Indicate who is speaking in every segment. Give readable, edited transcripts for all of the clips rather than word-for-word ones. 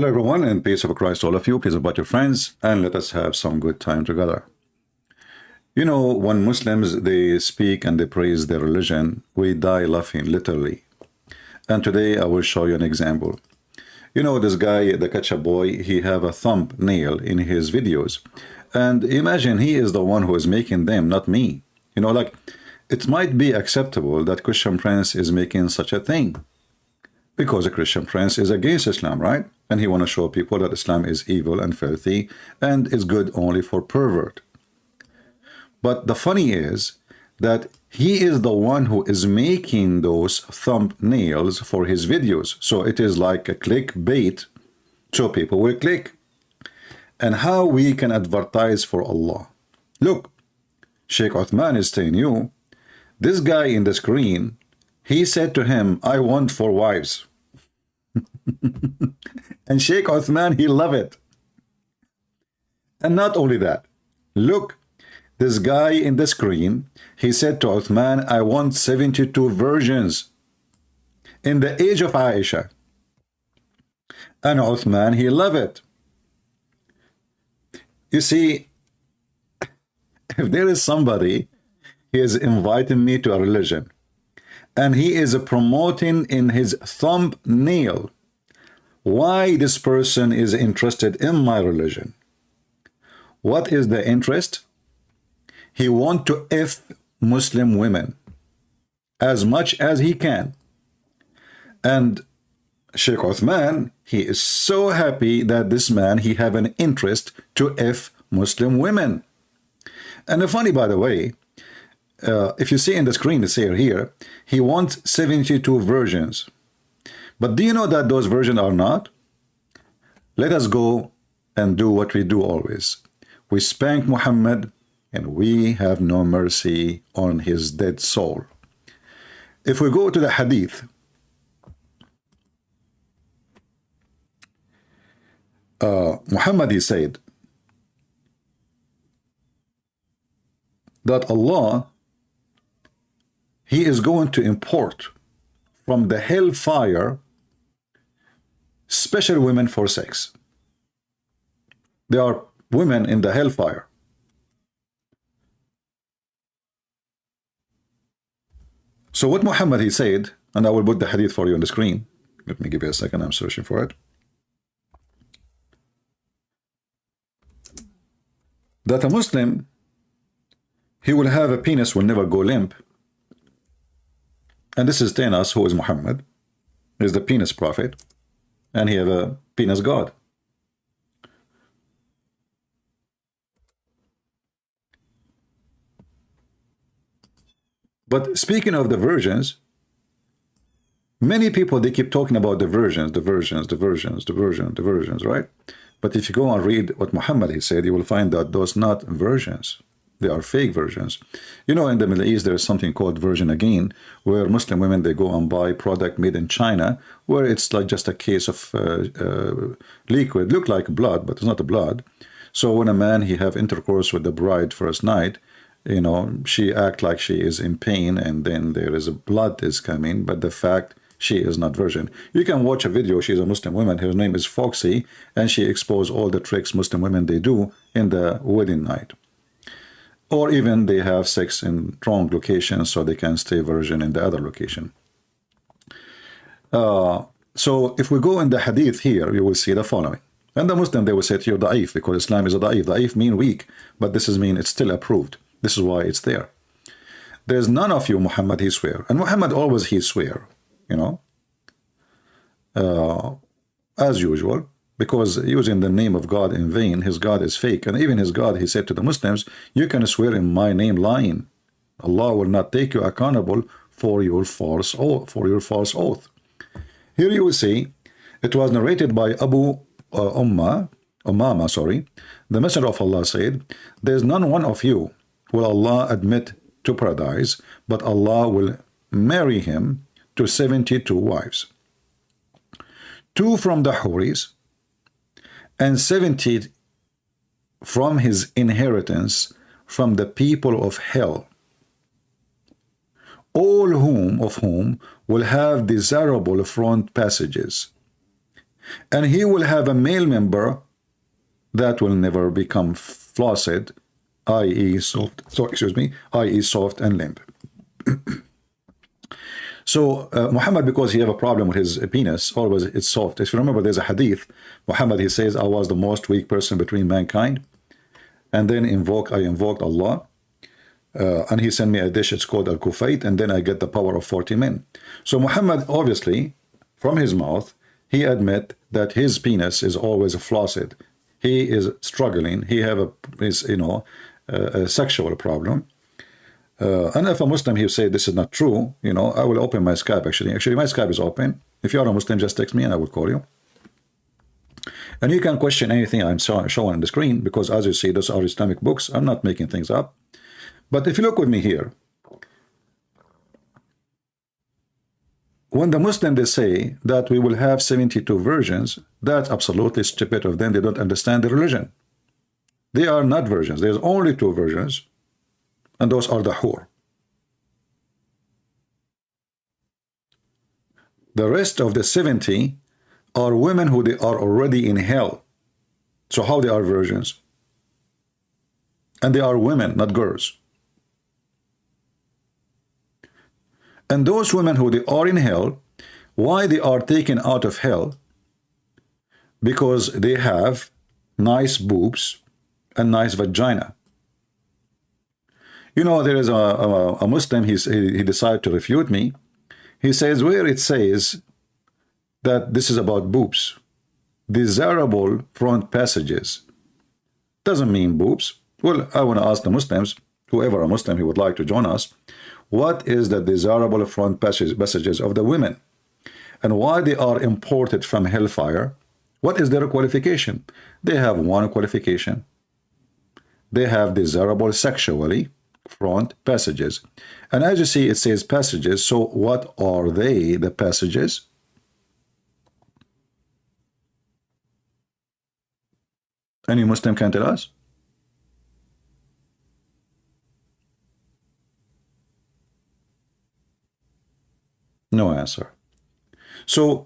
Speaker 1: Hello everyone, and peace of Christ to all of you, peace about your friends, and let us have some good time together. You know, when Muslims, they speak and they praise their religion, we die laughing, literally. And today I will show you an example. You know, this guy, the Ketchup Boy, he have a thumbnail in his videos. And imagine he is the one who is making them, not me. You know, like, it might be acceptable that Christian Prince is making such a thing, because a Christian Prince is against Islam, right? And he want to show people that Islam is evil and filthy and is good only for pervert. But the funny is that he is the one who is making those thumbnails for his videos. So it is like a clickbait, so people will click. And how we can advertise for Allah. Look, Sheikh Uthman is telling you, this guy in the screen, he said to him, I want 4 wives. And Sheikh Uthman, he love it. And not only that, look, this guy in the screen, he said to Uthman, I want 72 virgins in the age of Aisha. And Uthman, he love it. You see, if there is somebody, he is inviting me to a religion, and he is promoting in his thumbnail why this person is interested in my religion. What is the interest? He wants to F Muslim women as much as he can. And Sheikh Uthman, he is so happy that this man, he have an interest to F Muslim women. And funny, by the way, if you see in the screen, it's here, he wants 72 virgins. But do you know that those virgins are not? Let us go and do what we do always. We spank Muhammad, and we have no mercy on his dead soul. If we go to the hadith, Muhammad, he said that Allah, he is going to import from the hellfire special women for sex. There are women in the hellfire. So what Muhammad, he said, and I will put the hadith for you on the screen. Let me give you a second, I'm searching for it. That a Muslim, he will have a penis, will never go limp. And this is Tanas, who is Muhammad, is the penis prophet, and he have a penis god. But speaking of the virgins, many people, they keep talking about the virgins, right? But if you go and read what Muhammad, he said, you will find that those not virgins. They are fake virgins. You know, in the Middle East, there is something called Virgin Again, where Muslim women, they go and buy product made in China, where it's like just a case of liquid, look like blood, but it's not a blood. So when a man, he have intercourse with the bride first night, you know, she act like she is in pain, and then there is a blood is coming, but the fact she is not virgin. You can watch a video, she's a Muslim woman, her name is Foxy, and she exposed all the tricks Muslim women, they do in the wedding night. Or even they have sex in wrong locations so they can stay virgin in the other location. So if we go in the hadith here, you will see the following. And the Muslim, they will say to you, da'if, because Islam is a da'if. Da'if mean weak, but this is mean it's still approved. This is why it's there. There's none of you, Muhammad, he swear. And Muhammad always he swear, you know, as usual. Because using the name of God in vain, his God is fake. And even his God, he said to the Muslims, you can swear in my name lying. Allah will not take you accountable for your false oath. Here you will see, it was narrated by Abu Umama, the Messenger of Allah said, there is none one of you will Allah admit to paradise, but Allah will marry him to 72 wives. 2 from the Houris, and 70 from his inheritance from the people of hell, all of whom will have desirable front passages, and he will have a male member that will never become flaccid, i.e. soft, so excuse me, i.e. soft and limp. So Muhammad, because he have a problem with his penis, always it's soft. If you remember, there's a hadith, Muhammad, he says, I was the most weak person between mankind, and then I invoked Allah, and he sent me a dish, it's called al-kufayt, and then I get the power of 40 men. So Muhammad, obviously, from his mouth, he admit that his penis is always flaccid. He is struggling. He have a sexual problem. And if a Muslim, he say this is not true, I will open my Skype actually. Actually, my Skype is open. If you are a Muslim, just text me and I will call you. And you can question anything I'm showing on the screen, because as you see, those are Islamic books. I'm not making things up. But if you look with me here, when the Muslim, they say that we will have 72 versions, that's absolutely stupid of them. They don't understand the religion. They are not versions. There's only 2 versions, and those are the hur. The rest of the 70 are women who they are already in hell. So how they are virgins? And they are women, not girls. And those women who they are in hell, why they are taken out of hell? Because they have nice boobs and nice vagina. There is a Muslim, he decided to refute me. He says, where it says that this is about boobs, desirable front passages, doesn't mean boobs. Well, I want to ask the Muslims, whoever a Muslim he would like to join us, what is the desirable front passages of the women, and why they are imported from hellfire? What is their qualification? They have one qualification. They have desirable sexually front passages. And as you see, it says passages. So what are they, the passages? Any Muslim can tell us? No answer. So,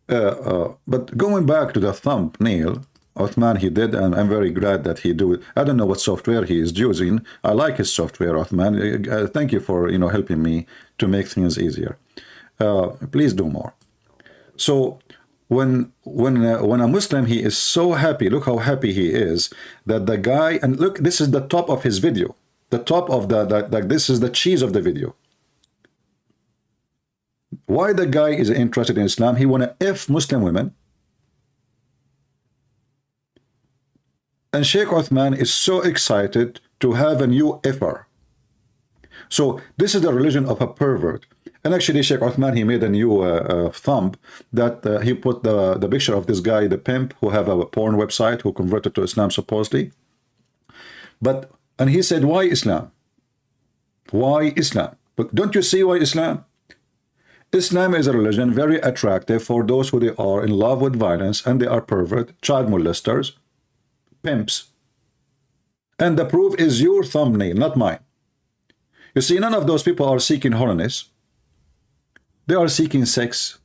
Speaker 1: but going back to the thumbnail, Uthman, he did, and I'm very glad that he do it. I don't know what software he is using. I like his software, Uthman. Thank you for helping me to make things easier. Please do more. So when a Muslim, he is so happy. Look how happy he is that the guy, and look, this is the top of his video. The top of this is the cheese of the video. Why the guy is interested in Islam? He want to F Muslim women. And Sheikh Uthman is so excited to have a new effer. So this is the religion of a pervert. And actually Sheikh Uthman, he made a new thumb that he put the picture of this guy, the pimp, who have a porn website, who converted to Islam supposedly. And he said, why Islam? Why Islam? But don't you see why Islam? Islam is a religion very attractive for those who they are in love with violence, and they are pervert, child molesters, pimps. And the proof is your thumbnail, not mine. You see, none of those people are seeking holiness. They are seeking sex.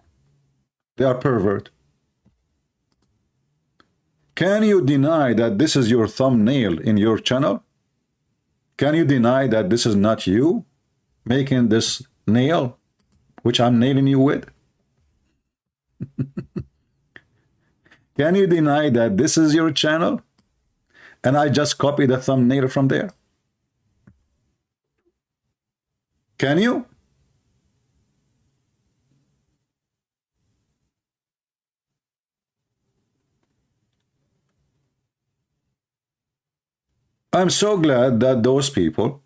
Speaker 1: They are pervert. Can you deny that this is your thumbnail in your channel? Can you deny that this is not you making this nail, which I'm nailing you with? Can you deny that this is your channel and I just copied the thumbnail from there? Can you? I'm so glad that those people,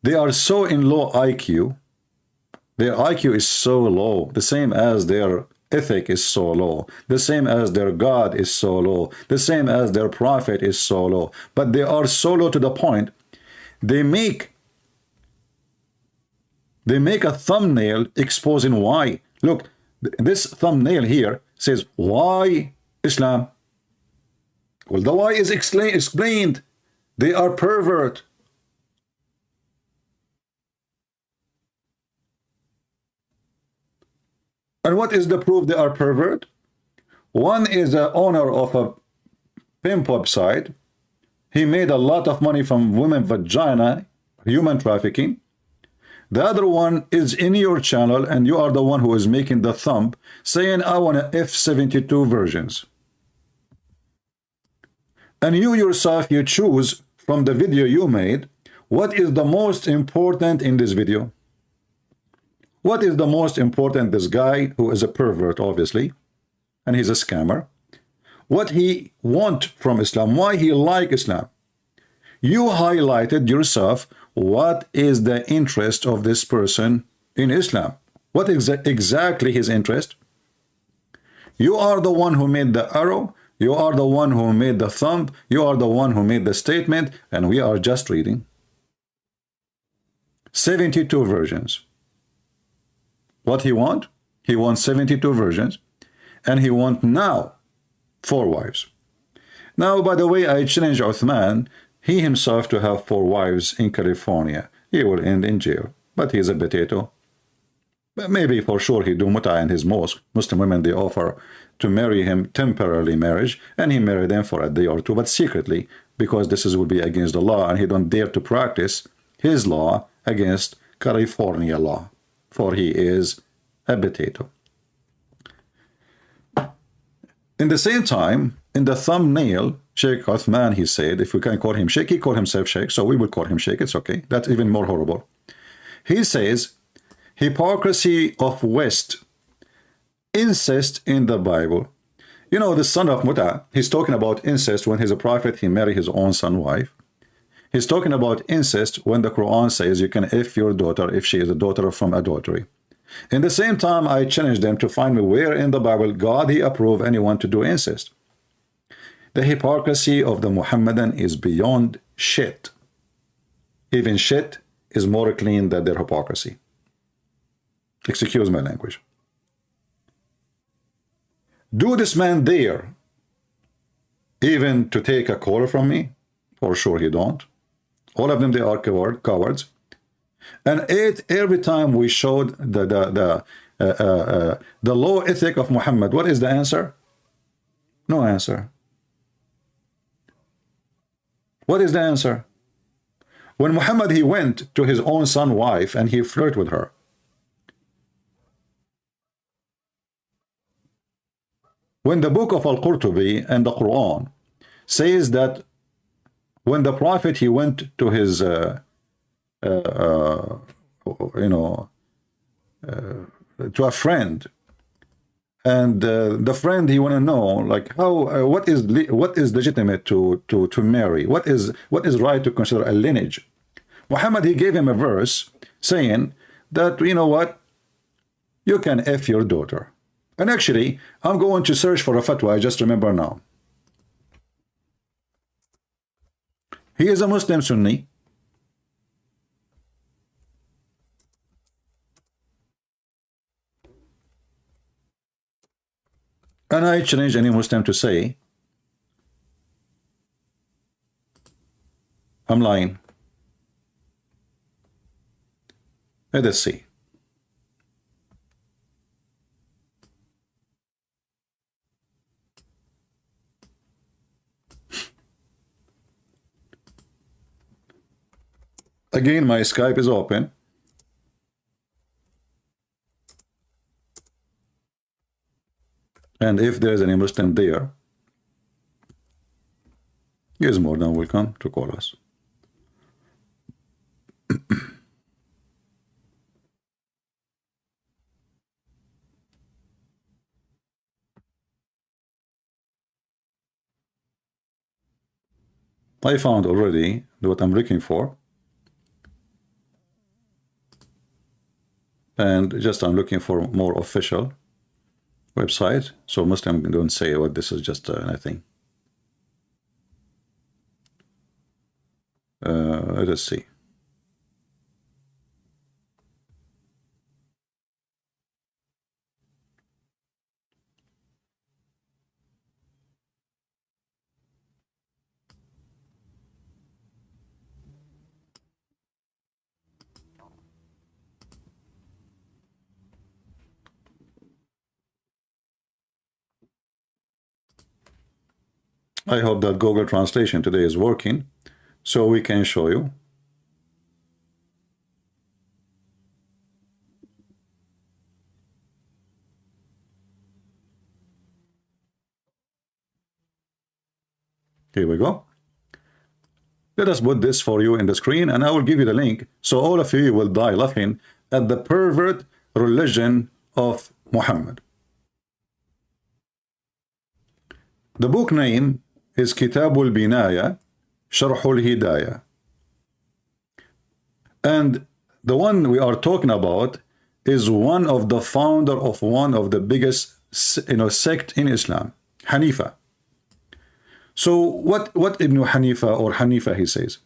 Speaker 1: they are so in low IQ. Their IQ is so low, the same as their ethic is so low, the same as their God is so low, the same as their prophet is so low. But they are so low to the point, they make a thumbnail exposing why. Look, this thumbnail here says, why Islam? Well, the why is explained. They are pervert. And what is the proof they are pervert? One is the owner of a pimp website. He made a lot of money from women vagina, human trafficking. The other one is in your channel, and you are the one who is making the thumb, saying, I want a F72 versions. And you yourself, you choose from the video you made, what is the most important in this video? What is the most important? This guy who is a pervert, obviously, and he's a scammer. What he want from Islam, why he like Islam. You highlighted yourself what is the interest of this person in Islam. What is exactly his interest? You are the one who made the arrow. You are the one who made the thumb. You are the one who made the statement, and we are just reading. 72 versions. What he want? He wants 72 versions, and he want now 4 wives. Now, by the way, I challenge Uthman, he himself, to have 4 wives in California. He will end in jail, but he's a potato. But maybe for sure he do muta in his mosque. Muslim women, they offer to marry him temporarily marriage, and he marry them for a day or two, but secretly, because this will be against the law, and he don't dare to practice his law against California law, for he is a potato. In the same time, in the thumbnail, Sheikh Uthman, he said, if we can call him Sheikh, he called himself Sheikh, so we will call him Sheikh, it's okay. That's even more horrible. He says, hypocrisy of West, incest in the Bible. You know, the son of Muta, he's talking about incest when he's a prophet, he married his own son wife. He's talking about incest when the Quran says you can F your daughter if she is a daughter from adultery. In the same time, I challenge them to find me where in the Bible God he approve anyone to do incest. The hypocrisy of the Muhammadan is beyond shit. Even shit is more clean than their hypocrisy. Excuse my language. Do this man dare even to take a call from me? For sure he don't. All of them, they are cowards. And every time we showed the low ethic of Muhammad, what is the answer? No answer. What is the answer? When Muhammad, he went to his own son wife and he flirted with her. When the book of Al-Qurtubi and the Quran says that when the prophet, he went to his to a friend, and the friend, he want to know like how what is legitimate to marry, what is right to consider a lineage. Muhammad, he gave him a verse saying that, you know what, you can F your daughter. And actually, I'm going to search for a fatwa, I just remember now. He is a Muslim Sunni. And I challenge any Muslim to say, I'm lying. Let us see. Again, my Skype is open. And if there's any Muslim there, he is more than welcome to call us. I found already what I'm looking for. And just I'm looking for more official website, so Muslim don't say what this is just anything. Let us see. I hope that Google Translation today is working so we can show you. Here we go. Let us put this for you in the screen, and I will give you the link so all of you will die laughing at the pervert religion of Muhammad. The book name is Kitabul Binaya, Sharhul Hidayah. And the one we are talking about is one of the founder of one of the biggest sect in Islam, Hanifa. So what Ibn Hanifa or Hanifa he says?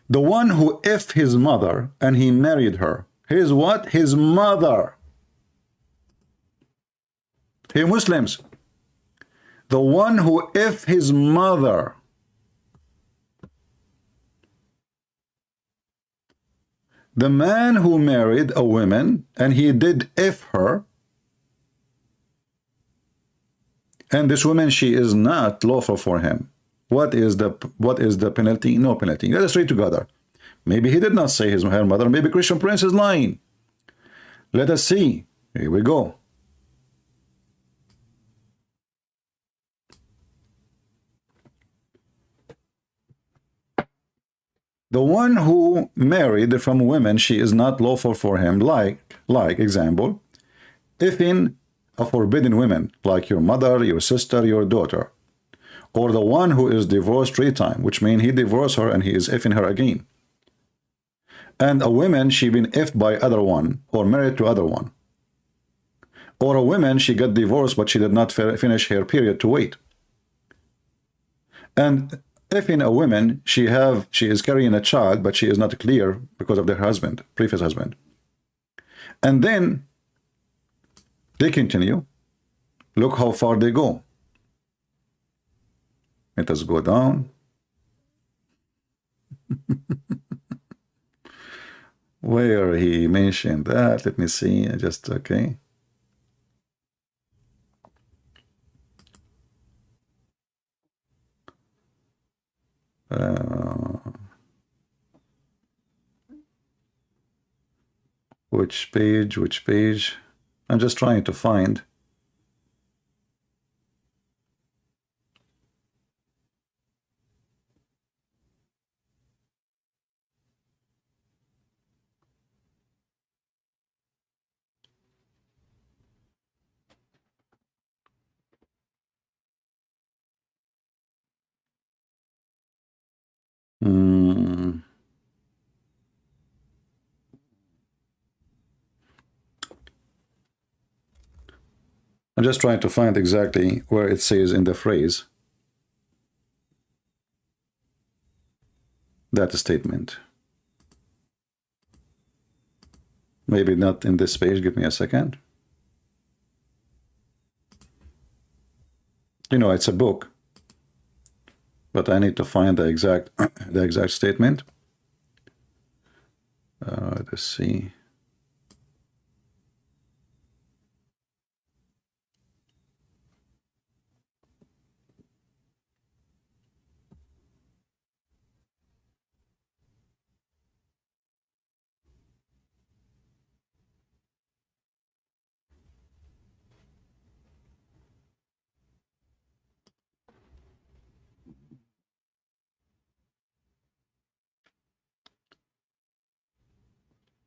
Speaker 1: The one who F his mother and he married her. His what? His mother. Hey Muslims, the one who F his mother, the man who married a woman and he did F her, and this woman, she is not lawful for him. What is the penalty? No penalty. Let us read together. Maybe he did not say her mother. Maybe Christian Prince is lying. Let us see. Here we go. The one who married from women, she is not lawful for him, like example, if in a forbidden woman, like your mother, your sister, your daughter, or the one who is divorced 3 times, which means he divorced her and he is effing her again. And a woman, she been effed by other one, or married to other one. Or a woman, she got divorced, but she did not finish her period to wait. And if in a woman, she is carrying a child, but she is not clear because of their husband, previous husband. And then they continue. Look how far they go. Let us go down. Where he mentioned that, let me see, just okay. Which page? I'm just trying to find. I'm just trying to find exactly where it says in the phrase that statement. Maybe not in this page. Give me a second. You know, it's a book, but I need to find the exact statement. Let's see.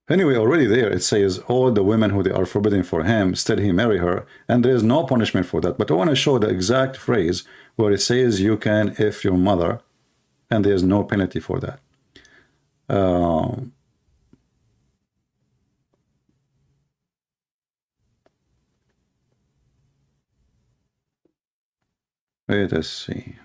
Speaker 1: Anyway, already there it says all the women who they are forbidden for him, still he marry her, and there is no punishment for that. But I want to show the exact phrase where it says you can if your mother, and there is no penalty for that. Let us see.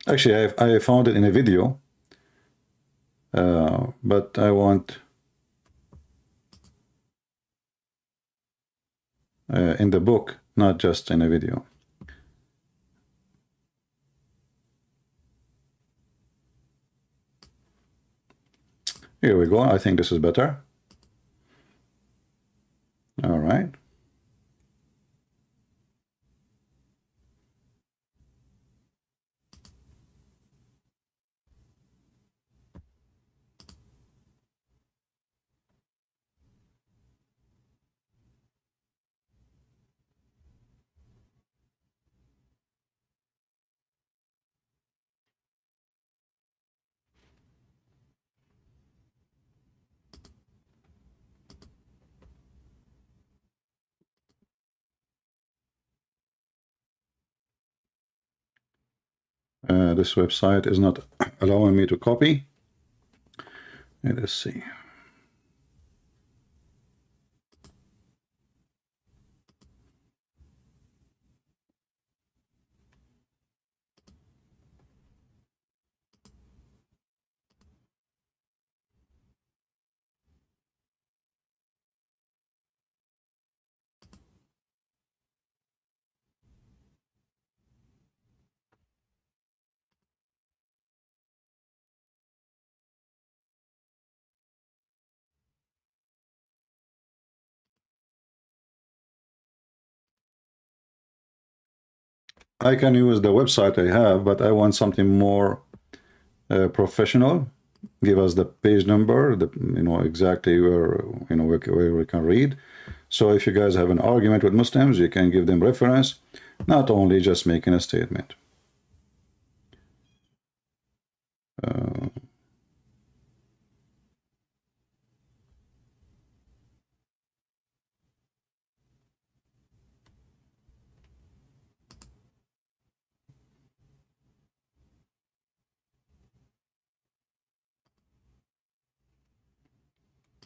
Speaker 1: Actually, I found it in a video, but I want in the book, not just in a video. Here we go. I think this is better. All right. This website is not allowing me to copy. Let us see. I can use the website I have, but I want something more professional. Give us the page number, exactly where where we can read. So if you guys have an argument with Muslims, you can give them reference, not only just making a statement.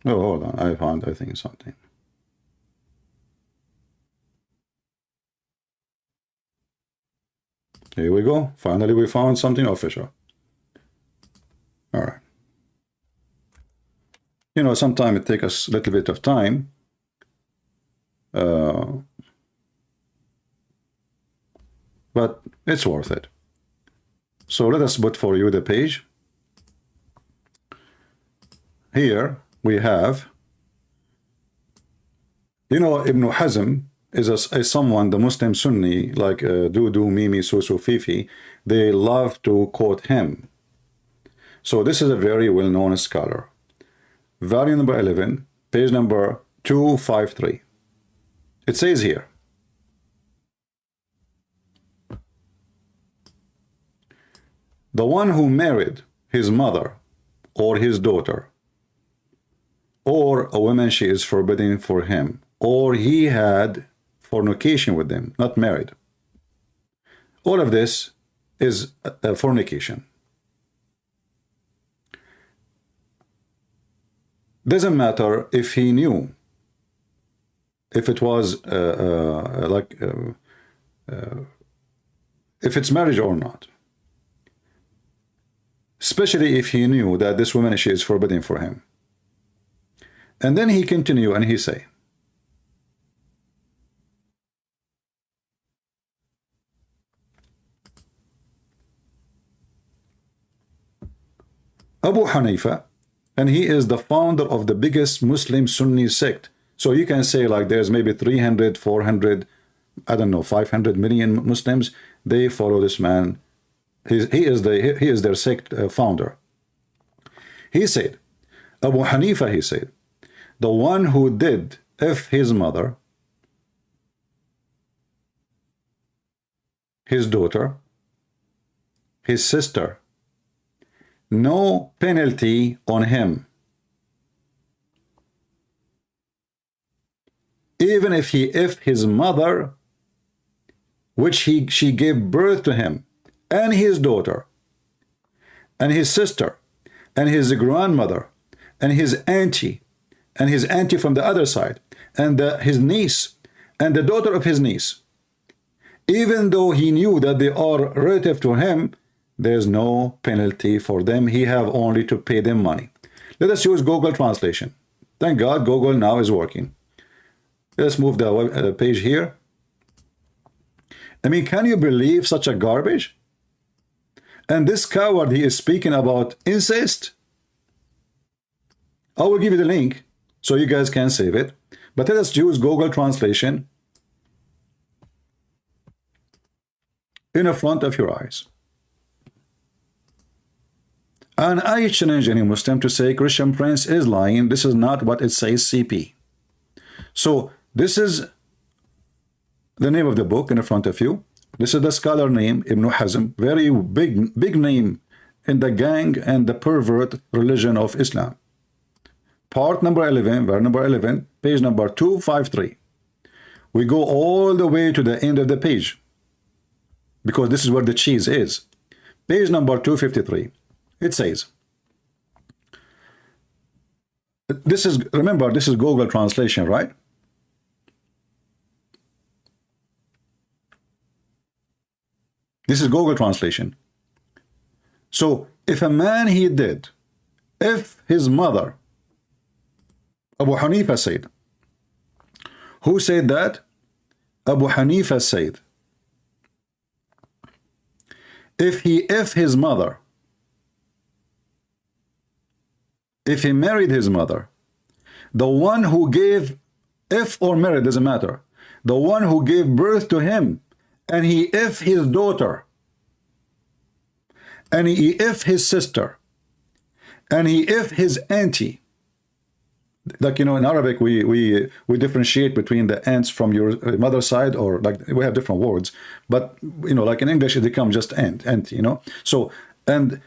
Speaker 1: Oh, hold on. I found, I think, something. Here we go. Finally, we found something official. All right. Sometimes it takes us a little bit of time. But it's worth it. So let us put for you the page. Here we have, Ibn Hazm is someone, the Muslim Sunni, like Dudu, Mimi, Susu, Fifi, they love to quote him. So this is a very well-known scholar. Volume number 11, page number 253. It says here, the one who married his mother or his daughter, or a woman she is forbidden for him, or he had fornication with them, not married. All of this is fornication. Doesn't matter if he knew, if it was if it's marriage or not. Especially if he knew that this woman, she is forbidden for him. And then he continue and he say, Abu Hanifa, and he is the founder of the biggest Muslim Sunni sect. So you can say like there's maybe 300, 400, I don't know, 500 million Muslims. They follow this man. He is their sect founder. He said, Abu Hanifa, he said, the one who did if his mother, his daughter, his sister, no penalty on him. Even if his mother, which she gave birth to him, and his daughter, and his sister, and his grandmother, and his auntie from the other side, and his niece, and the daughter of his niece, even though he knew that they are relative to him, There's no penalty for them. He have only to pay them money. Let us use Google Translation. Thank God Google now is working. Let's move the page here. I mean, can you believe such a garbage? And this coward, he is speaking about incest. I will give you the link so you guys can save it. But let us use Google Translation in the front of your eyes. And I challenge any Muslim to say Christian Prince is lying. This is not what it says, CP. So this is the name of the book in the front of you. This is the scholar name, Ibn Hazm, very big name in the gang and the pervert religion of Islam. Part number 11, verse number 11, page number 253. We go all the way to the end of the page, because this is where the cheese is. Page number 253. It says, this is, remember, this is Google Translation, right? This is Google Translation. So if a man he did, if his mother, Abu Hanifa said, who said that? Abu Hanifa said, if his mother, if he married his mother, the one who gave, if or married, doesn't matter, the one who gave birth to him, and he if his daughter, and he if his sister, and he if his auntie. Like, you know, in Arabic we differentiate between the aunts from your mother's side, or like we have different words, but you know, like in English it becomes just aunt, you know. So, and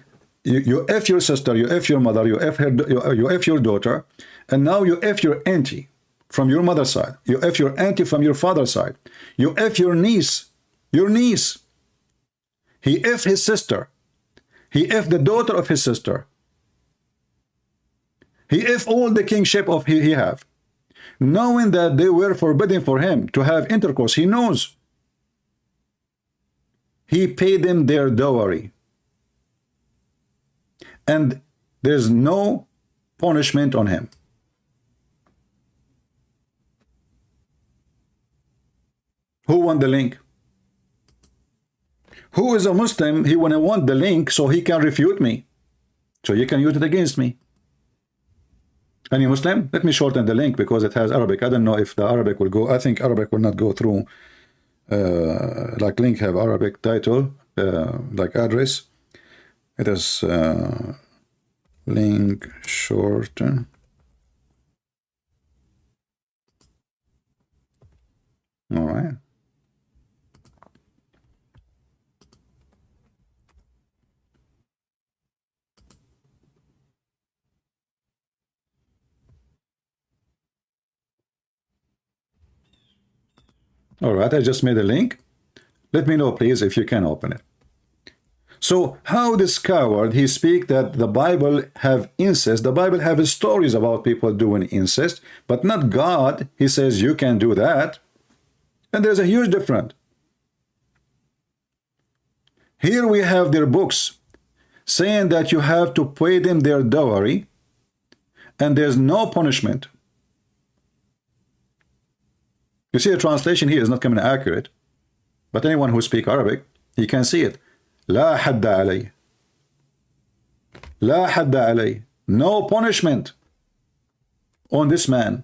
Speaker 1: you if your sister, you if your mother, you if her, you if your daughter, and now you if your auntie from your mother's side, you if your auntie from your father's side, you if your niece, he if his sister, he if the daughter of his sister, he if all the kingship of he have, knowing that they were forbidden for him to have intercourse. He knows. He paid them their dowry, and there's no punishment on him. Who won the link? Who is a Muslim? He want the link so he can refute me, so you can use it against me. Any Muslim? Let me shorten the link because it has Arabic. I don't know if the Arabic will go. I think Arabic will not go through. Like link have Arabic title, like address. It is link shorten. All right. All right, I just made a link. Let me know, please, if you can open it. So how this coward, he speak that the Bible have incest. The Bible have stories about people doing incest, but not God. He says you can do that. And there's a huge difference. Here we have their books saying that you have to pay them their dowry, and there's no punishment. You see, the translation here is not coming accurate, but anyone who speaks Arabic, he can see it. لا حد علي. لا حد علي. No punishment on this man.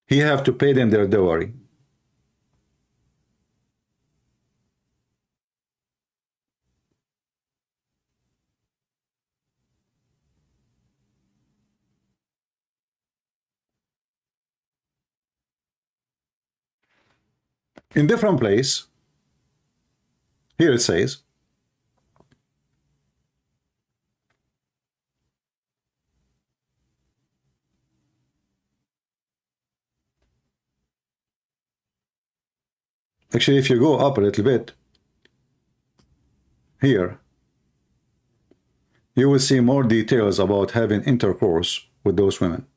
Speaker 1: He have to pay them their dowry. In different place, here it says, actually, if you go up a little bit, here, you will see more details about having intercourse with those women.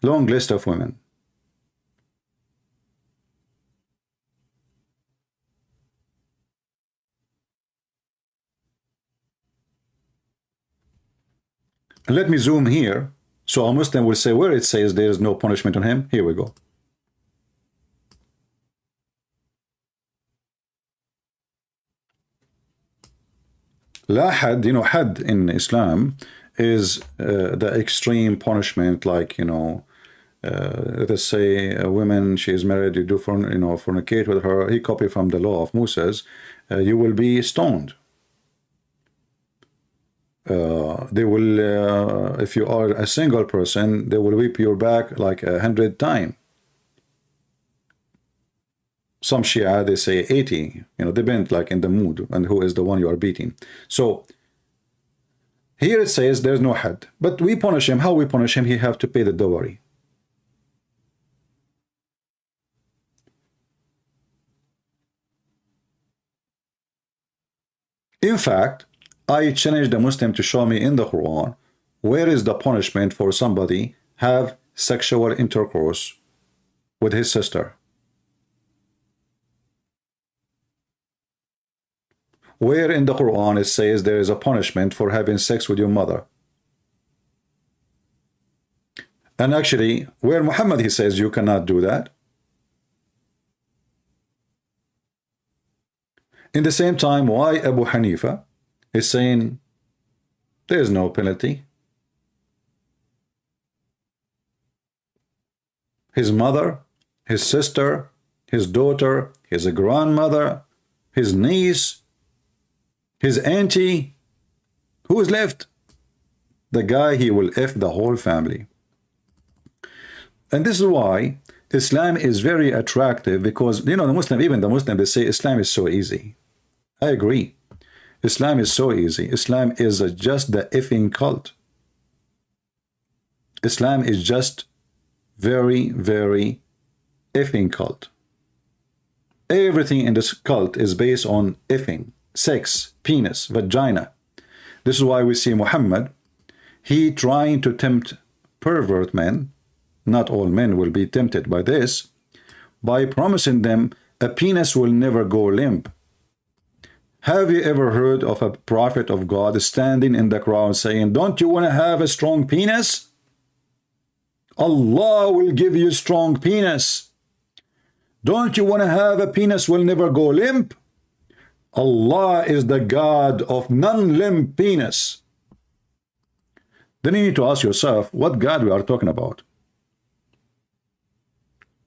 Speaker 1: Long list of women. Let me zoom here, so a Muslim will say where it says there is no punishment on him. Here we go. La had, you know, had in Islam is the extreme punishment, like, you know, let's say a woman, she is married, you do fornicate with her. He copied from the law of Moses. You will be stoned. They will, if you are a single person, they will whip your back like 100 times. Some Shia, they say 80, you know, depend like in the mood and who is the one you are beating. So here it says there's no had, but we punish him. How we punish him? He have to pay the dowry. In fact, I challenge the Muslim to show me in the Quran where is the punishment for somebody have sexual intercourse with his sister. Where in the Quran it says there is a punishment for having sex with your mother. And actually, where Muhammad, he says you cannot do that. In the same time, why Abu Hanifa is saying there is no penalty. His mother, his sister, his daughter, his grandmother, his niece, his auntie, who is left? The guy, he will F the whole family. And this is why Islam is very attractive, because, you know, the Muslim, even the Muslim, they say Islam is so easy. I agree. Islam is so easy. Islam is just the effing cult. Islam is just very, very effing cult. Everything in this cult is based on effing, sex, penis, vagina. This is why we see Muhammad, he trying to tempt pervert men. Not all men will be tempted by this, by promising them a penis will never go limp. Have you ever heard of a prophet of God standing in the crowd saying, don't you want to have a strong penis? Allah will give you strong penis. Don't you want to have a penis will never go limp? Allah is the God of non-limp penis. Then you need to ask yourself, what God we are talking about?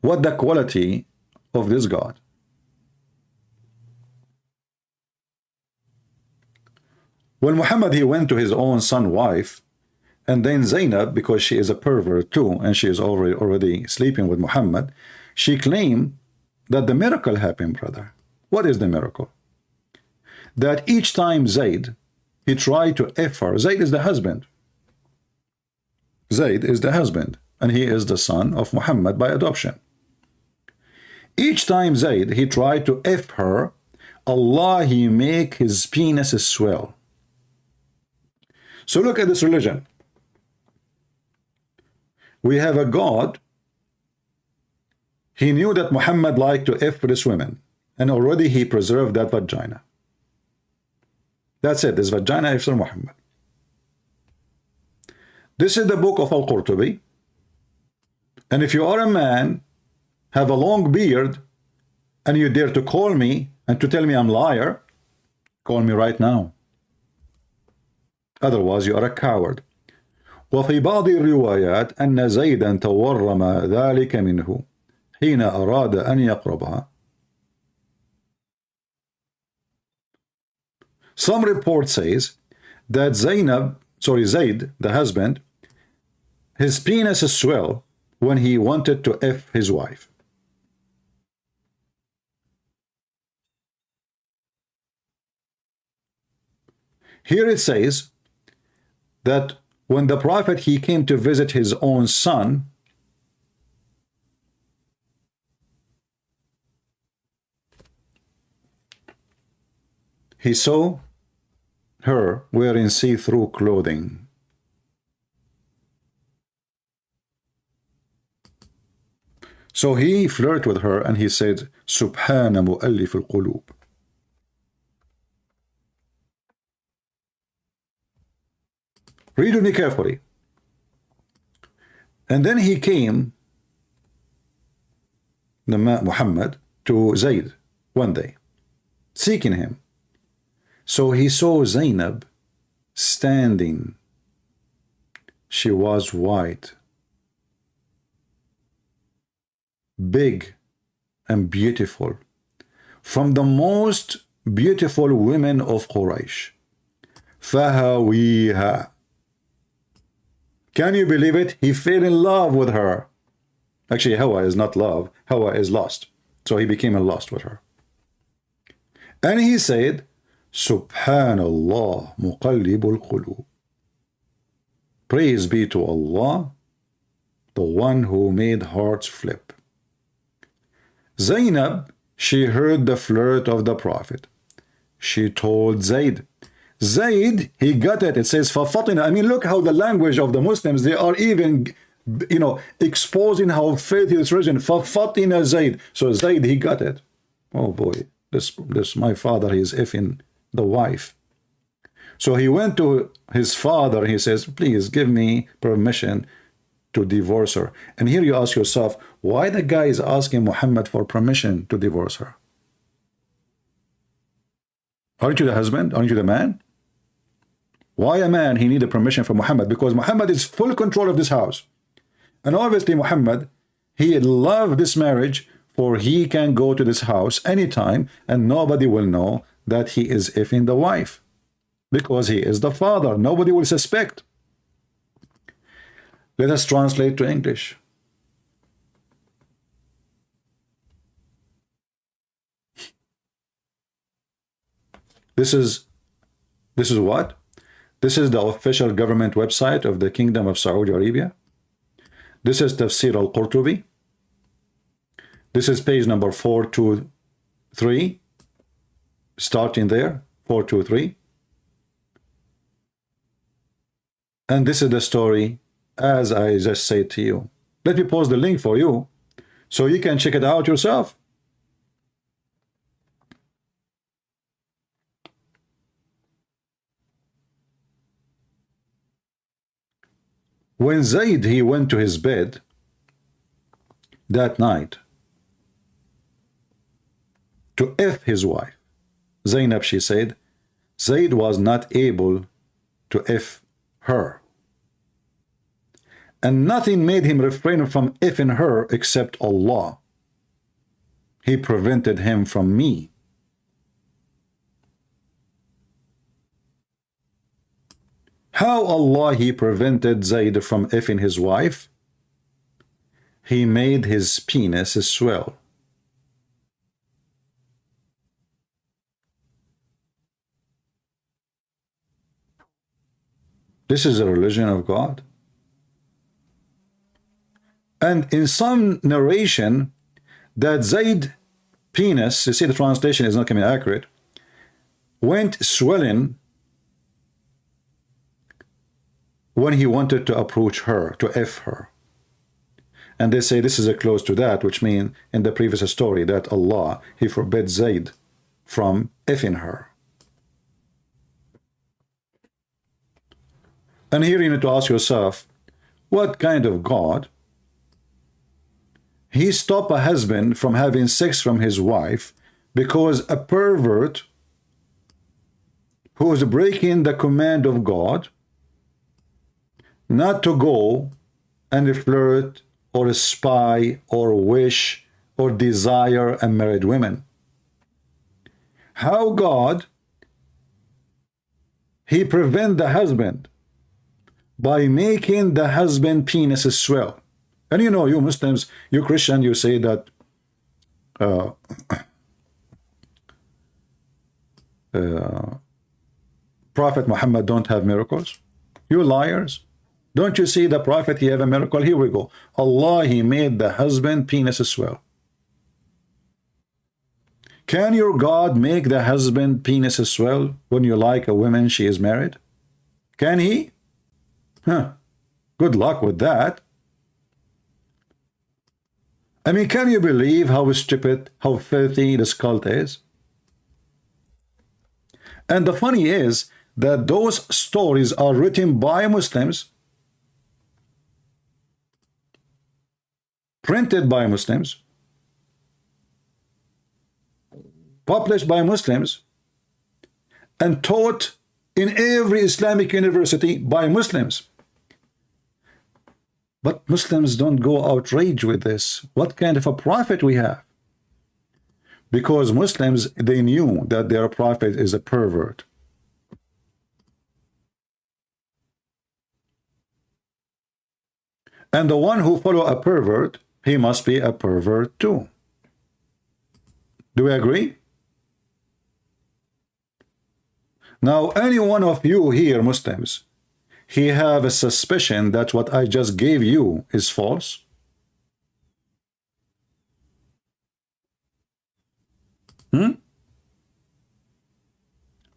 Speaker 1: What the quality of this God? When Muhammad, he went to his own son wife, and then Zainab, because she is a pervert too, and she is already sleeping with Muhammad, she claimed that the miracle happened, brother. What is the miracle? That each time Zayd, he tried to F her. Zayd is the husband. Zayd is the husband, and he is the son of Muhammad by adoption. Each time Zayd, he tried to F her, Allah, he make his penis swell. So look at this religion. We have a God. He knew that Muhammad liked to F this women, and already he preserved that vagina. That's it. This vagina after Muhammad. This is the book of Al-Qurtubi. And if you are a man, have a long beard, and you dare to call me and to tell me I'm liar, call me right now. Otherwise you are a coward. وفي بعض الروايات أن زيدا تورم ذلك منه حين أراد أن يقربها. Some report says that Zayd, the husband, his penis swelled when he wanted to F his wife. Here it says that when the prophet, he came to visit his own son, he saw her wearing see-through clothing. So he flirted with her and he said, Subhana mu'allif al-qulub. Read with me carefully. And then he came, Muhammad, to Zayd one day, seeking him. So he saw Zainab standing. She was white, big and beautiful, from the most beautiful women of Quraysh. Fahawiha. Can you believe it? He fell in love with her. Actually, Hawa is not love. Hawa is lost. So he became lost with her. And he said, Subhanallah muqallibul qulub. Praise be to Allah, the one who made hearts flip. Zainab, she heard the flirt of the Prophet. She told Zayd. Zayd, he got it. It says, فَفَطِنَ. I mean, look how the language of the Muslims, they are even, exposing how filthy this religion. فَفَطِنَ Zayd. So Zayd, he got it. Oh boy, this my father, he is effing the wife. So he went to his father. He says, please give me permission to divorce her. And here you ask yourself, why the guy is asking Muhammad for permission to divorce her? Aren't you the husband? Aren't you the man? Why a man, he needed permission from Muhammad? Because Muhammad is full control of this house. And obviously Muhammad, he loved this marriage, for he can go to this house anytime and nobody will know that he is effing the wife. Because he is the father. Nobody will suspect. Let us translate to English. This is what? This is the official government website of the Kingdom of Saudi Arabia. This is Tafsir al-Qurtubi. This is page number 423. Starting there, 423. And this is the story as I just said to you. Let me post the link for you so you can check it out yourself. When Zayd, he went to his bed that night to F his wife, Zainab, she said, Zayd was not able to F her. And nothing made him refrain from effing her except Allah. He prevented him from me. How Allah, he prevented Zayd from effing his wife? He made his penis swell. This is the religion of God. And in some narration, that Zayd penis, you see the translation is not coming accurate, went swelling when he wanted to approach her, to F her. And they say this is a close to that, which means in the previous story that Allah, he forbid Zayd from Fing her. And here you need to ask yourself, what kind of God? He stopped a husband from having sex from his wife because a pervert who is breaking the command of God not to go and flirt or spy or wish or desire unmarried women. How God, he prevent the husband by making the husband penis swell. And you know, you Muslims, you Christian, you say that Prophet Muhammad don't have miracles. You liars. Don't you see the Prophet, he have a miracle? Here we go. Allah, he made the husband penis swell. Can your God make the husband penis swell when you like a woman she is married? Can he? Huh. Good luck with that. I mean, can you believe how stupid, how filthy this cult is? And the funny is that those stories are written by Muslims, printed by Muslims, published by Muslims, and taught in every Islamic university by Muslims. But Muslims don't go outraged with this. What kind of a prophet we have? Because Muslims, they knew that their prophet is a pervert. And the one who follow a pervert, he must be a pervert too. Do we agree? Now, any one of you here, Muslims, he have a suspicion that what I just gave you is false?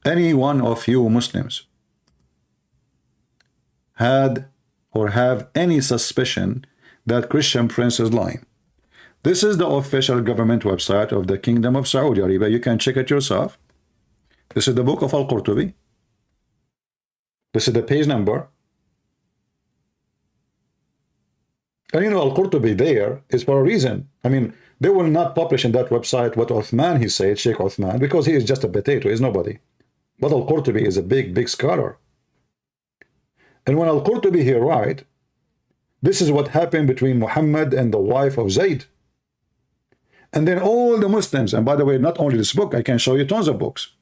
Speaker 1: Any one of you Muslims had or have any suspicion that Christian Prince is lying? This is the official government website of the Kingdom of Saudi Arabia. You can check it yourself. This is the book of Al-Qurtubi. This is the page number. And you know, Al-Qurtubi there is for a reason. I mean, they will not publish in that website what Uthman he said, Sheikh Uthman, because he is just a potato, he's nobody. But Al-Qurtubi is a big, big scholar. And when Al-Qurtubi he write, this is what happened between Muhammad and the wife of Zayd. And then all the Muslims, and by the way, not only this book, I can show you tons of books.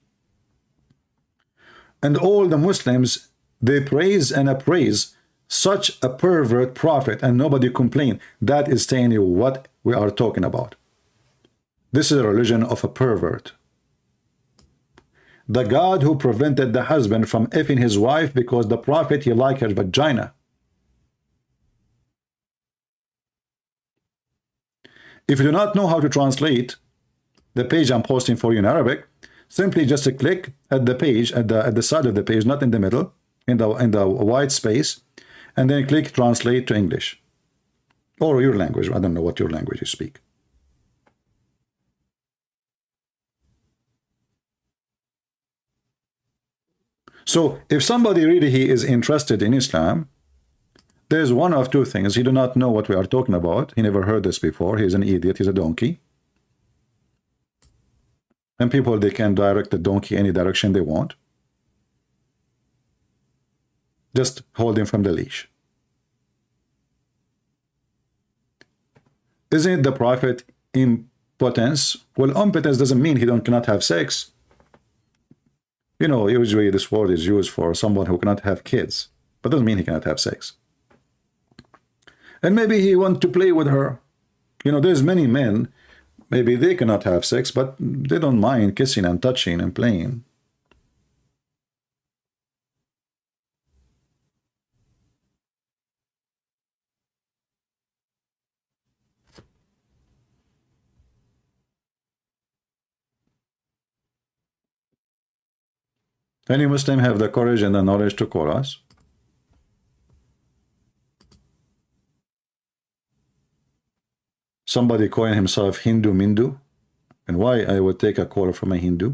Speaker 1: And all the Muslims, they praise and appraise such a pervert prophet, and nobody complain. That is telling you what we are talking about. This is a religion of a pervert. The God who prevented the husband from effing his wife because the prophet he liked her vagina. If you do not know how to translate the page I'm posting for you in Arabic, simply just click at the page at the side of the page, not in the middle, in the white space, and then click translate to English or your language. I don't know what your language you speak. So if somebody really he is interested in Islam, there's one of two things. He do not know what we are talking about. He never heard this before. He's an idiot. He's a donkey. And people, they can direct the donkey any direction they want. Just hold him from the leash. Isn't the prophet impotence? Well, impotence doesn't mean he cannot have sex. You know, usually this word is used for someone who cannot have kids, but doesn't mean he cannot have sex. And maybe he wants to play with her. You know, there's many men, maybe they cannot have sex, but they don't mind kissing and touching and playing. Any Muslim have the courage and the knowledge to call us? Somebody calling himself Hindu Mindu? And why I would take a call from a Hindu?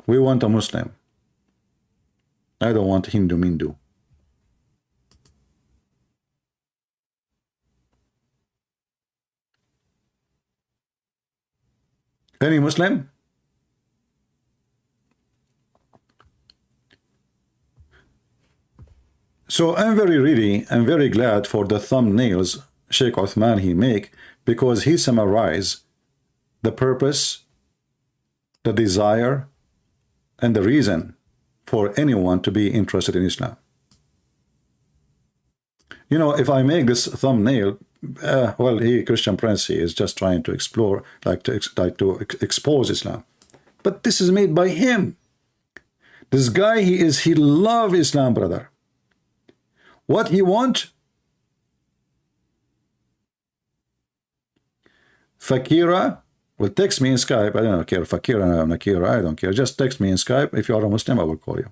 Speaker 1: We want a Muslim. I don't want Hindu Mindu. Any Muslim? So I'm very glad for the thumbnails Sheikh Uthman he make, because he summarize the purpose, the desire, and the reason for anyone to be interested in Islam. You know, if I make this thumbnail, well, Christian Prince, he is just trying to explore, to expose Islam. But this is made by him. This guy, he love Islam, brother. What he want? Fakira, well, text me in Skype. I don't care. Fakira, Nakira, I don't care. Just text me in Skype. If you are a Muslim, I will call you.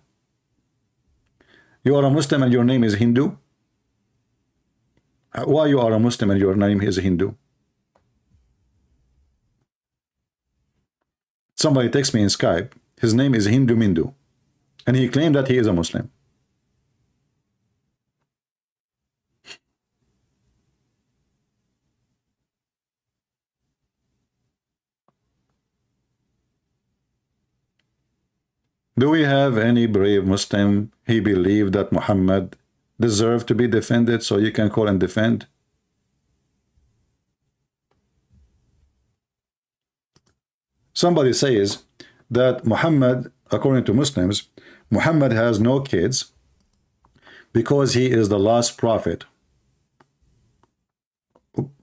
Speaker 1: You are a Muslim and your name is Hindu? Why you are a Muslim and your name is Hindu? Somebody texts me in Skype. His name is Hindu Mindu. And he claimed that he is a Muslim. Do we have any brave Muslim? He believed that Muhammad deserved to be defended, so you can call and defend. Somebody says that Muhammad, according to Muslims, Muhammad has no kids because he is the last prophet.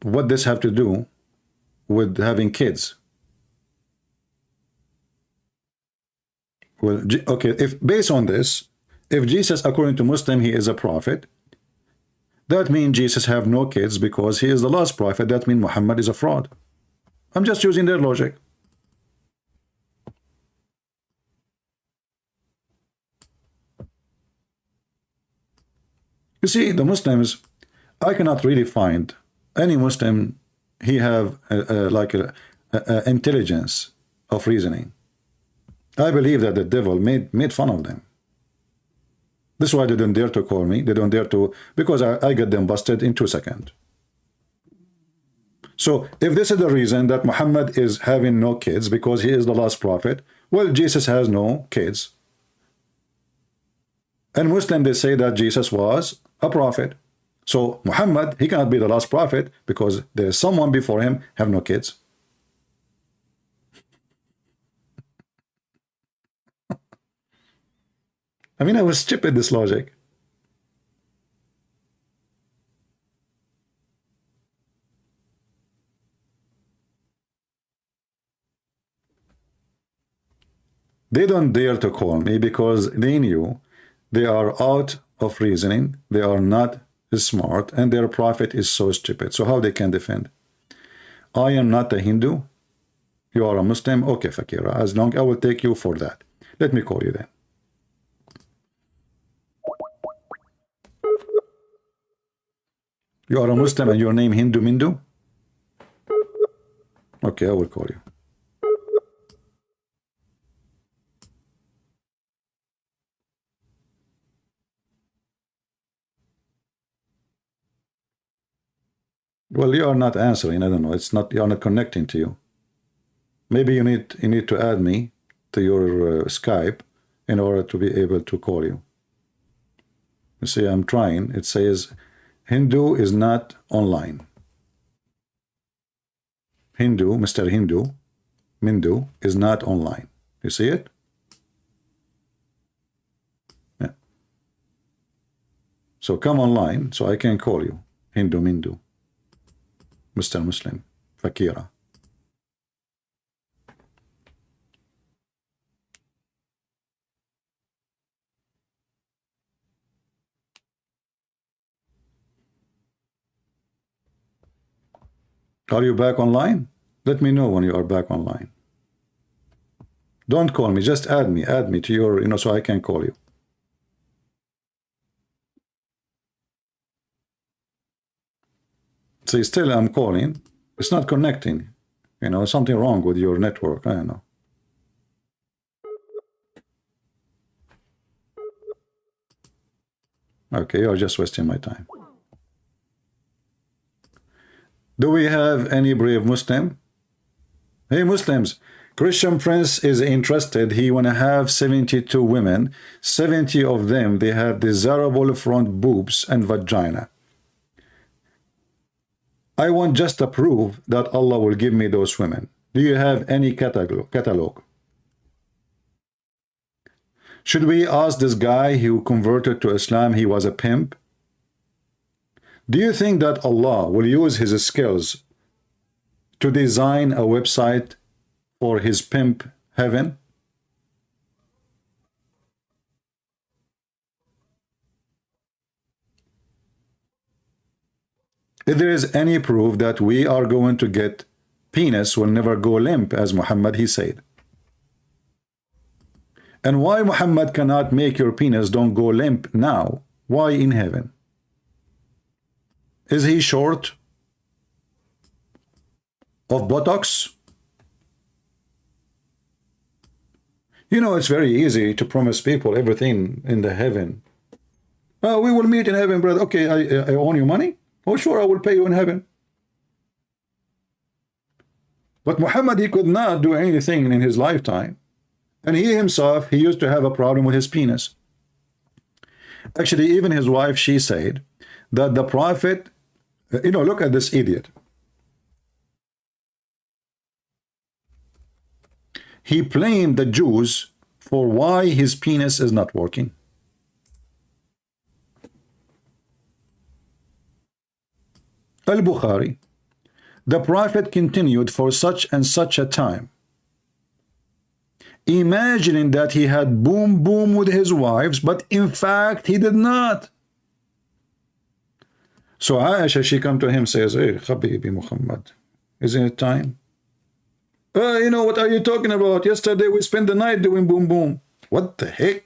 Speaker 1: What does this have to do with having kids? Well, okay, if based on this, if Jesus, according to Muslim, he is a prophet, that means Jesus have no kids because he is the last prophet. That means Muhammad is a fraud. I'm just using their logic. You see, the Muslims, I cannot really find any Muslim, he have like a intelligence of reasoning. I believe that the devil made fun of them. This is why they don't dare to call me. They don't dare to, because I get them busted in 2 seconds. So if this is the reason that Muhammad is having no kids because he is the last prophet, well, Jesus has no kids. And Muslim, they say that Jesus was a prophet. So Muhammad, he cannot be the last prophet because there is someone before him have no kids. I mean, I was stupid, this logic. They don't dare to call me because they knew they are out of reasoning, they are not smart, and their prophet is so stupid. So how they can defend? I am not a Hindu. You are a Muslim. Okay, Fakira, as long I will take you for that. Let me call you then. You are a Muslim and your name Hindu Mindu? Okay, I will call you. Well, you are not answering. I don't know. It's not. You are not connecting to you. Maybe you need to add me to your Skype in order to be able to call you. You see, I'm trying. It says Hindu is not online. Hindu, Mr. Hindu, Mindu is not online. You see it? Yeah. So come online so I can call you. Hindu Mindu. Mr. Muslim. Fakira. Are you back online? Let me know when you are back online. Don't call me, just add me to your, so I can call you. See, still I'm calling. It's not connecting. Something wrong with your network. I don't know. Okay, you're just wasting my time. Do we have any brave Muslim? Hey, Muslims, Christian Prince is interested. He want to have 72 women. 70 of them, they have desirable front boobs and vagina. I want just to prove that Allah will give me those women. Do you have any catalog? Should we ask this guy who converted to Islam, he was a pimp? Do you think that Allah will use his skills to design a website for his pimp heaven? If there is any proof that we are going to get penis will never go limp, as Muhammad he said. And why Muhammad cannot make your penis don't go limp now? Why in heaven? Is he short of buttocks? You know, it's very easy to promise people everything in the heaven. Oh, we will meet in heaven, brother. Okay, I owe you money? Oh, sure, I will pay you in heaven. But Muhammad, he could not do anything in his lifetime. And he himself, he used to have a problem with his penis. Actually, even his wife, she said that the prophet, you know, look at this idiot. He blamed the Jews for why his penis is not working. Al-Bukhari, the prophet continued for such and such a time, imagining that he had boom boom with his wives, but in fact he did not. So Aisha, she come to him, says, hey, Habibi Muhammad, isn't it time? You know, what are you talking about? Yesterday we spent the night doing boom boom. What the heck?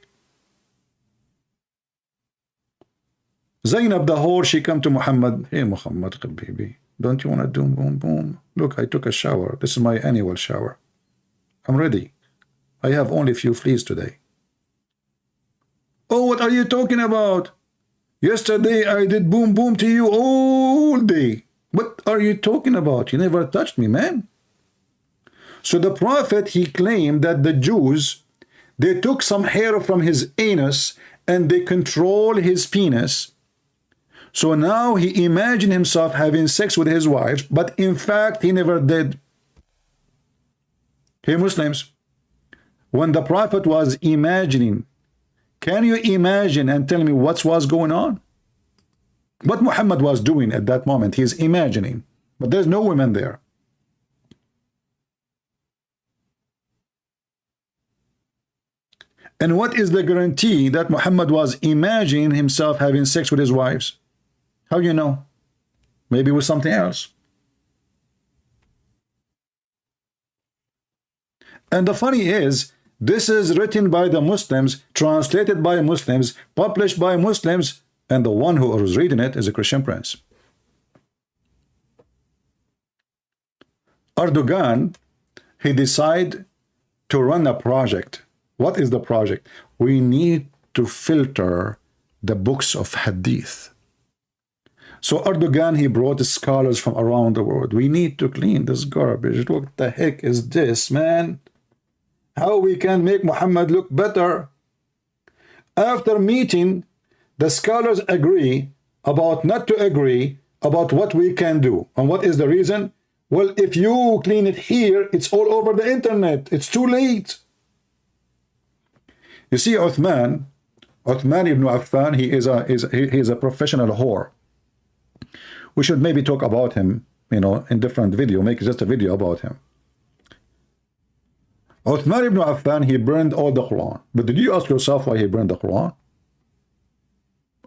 Speaker 1: Zainab the whore, she come to Muhammad. Hey Muhammad, Habibi, don't you want to do boom boom? Look, I took a shower. This is my annual shower. I'm ready. I have only a few fleas today. Oh, what are you talking about? Yesterday I did boom boom to you all day. What are you talking about? You never touched me, man. So the prophet, he claimed that the Jews, they took some hair from his anus and they control his penis. So now he imagined himself having sex with his wife, but in fact he never did. Hey Muslims, when the prophet was imagining, can you imagine and tell me what was going on? What Muhammad was doing at that moment, he's imagining, but there's no women there. And what is the guarantee that Muhammad was imagining himself having sex with his wives? How do you know? Maybe with something else. And the funny is, this is written by the Muslims, translated by Muslims, published by Muslims, and the one who was reading it is a Christian prince. Erdogan, he decided to run a project. What is the project? We need to filter the books of Hadith. So Erdogan, he brought scholars from around the world. We need to clean this garbage. What the heck is this, man? How we can make Muhammad look better? After meeting, the scholars agree about not to agree about what we can do. And what is the reason? Well, if you clean it here, it's all over the internet. It's too late. You see, Uthman ibn Affan, he is a professional whore. We should maybe talk about him, you know, in different video, make just a video about him. Uthman ibn Affan, he burned all the Quran. But did you ask yourself why he burned the Quran?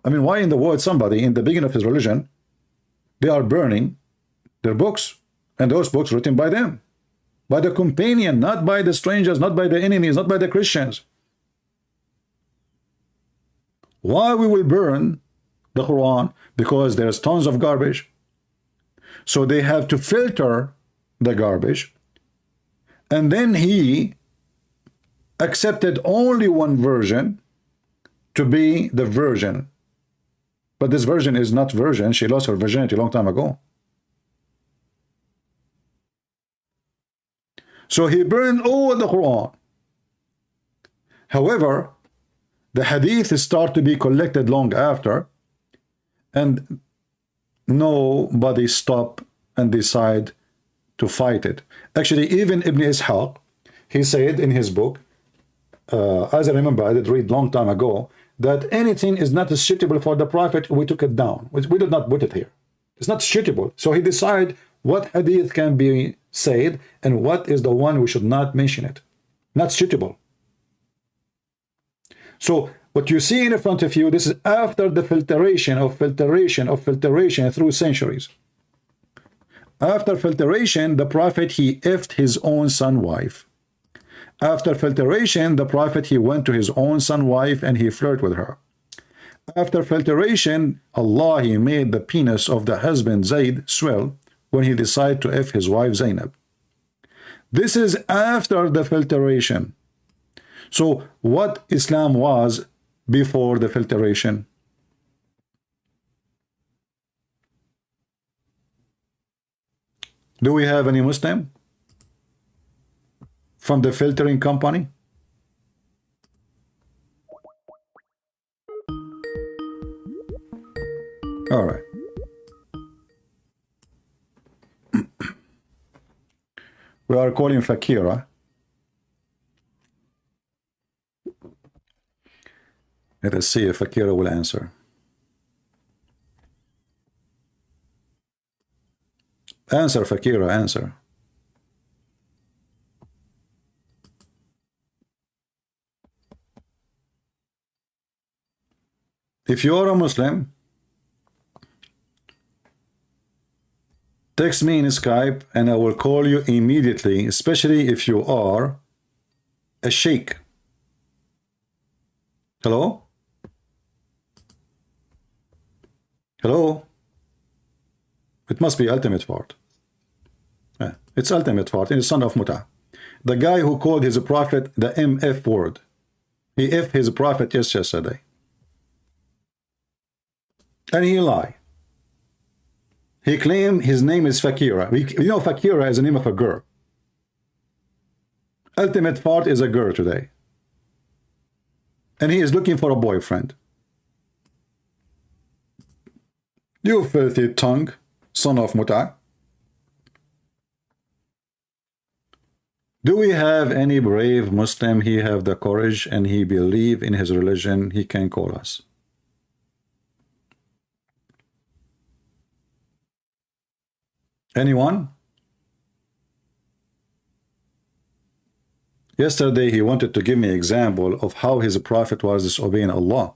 Speaker 1: I mean, why in the world somebody in the beginning of his religion, they are burning their books, and those books written by them, by the companion, not by the strangers, not by the enemies, not by the Christians. Why we will burn the Quran? Because there's tons of garbage. So they have to filter the garbage. And then he accepted only one version to be the virgin. But this virgin is not virgin. She lost her virginity a long time ago. So he burned all the Quran. However, the hadith start to be collected long after, and nobody stop and decide to fight it. Actually, even Ibn Ishaq, he said in his book, as I remember, I did read long time ago, that anything is not suitable for the prophet, we took it down. We did not put it here. It's not suitable. So he decided what hadith can be said and what is the one we should not mention it. Not suitable. So what you see in front of you, this is after the filtration through centuries. After filtration, the Prophet, he effed his own son wife. After filtration, the Prophet, he went to his own son wife and he flirted with her. After filtration, Allah, he made the penis of the husband Zayd swell when he decided to F his wife Zainab. This is after the filtration. So what Islam was before the filtration? Do we have any Muslim from the filtering company? All right. We are calling Fakira. Let us see if Fakira will answer. Answer, Fakira, answer. If you are a Muslim, text me in Skype and I will call you immediately, especially if you are a sheikh. Hello? Hello? It must be Ultimate Part. Yeah, it's Ultimate Part, it's son of Muta. The guy who called his prophet the MF word. He F his prophet yesterday. And he lied. He claimed his name is Fakira. You know, Fakira is the name of a girl. Ultimate Part is a girl today. And he is looking for a boyfriend. You filthy tongue, son of Muta. Do we have any brave Muslim? He have the courage and he believe in his religion. He can call us. Anyone? Yesterday he wanted to give me an example of how his prophet was disobeying Allah.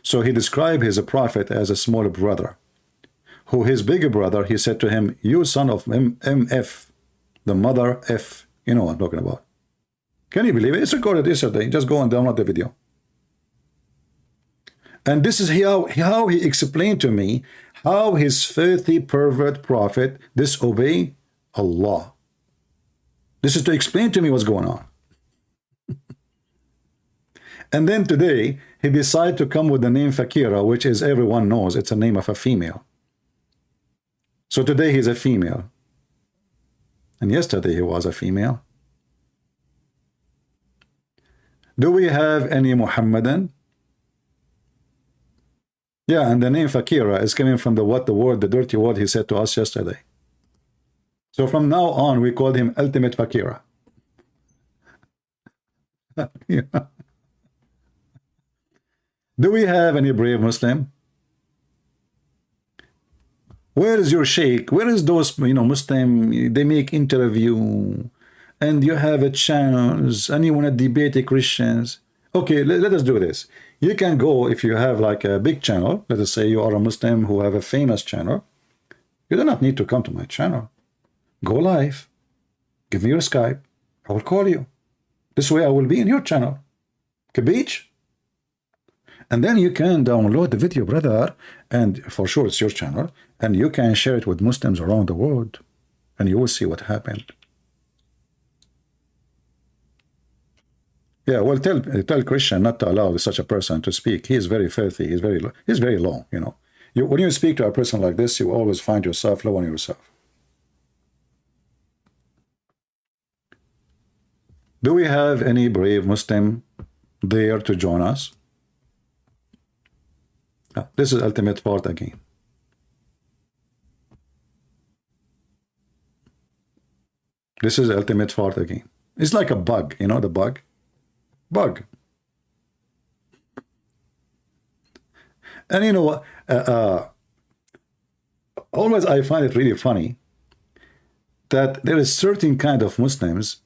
Speaker 1: So he described his prophet as a small brother, who his bigger brother, he said to him, you son of MF, the mother F. You know what I'm talking about. Can you believe it? It's recorded yesterday. Just go and download the video. And this is how he explained to me how his filthy pervert prophet disobeyed Allah. This is to explain to me what's going on. And then today, he decided to come with the name Fakira, which is everyone knows it's a name of a female. So today he's a female. And yesterday he was a female. Do we have any Muhammadan? Yeah, and the name Fakira is coming from the dirty word he said to us yesterday. So from now on, we called him Ultimate Fakira. Yeah. Do we have any brave Muslim? Where is your sheikh? Where is those, Muslim, they make interview, and you have a channels, and you want to debate the Christians. Okay, let us do this. You can go, if you have like a big channel, let us say you are a Muslim who have a famous channel, you do not need to come to my channel. Go live, give me your Skype, I will call you. This way I will be in your channel. Kabich? And then you can download the video, brother, and for sure it's your channel, and you can share it with Muslims around the world, and you will see what happened. Yeah, well, tell Christian not to allow such a person to speak. He is very filthy. He's very low, when you speak to a person like this, you always find yourself low on yourself. Do we have any brave Muslim there to join us? This is Ultimate Part again. This is Ultimate Part again. It's like a bug, the bug? Bug. And you know what? Always I find it really funny that there is certain kind of Muslims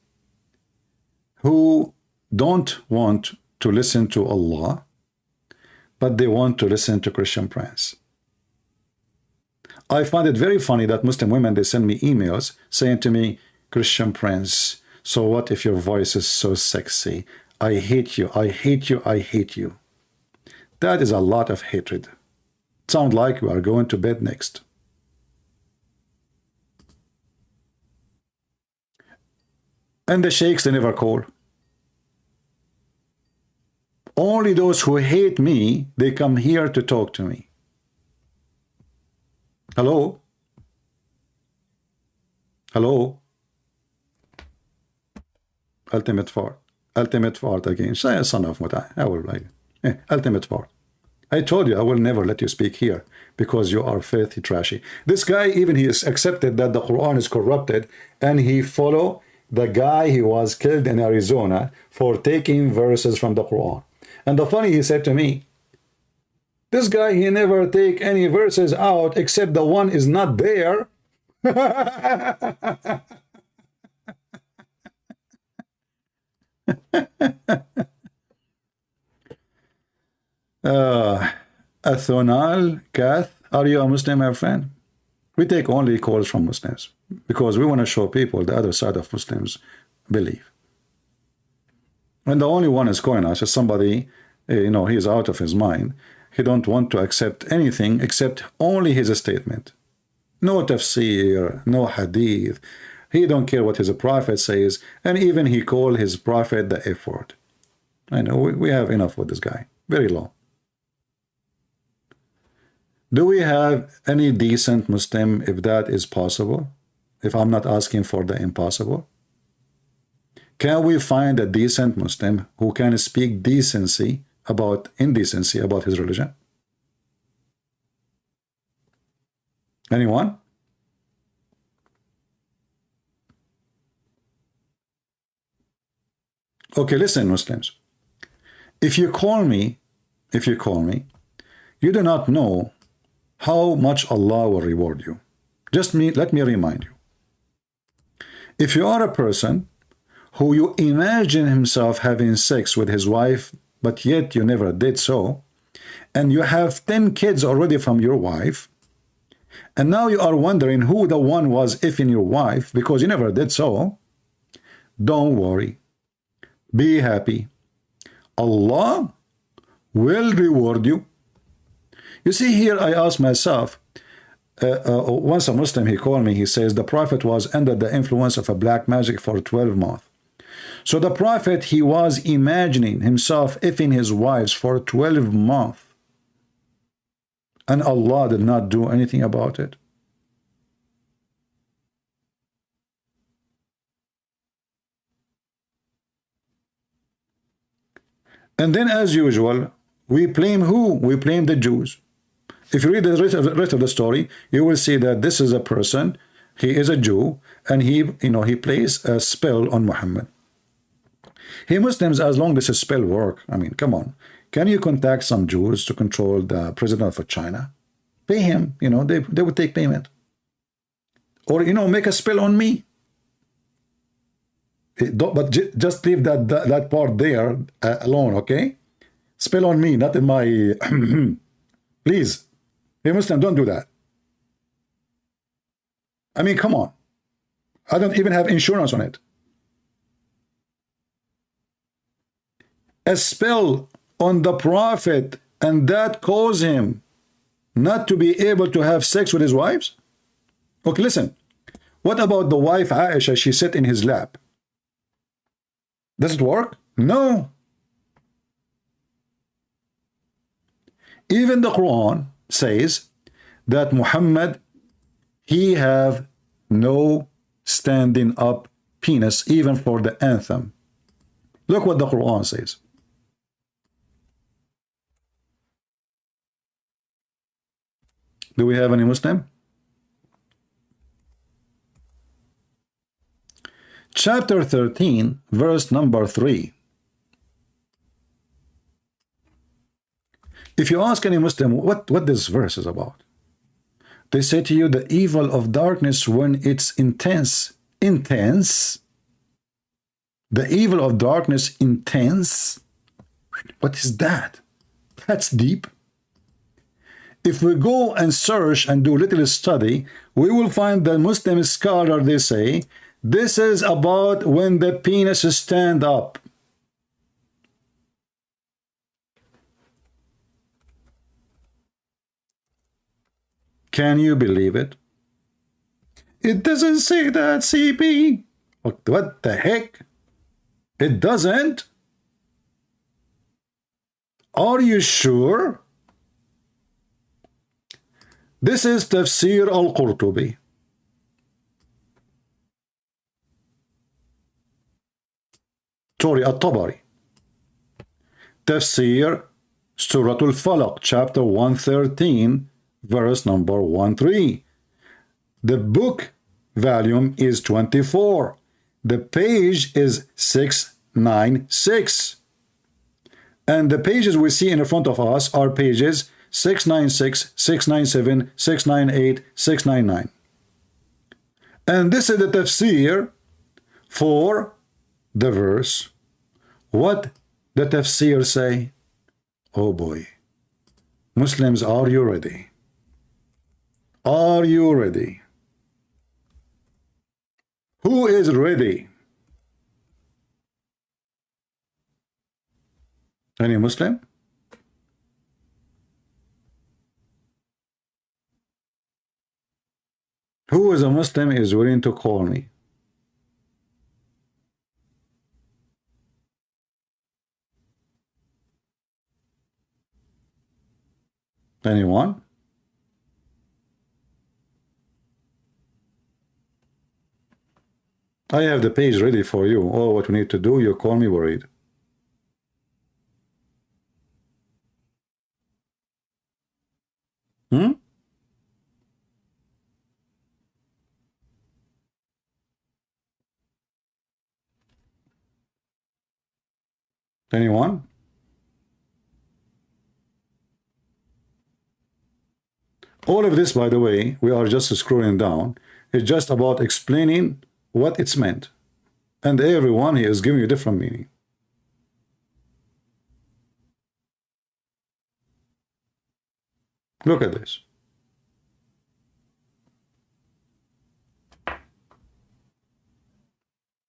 Speaker 1: who don't want to listen to Allah, but they want to listen to Christian Prince. I find it very funny that Muslim women, they send me emails saying to me, Christian Prince, so what if your voice is so sexy? I hate you, I hate you, I hate you. That is a lot of hatred. Sound like we are going to bed next. And the sheikhs, they never call. Only those who hate me, they come here to talk to me. Hello? Hello? Ultimate fart. Ultimate fart again. Son of Mutai. I will like ultimate fart. I told you I will never let you speak here because you are filthy trashy. This guy, even he has accepted that the Quran is corrupted, and he follow the guy he was killed in Arizona for taking verses from the Quran. And the funny, he said to me, this guy, he never take any verses out except the one is not there. Athonal, Kath, are you a Muslim, my friend? We take only calls from Muslims because we want to show people the other side of Muslims believe. And the only one is calling us is somebody, you know, he's out of his mind. He don't want to accept anything except only his statement. No tafsir, no hadith. He don't care what his prophet says, and even he called his prophet the F word. I know, we have enough with this guy. Very low. Do we have any decent Muslim, if that is possible? If I'm not asking for the impossible? Can we find a decent Muslim who can speak decency about indecency about his religion? Anyone? Okay, listen, Muslims. If you call me, you do not know how much Allah will reward you. Let me remind you. If you are a person who you imagine himself having sex with his wife, but yet you never did so, and you have 10 kids already from your wife, and now you are wondering who the one was effing your wife because you never did so, don't worry. Be happy. Allah will reward you. You see, here I ask myself, once a Muslim, he called me, he says the Prophet was under the influence of a black magic for 12 months. So the Prophet, he was imagining himself effing his wives for 12 months. And Allah did not do anything about it. And then, as usual, we blame who? We blame the Jews. If you read the rest of the story, you will see that this is a person, he is a Jew, and he plays a spell on Muhammad. Hey, Muslims, as long as this spell work, I mean, come on. Can you contact some Jews to control the president of China? Pay him, they would take payment. Or, make a spell on me. But just leave that part there alone, okay? Spell on me, not in my... Please. Hey, Muslim, don't do that. I mean, come on. I don't even have insurance on it. A spell on the Prophet, and that caused him not to be able to have sex with his wives? Okay, listen. What about the wife Aisha? She sat in his lap. Does it work? No. Even the Quran says that Muhammad, he have no standing up penis even for the anthem. Look what the Quran says. Do we have any Muslim? Chapter 13, verse number 3. If you ask any Muslim what this verse is about, they say to you the evil of darkness when it's intense. Intense? The evil of darkness intense? What is that? That's deep. If we go and search and do little study, we will find that Muslim scholar, they say, this is about when the penis stand up. Can you believe it? It doesn't say that, CP. What the heck? It doesn't? Are you sure? This is Tafsir al-Qurtubi. Sorry, al-Tabari. Tafsir Surah Al-Falaq, chapter 113, verse number 13. The book volume is 24. The page is 696. And the pages we see in front of us are pages 696, 697, 698, 699. And this is the tafsir for the verse. What the tafsir say? Oh boy. Muslims, are you ready? Are you ready? Who is ready? Any Muslim? Who is a Muslim is willing to call me? Anyone? I have the page ready for you. All what we need to do, you call me worried. Anyone? All of this, by the way, we are just scrolling down. It's just about explaining what it's meant. And everyone here is giving you different meaning. Look at this.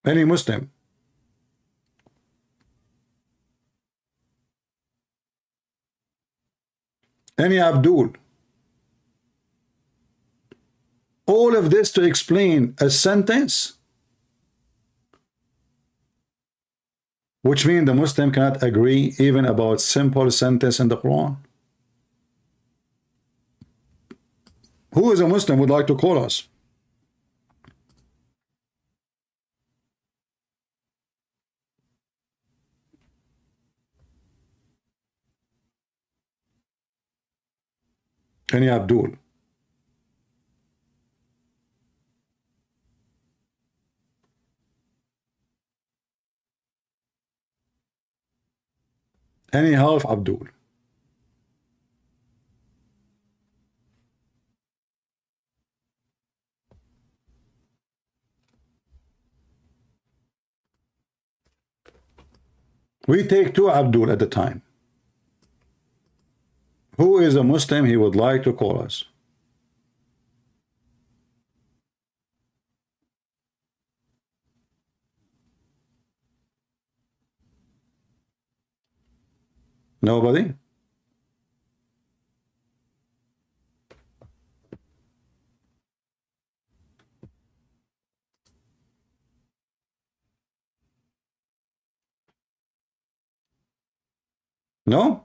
Speaker 1: Any Muslim? Any Abdul? All of this to explain a sentence, which means the Muslim cannot agree even about simple sentence in the Quran. Who is a Muslim would like to call us? Any Abdul? Any half Abdul? We take two Abdul at a time. Who is a Muslim he would like to call us? Nobody? No?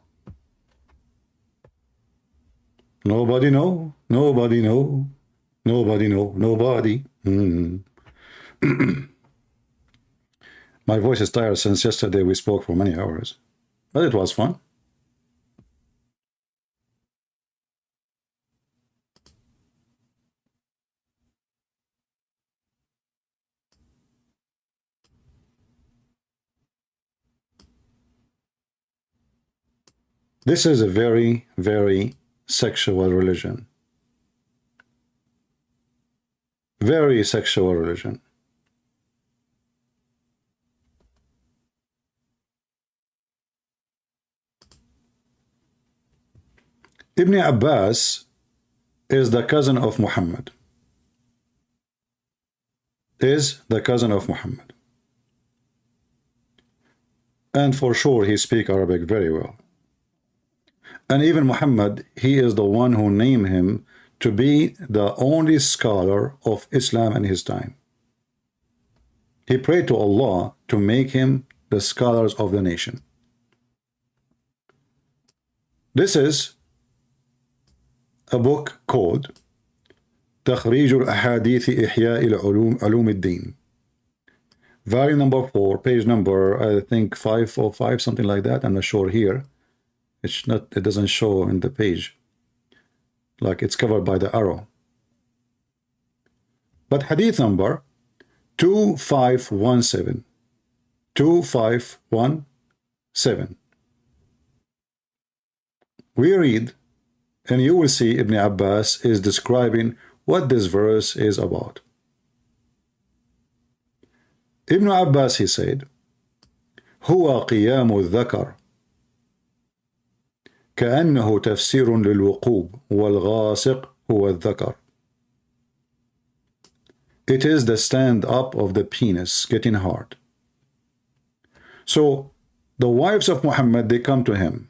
Speaker 1: Nobody know? Nobody know? Nobody know? Nobody? My voice is tired since yesterday we spoke for many hours. But it was fun. This is a very, very sexual religion. Very sexual religion. Ibn Abbas is the cousin of Muhammad. Is the cousin of Muhammad. And for sure he speaks Arabic very well. And even Muhammad, he is the one who named him to be the only scholar of Islam in his time. He prayed to Allah to make him the scholars of the nation. This is a book called تخريج الأحاديث إحياء العلوم علوم الدين. Volume number 4, page number, I think 505, something like that. I'm not sure here. It's not, it doesn't show in the page. Like it's covered by the arrow. But hadith number 2517. 2517. We read, and you will see Ibn Abbas is describing what this verse is about. Ibn Abbas, he said, هو قيام الذكر كأنه تفسير للوقوب والغاسق هو الذكر. It is the stand up of the penis getting hard. So the wives of Muhammad, they come to him.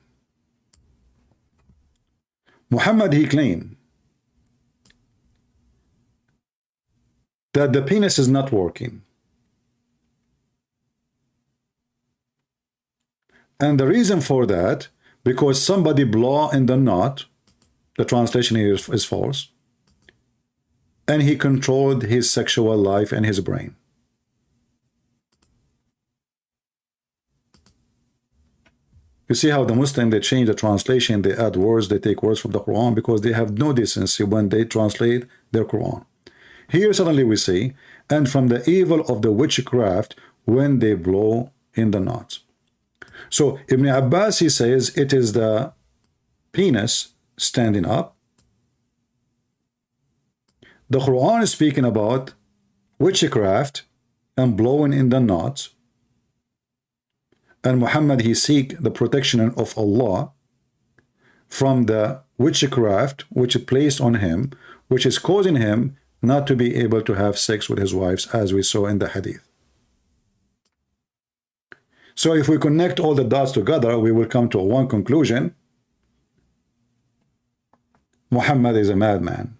Speaker 1: Muhammad, he claimed that the penis is not working. And the reason for that, because somebody blow in the knot, the translation here is false, and he controlled his sexual life and his brain. You see how the Muslim, they change the translation, they add words, they take words from the Quran because they have no decency when they translate their Quran. Here suddenly we see, and from the evil of the witchcraft when they blow in the knots. So Ibn Abbas, he says it is the penis standing up. The Quran is speaking about witchcraft and blowing in the knots. And Muhammad, he seek the protection of Allah from the witchcraft which is placed on him, which is causing him not to be able to have sex with his wives, as we saw in the hadith. So if we connect all the dots together, we will come to one conclusion. Muhammad is a madman.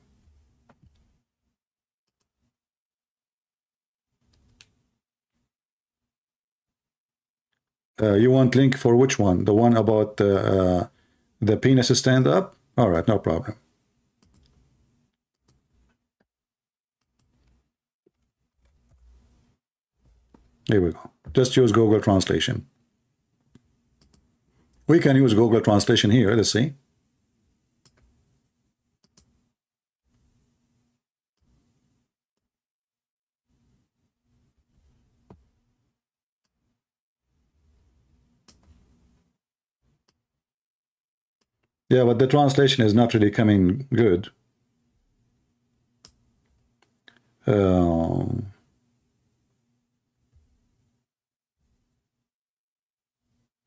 Speaker 1: You want link for which one? The one about the penis stand up? All right, no problem. Here we go. Just use Google Translation. We can use Google Translation here. Let's see. Yeah, but the translation is not really coming good.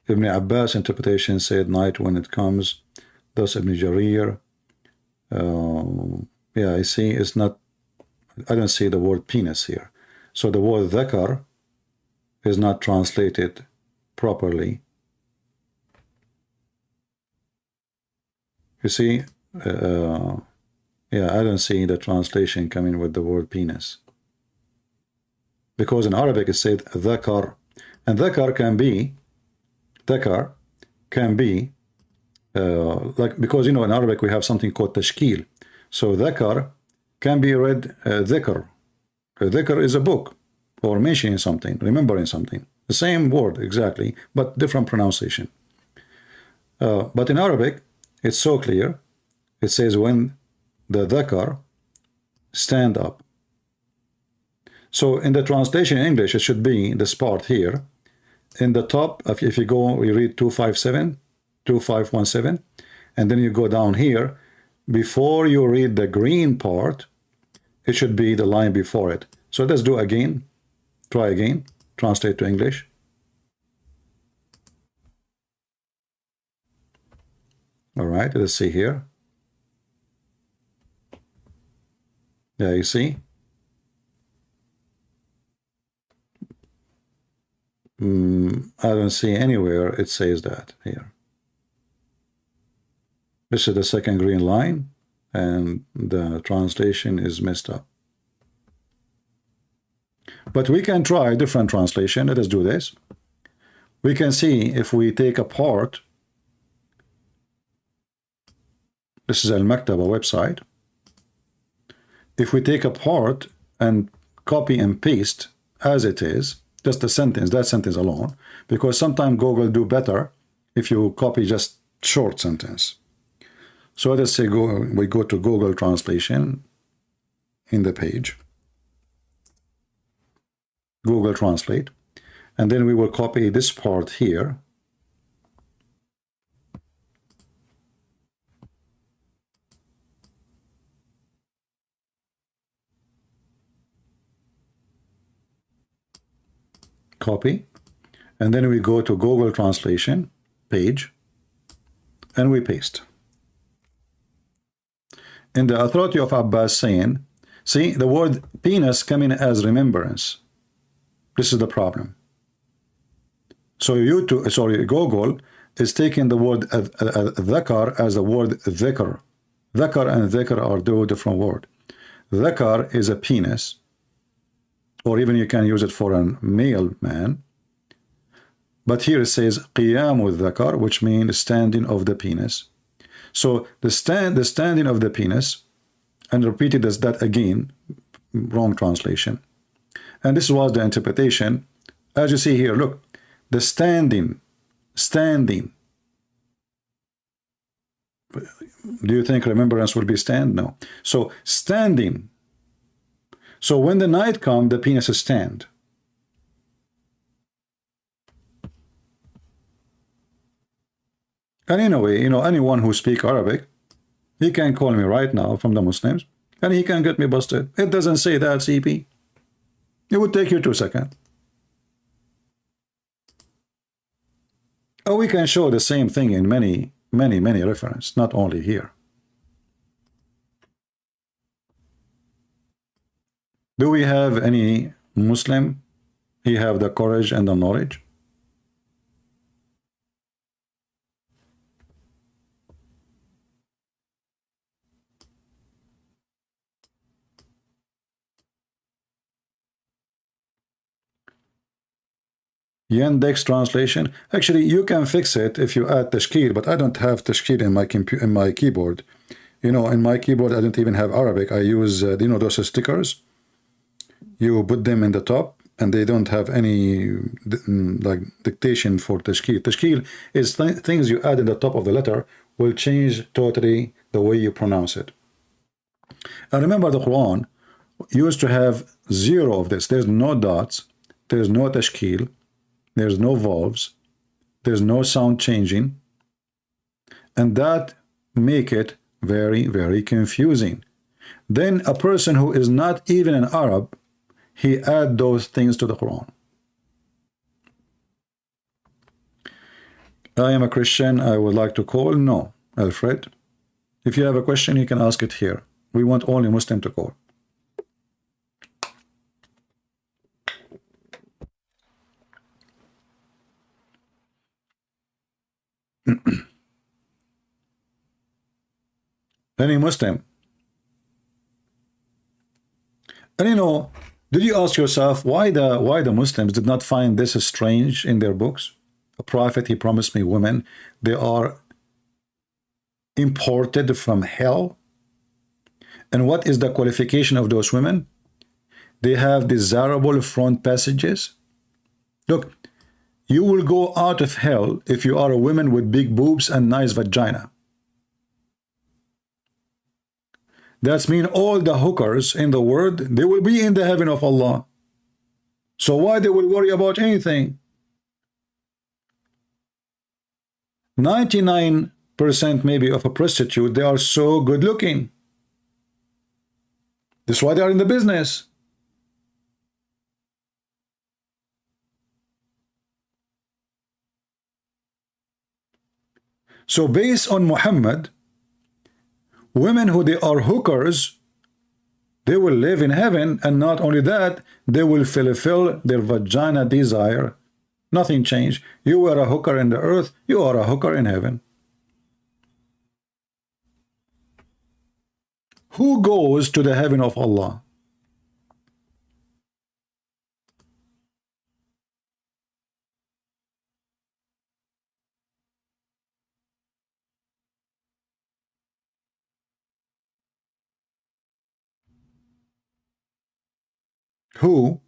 Speaker 1: Ibn Abbas interpretation said night when it comes. Thus Ibn Jarir. Yeah, I see it's not, I don't see the word penis here. So the word dhakar is not translated properly. You see, yeah, I don't see the translation coming with the word penis. Because in Arabic it said dhakar. And dhakar can be like, because you know in Arabic we have something called tashkil. So dhakar can be read dhikr. Dhikr is a book or mentioning something, remembering something. The same word exactly, but different pronunciation. But in Arabic it's so clear. It says when the dhakar stand up. So in the translation in English it should be this part here. In the top, if you go, you read 2517, and then you go down here, before you read the green part, it should be the line before it. So let's do again. Try again. Translate to English. All right, let's see here. Yeah, you see? I don't see anywhere it says that here. This is the second green line, and the translation is messed up. But we can try a different translation. Let us do this. We can see if we take apart. This is Al-Maktaba website. If we take apart and copy and paste as it is, just the sentence, that sentence alone, because sometimes Google do better if you copy just short sentence. So let's say we go to Google Translation in the page, Google Translate, and then we will copy this part here. Copy, and then we go to Google Translation page and we paste. In the authority of Abbas saying, see the word penis coming as remembrance. This is the problem. So Google is taking the word dhakar as the word dhikr. Dhakar and dhikr are two different words. Dhakar is a penis, or even you can use it for a male man. But here it says qiyamu dhakar, which means standing of the penis. So the standing of the penis, and repeated as that again, wrong translation. And this was the interpretation. As you see here, look, the standing. Do you think remembrance will be stand? No. So standing. So when the night comes, the penis is stand. And anyway, anyone who speaks Arabic, he can call me right now from the Muslims, and he can get me busted. It doesn't say that, CP. It would take you 2 seconds. Oh, we can show the same thing in many references, not only here. Do we have any Muslim? He have the courage and the knowledge? Yandex translation. Actually, you can fix it if you add tashkil, but I don't have tashkil in my keyboard. In my keyboard, I don't even have Arabic. I use those stickers. You put them in the top, and they don't have any like dictation for tashkil. Tashkil is things you add in the top of the letter will change totally the way you pronounce it. And remember, the Quran used to have 0 of this. There's no dots. There's no tashkil. There's no vowels. There's no sound changing. And that make it very, very confusing. Then a person who is not even an Arab, he add those things to the Quran. I am a Christian. I would like to call. No, Alfred. If you have a question, you can ask it here. We want only Muslim to call. Any Muslim. And did you ask yourself why the Muslims did not find this strange in their books? A prophet, he promised me women. They are imported from hell. And what is the qualification of those women? They have desirable front passages. Look, you will go out of hell if you are a woman with big boobs and nice vagina. That's mean all the hookers in the world, they will be in the heaven of Allah. So why they will worry about anything? 99% maybe of a prostitute, they are so good looking. That's why they are in the business. So based on Muhammad, women who they are hookers, they will live in heaven, and not only that, they will fulfill their vagina desire. Nothing changed. You were a hooker in the earth, you are a hooker in heaven. Who goes to the heaven of Allah? Who?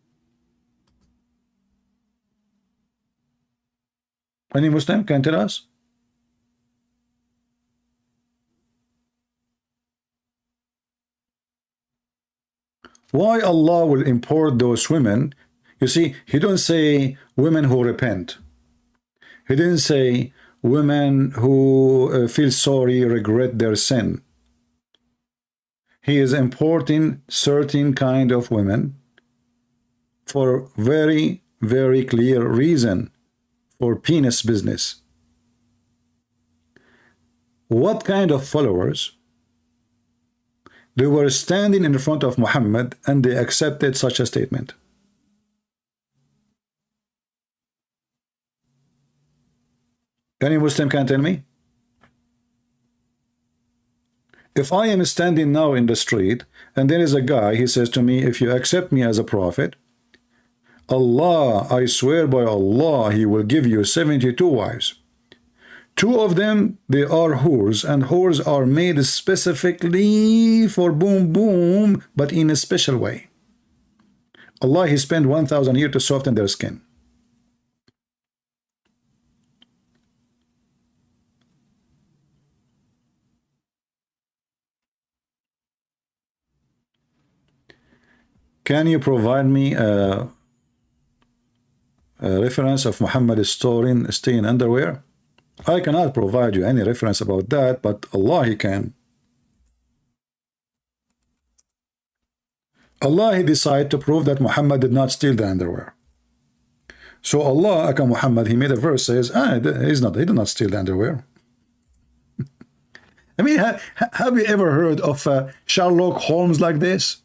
Speaker 1: Any Muslim can tell us? Why Allah will import those women? You see, he don't say women who repent. He didn't say women who feel sorry, regret their sin. He is importing certain kind of women for very, very clear reason, for penis business. What kind of followers? They were standing in front of Muhammad and they accepted such a statement. Any Muslim can tell me? If I am standing now in the street and there is a guy, he says to me, if you accept me as a prophet, Allah, I swear by Allah, he will give you 72 wives. 2 of them, they are whores, and whores are made specifically for boom boom, but in a special way. Allah, he spent 1,000 years to soften their skin. Can you provide me a reference of Muhammad staying underwear? I cannot provide you any reference about that, but Allah, he can. Allah, he decided to prove that Muhammad did not steal the underwear. So Allah, aka Muhammad, he made a verse says, he did not steal the underwear. I mean, have you ever heard of Sherlock Holmes like this?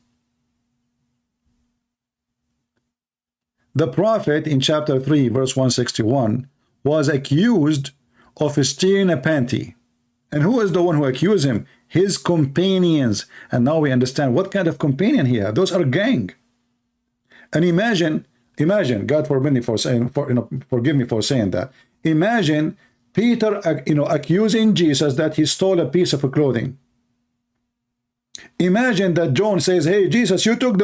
Speaker 1: The Prophet in chapter 3, verse 161, was accused of stealing a panty. And who is the one who accused him? His companions. And now we understand what kind of companion he had. Those are gang. And imagine, God forbid me for saying, forgive me for saying that. Imagine Peter, accusing Jesus that he stole a piece of clothing. Imagine that John says, "Hey, Jesus, you took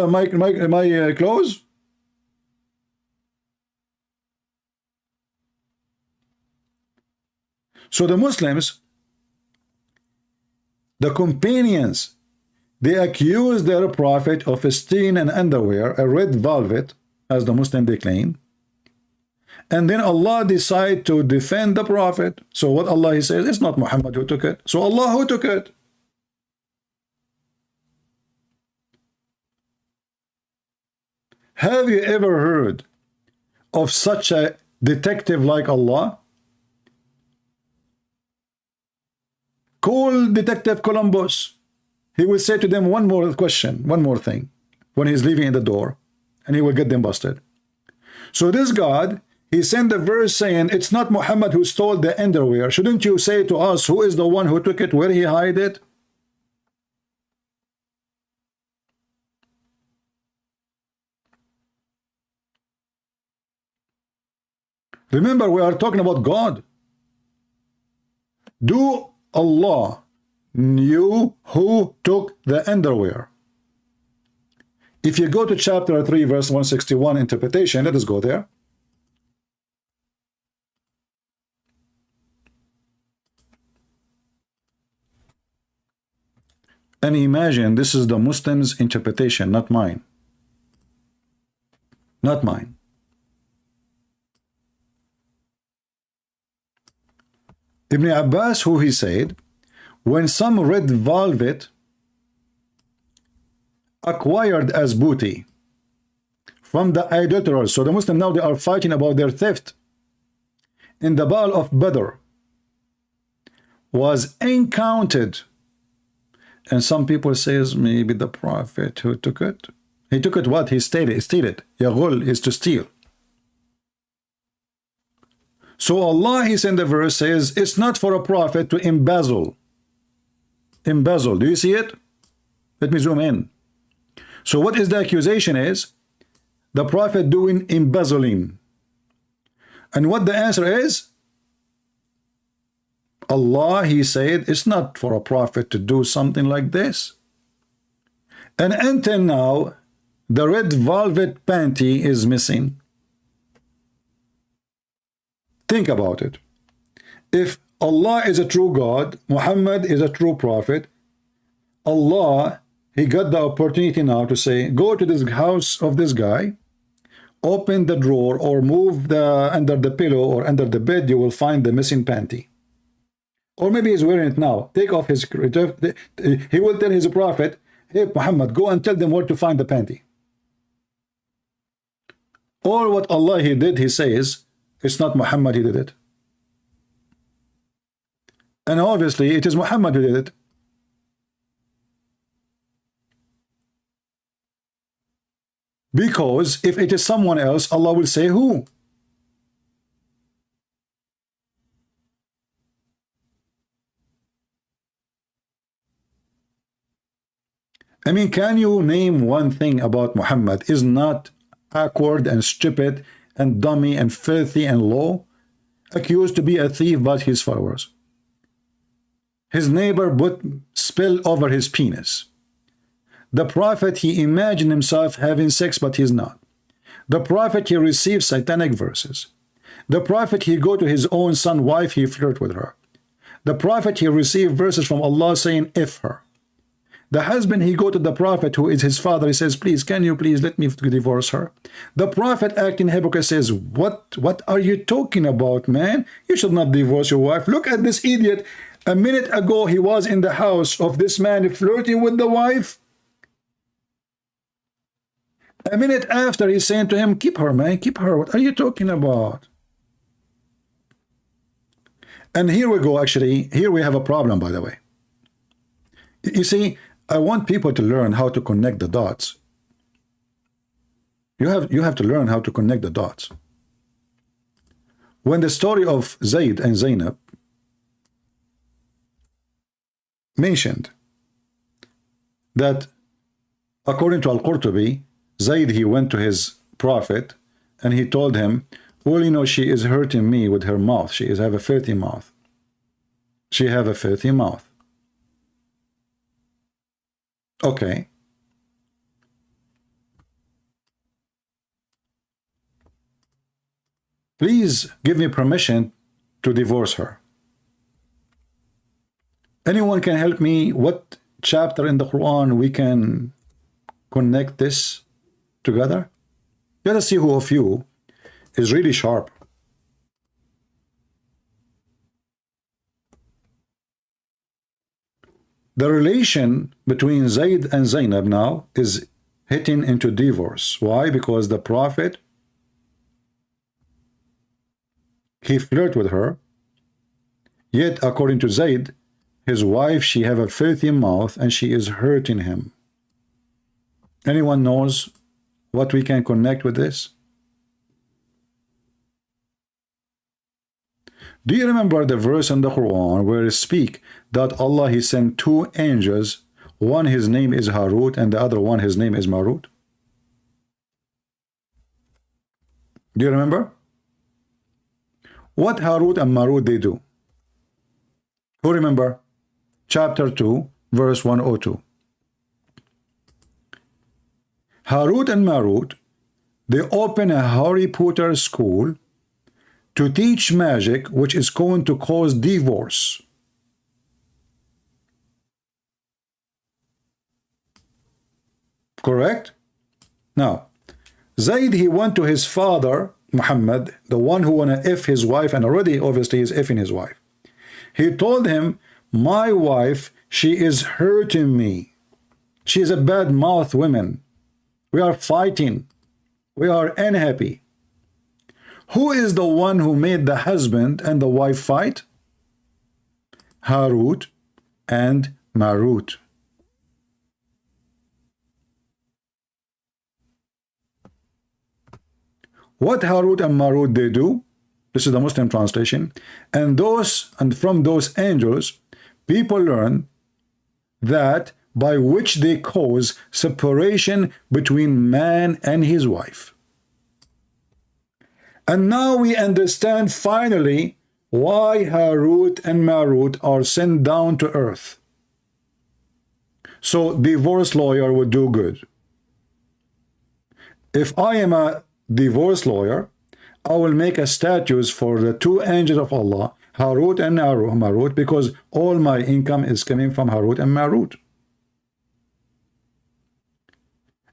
Speaker 1: my clothes." So the Muslims, the companions, they accuse their prophet of stealing an underwear, a red velvet, as the Muslim they claim. And then Allah decide to defend the prophet. So what Allah he says, it's not Muhammad who took it. So Allah who took it. Have you ever heard of such a detective like Allah? Call Detective Columbus. He will say to them one more question, one more thing, when he's leaving in the door, and he will get them busted. So this God, he sent a verse saying, it's not Muhammad who stole the underwear. Shouldn't you say to us, who is the one who took it, where he hid it? Remember, we are talking about God. Do Allah knew who took the underwear? If you go to chapter 3, verse 161, interpretation, let us go there. And imagine this is the Muslims' interpretation, not mine. Not mine. Ibn Abbas, who he said, when some red velvet acquired as booty from the idolaters, so the Muslims now they are fighting about their theft in the Battle of Badr. was encountered. And some people says maybe the prophet who took it. He took it what? He stated. Yaghul is to steal. So Allah, he sent the verse, says it's not for a prophet to embezzle. Embezzle. Do you see it? Let me zoom in. So what is the accusation is? The prophet doing embezzling. And what the answer is? Allah, he said, it's not for a prophet to do something like this. And until now, the red velvet panty is missing. Think about it. If Allah is a true God, Muhammad is a true prophet, Allah, he got the opportunity now to say, go to this house of this guy, open the drawer or move the under the pillow or under the bed, you will find the missing panty. Or maybe he's wearing it now. Take off his... He will tell his prophet, hey, Muhammad, go and tell them where to find the panty. Or what Allah, he did, he says, it's not Muhammad, he did it. And obviously, it is Muhammad who did it. Because if it is someone else, Allah will say who? I mean, can you name one thing about Muhammad is not awkward and stupid and dummy and filthy and low, accused to be a thief by his followers? His neighbor put spill over his penis. The prophet, he imagined himself having sex, but he's not. The prophet, he received satanic verses. The prophet, he go to his own son wife, he flirt with her. The prophet, he received verses from Allah saying, if her. The husband, he go to the prophet who is his father, he says, please, can you please let me divorce her? The prophet acting hypocrite says, what are you talking about, man? You should not divorce your wife. Look at this idiot. A minute ago, he was in the house of this man flirting with the wife. A minute after, he's saying to him, keep her, man, keep her. What are you talking about? And here we go, actually. Here we have a problem, by the way. You see, I want people to learn how to connect the dots. You have to learn how to connect the dots. When the story of Zayd and Zainab mentioned that according to Al-Qurtubi, Zayd, he went to his prophet and he told him, well, you know, she is hurting me with her mouth. She have a filthy mouth. She have a filthy mouth. Okay. Please give me permission to divorce her. Anyone can help me? What chapter in the Quran we can connect this together? Let us see who of you is really sharp. The relation between Zayd and Zainab now is hitting into divorce. Why? Because the prophet, he flirted with her, yet according to Zayd, his wife, she have a filthy mouth and she is hurting him. Anyone knows what we can connect with this? Do you remember the verse in the Quran where it speaks that Allah, he sent two angels, one his name is Harut and the other one his name is Marut? Do you remember? What Harut and Marut they do? Who remember? Chapter 2, verse 102. Harut and Marut, they open a Harry Potter school to teach magic, which is going to cause divorce. Correct? Now, Zayd, he went to his father, Muhammad, the one who wanna F his wife, and already obviously is Fing his wife. He told him, my wife, she is hurting me. She is a bad mouth woman. We are fighting. We are unhappy. Who is the one who made the husband and the wife fight? Harut and Marut. What Harut and Marut they do? This is the Muslim translation. And from those angels, people learn that by which they cause separation between man and his wife. And now we understand finally why Harut and Marut are sent down to earth. So divorce lawyer would do good. If I am a divorce lawyer, I will make a statutes for the two angels of Allah, Harut and Marut, because all my income is coming from Harut and Marut.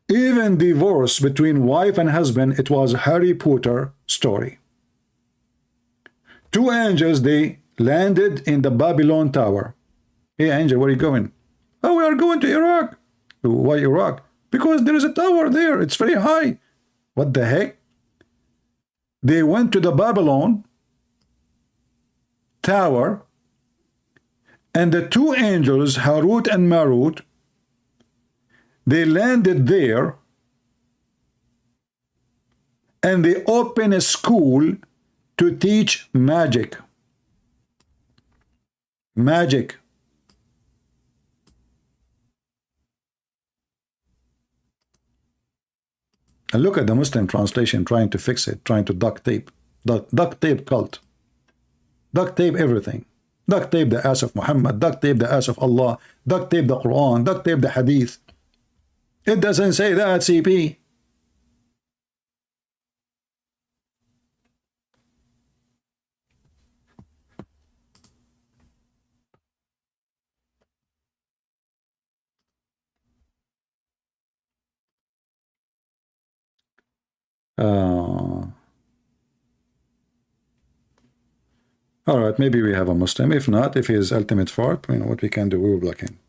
Speaker 1: Even divorce between wife and husband, it was Harry Potter story. Two angels, they landed in the Babylon Tower. Hey angel, where are you going? Oh, we are going to Iraq. Why Iraq? Because there is a tower there. It's very high. What the heck? They went to the Babylon Tower, and the two angels, Harut and Marut, they landed there, and they opened a school to teach magic. Magic. And look at the Muslim translation trying to fix it, trying to duct tape. Duct tape cult. Duct tape everything. Duct tape the ass of Muhammad, duct tape the ass of Allah, duct tape the Quran, duct tape the Hadith. It doesn't say that, CP. All right, maybe we have a Muslim. If not, if he is ultimate fart, you know what we can do, we will block him.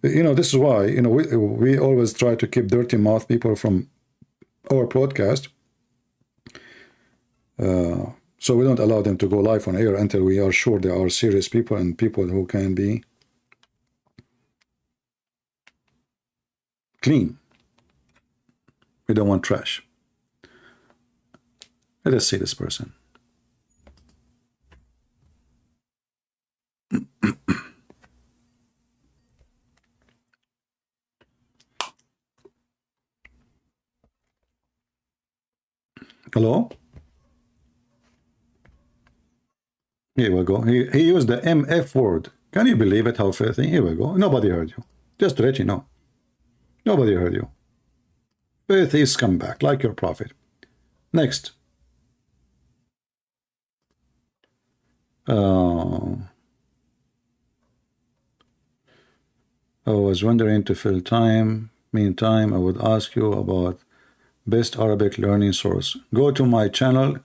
Speaker 1: You know, this is why, you know, we always try to keep dirty mouth people from our podcast. So we don't allow them to go live on air until we are sure they are serious people and people who can be clean. We don't want trash. Let us see this person. Hello? Here we go. He used the MF word. Can you believe it? How filthy? Here we go. Nobody heard you. Just to let you know. Nobody heard you. Filthy scumbag, like your prophet. Next. I was wondering to fill time. Meantime, I would ask you about best Arabic learning source. Go to my channel,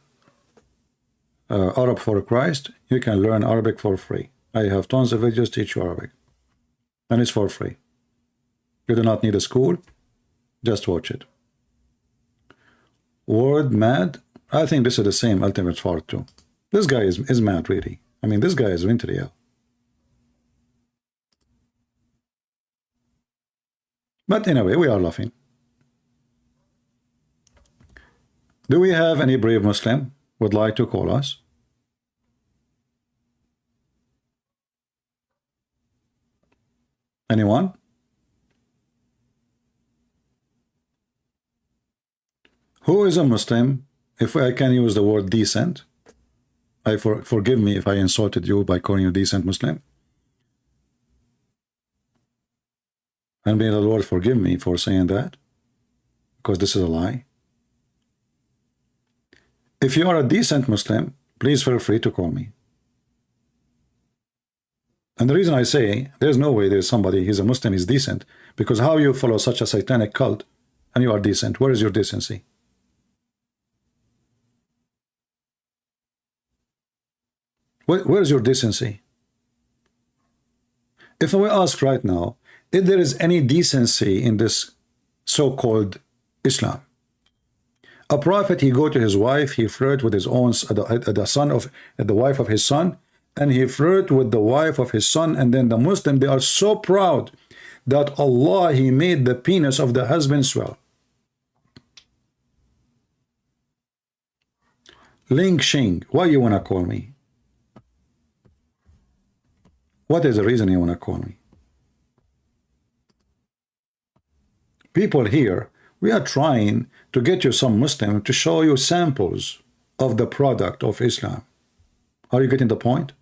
Speaker 1: Arab for Christ. You can learn Arabic for free. I have tons of videos teach you Arabic. And it's for free. You do not need a school. Just watch it. Word mad. I think this is the same ultimate fart too. This guy is mad, really. I mean, this guy is mentally ill. But anyway, we are laughing. Do we have any brave Muslim would like to call us? Anyone? Who is a Muslim? If I can use the word decent, forgive me if I insulted you by calling you decent Muslim. And may the Lord forgive me for saying that, because this is a lie. If you are a decent Muslim, please feel free to call me. And the reason I say there's no way there's somebody, he's a Muslim, he's decent, because how you follow such a satanic cult and you are decent? Where is your decency? Where is your decency? If we ask right now, if there is any decency in this so-called Islam, a prophet, he go to his wife, he flirt with his own the wife of his son, and he flirt with the wife of his son, and then the Muslim, they are so proud that Allah, he made the penis of the husband swell. Ling Xing, why you want to call me? What is the reason you want to call me? People here, we are trying to get you some Muslim to show you samples of the product of Islam. Are you getting the point?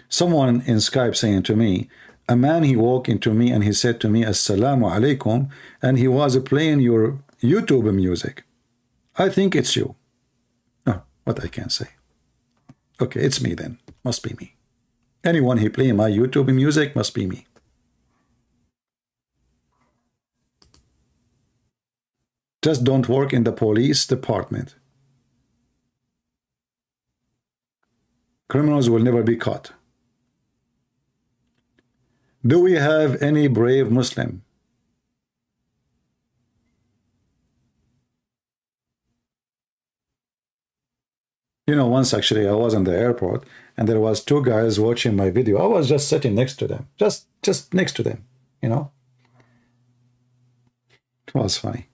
Speaker 1: Someone in Skype saying to me, a man, he walked into me and he said to me, Assalamu alaikum, and he was playing your YouTube music. I think it's you. Oh, what I can say. Okay, it's me then. Must be me. Anyone who play my YouTube music must be me. Just don't work in the police department. Criminals will never be caught. Do we have any brave Muslim? You know, once actually I was in the airport and there was two guys watching my video. I was just sitting next to them, just next to them, you know. It was funny.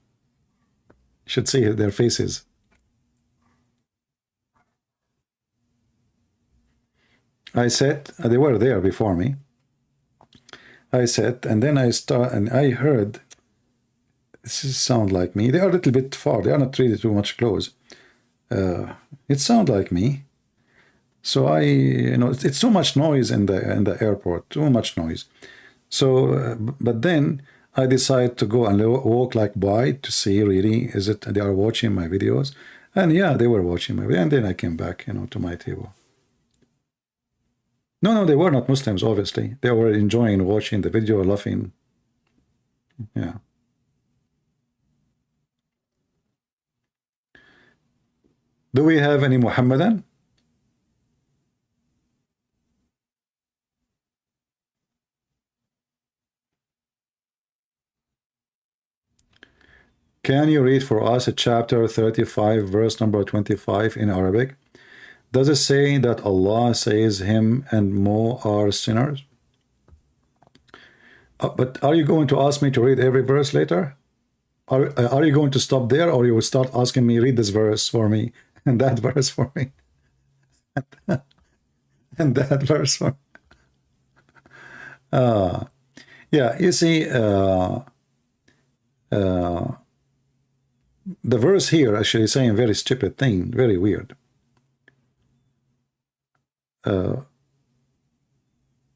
Speaker 1: You should see their faces. I said, they were there before me. I said, and then I heard, this sound like me. They are a little bit far. They are not really too much close. It sounds like me. So you know, it's too much noise in the airport, too much noise. So, but then I decided to go and walk like by to see really, is it they are watching my videos? And yeah, they were watching my video. And then I came back, you know, to my table. No, they were not Muslims, obviously. They were enjoying watching the video, laughing. Yeah. Do we have any Muhammadan? Can you read for us a chapter 35, verse number 25 in Arabic? Does it say that Allah says him and Mo are sinners? But are you going to ask me to read every verse later? Are you going to stop there, or you will start asking me, read this verse for me, and that verse for me, and that verse for me? Yeah, you see, the verse here actually is saying a very stupid thing, very weird.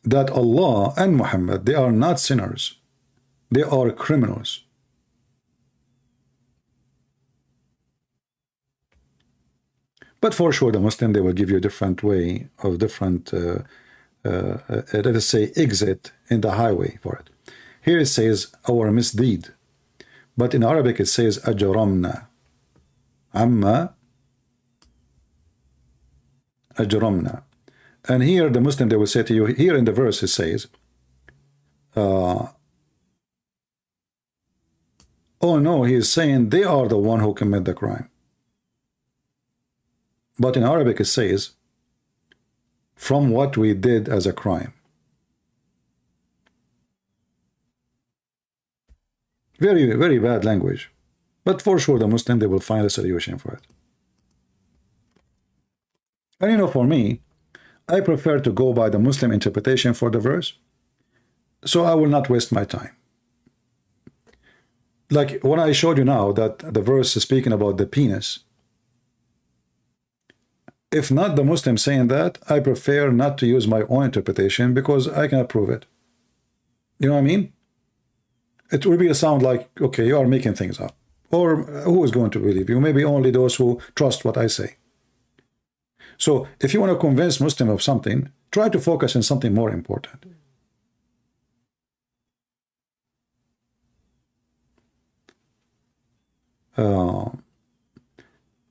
Speaker 1: That Allah and Muhammad, they are not sinners. They are criminals. But for sure, the Muslim, they will give you a different way of different, let us say, exit in the highway for it. Here it says, our misdeed. But in Arabic, it says, ajramna. Amma ajramna. And here, the Muslim, they will say to you, here in the verse, it says, oh no, he is saying they are the one who commit the crime. But in Arabic, it says, from what we did as a crime. Very, very bad language. But for sure, the Muslim, they will find a solution for it. And you know, for me, I prefer to go by the Muslim interpretation for the verse, so I will not waste my time. Like when I showed you now that the verse is speaking about the penis, if not the Muslim saying that, I prefer not to use my own interpretation because I cannot prove it. You know what I mean? It will be a sound like, okay, you are making things up. Or who is going to believe you? Maybe only those who trust what I say. So if you want to convince Muslim of something, try to focus on something more important.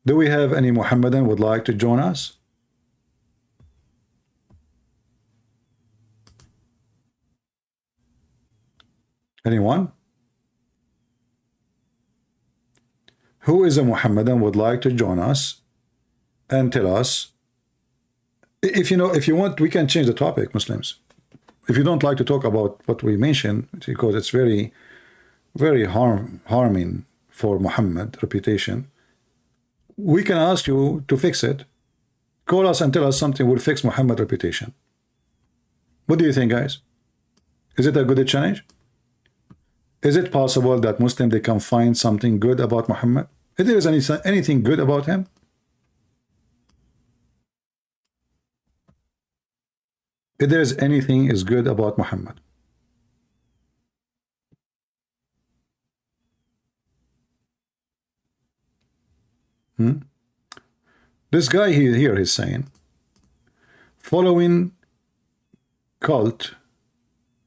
Speaker 1: Do we have any Muhammadan would like to join us? Anyone? who is a Muhammadan would like to join us and tell us, if you know, if you want, we can change the topic, Muslims. If you don't like to talk about what we mentioned, because it's very, very harming for Muhammad reputation, we can ask you to fix it. Call us and tell us something will fix Muhammad reputation. What do you think, guys? Is it a good challenge? Is it possible that Muslim they can find something good about Muhammad? If there is anything good about him? If there is anything is good about Muhammad? This guy here is saying, following cult,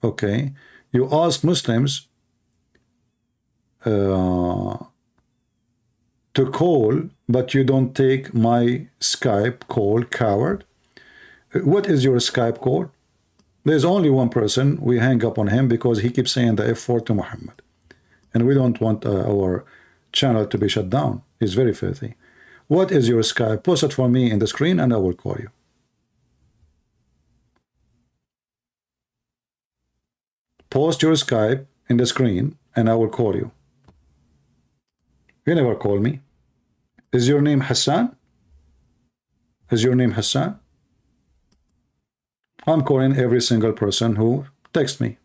Speaker 1: okay, you ask Muslims to call, but you don't take my Skype call, coward. What is your Skype call? There's only one person. We hang up on him because he keeps saying the F word to Muhammad. And we don't want our channel to be shut down. It's very filthy. What is your Skype? Post it for me in the screen and I will call you. Post your Skype in the screen and I will call you. You never call me. Is your name Hassan? Is your name Hassan? I'm calling every single person who texts me.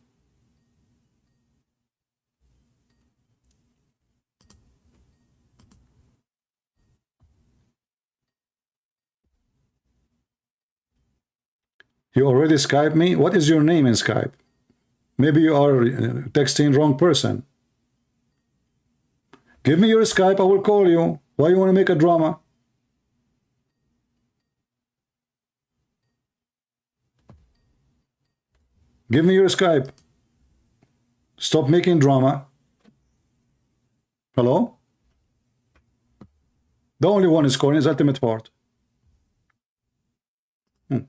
Speaker 1: You already Skype me? What is your name in Skype? Maybe you are texting wrong person. Give me your Skype, I will call you. Why you want to make a drama? Give me your Skype. Stop making drama. Hello? The only one is calling is Ultimate Fort.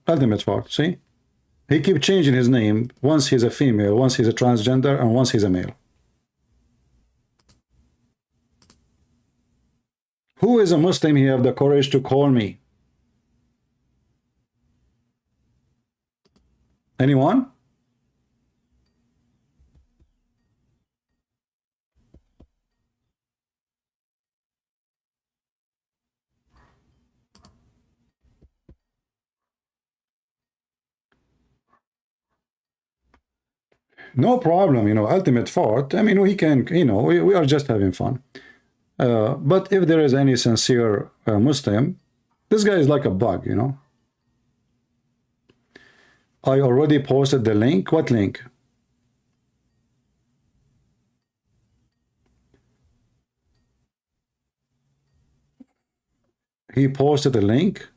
Speaker 1: Ultimate Fort, see? He keeps changing his name. Once he's a female, once he's a transgender, and once he's a male. Who is a Muslim? He have the courage to call me. Anyone? No problem, you know, Ultimate Fort. I mean, we can, you know, we are just having fun. But if there is any sincere Muslim, this guy is like a bug, you know. I already posted the link. What link? He posted a link.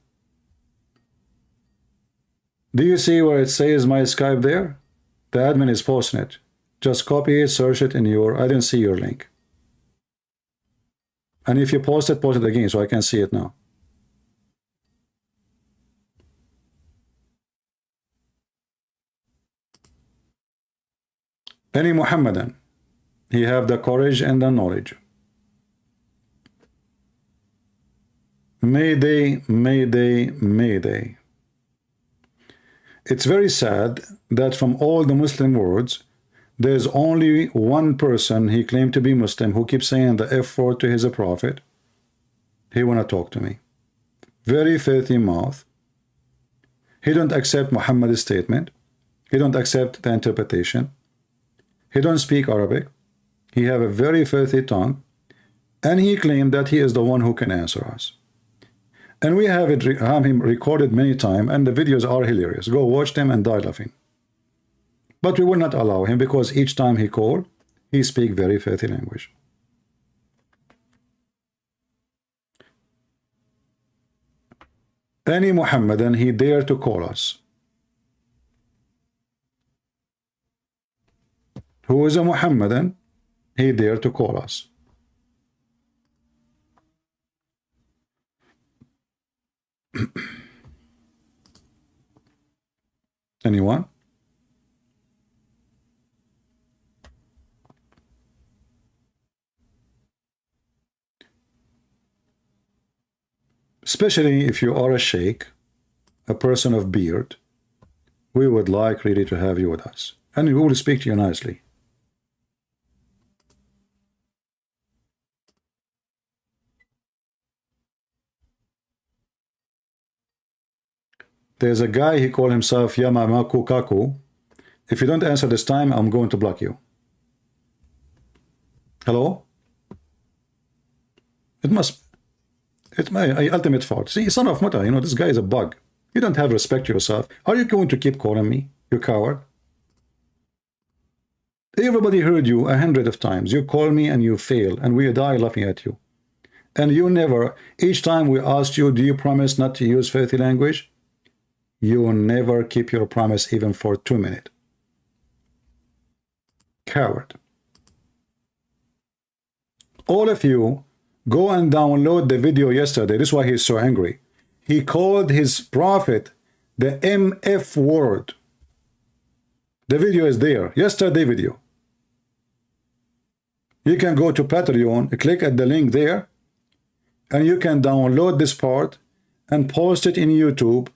Speaker 1: Do you see where it says my Skype there? The admin is posting it. Just copy it, search it in your... I didn't see your link. And if you post it again so I can see it now. Any Muhammadan, he have the courage and the knowledge. Mayday, mayday, mayday. It's very sad that from all the Muslim words, there's only one person he claimed to be Muslim who keeps saying the F word to his prophet. He wanna talk to me. Very filthy mouth. He don't accept Muhammad's statement. He don't accept the interpretation. He don't speak Arabic. He have a very filthy tongue. And he claimed that he is the one who can answer us. And we have him recorded many times, and the videos are hilarious. Go watch them and die laughing. But we will not allow him because each time he called, he speak very filthy language. Any Muhammadan, he dare to call us. Who is a Muhammadan, he dare to call us. Anyone? especially if you are a sheikh, a person of beard, we would like really to have you with us. And we will speak to you nicely. There's a guy, he called himself Yamamaku Kaku. If you don't answer this time, I'm going to block you. Hello? It's my ultimate fault. See, son of Muta, you know, this guy is a bug. You don't have respect to yourself. Are you going to keep calling me, you coward? Everybody heard you 100 of times. You call me and you fail, and we die laughing at you. And you never, each time we asked you, do you promise not to use filthy language? You will never keep your promise even for 2 minutes. Coward. All of you, go and download the video yesterday. This is why he's so angry. He called his prophet the MF word. The video is there. Yesterday video. You can go to Patreon, click at the link there, and you can download this part and post it in YouTube.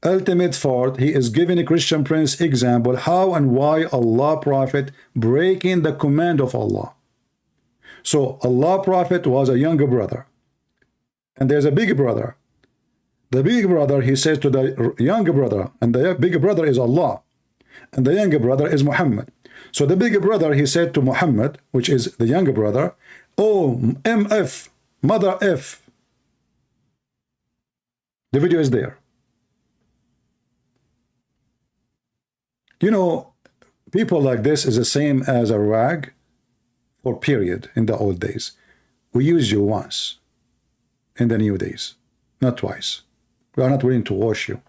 Speaker 1: Ultimate fault, he is giving a Christian Prince example how and why Allah Prophet breaking the command of Allah. So Allah Prophet was a younger brother, and there's a big brother. The big brother, he says to the younger brother, and the big brother is Allah, and the younger brother is Muhammad. So the big brother, he said to Muhammad, which is the younger brother, oh, MF, mother F. The video is there. You know, people like this is the same as a rag or period in the old days. We use you once in the new days, not twice. We are not willing to wash you.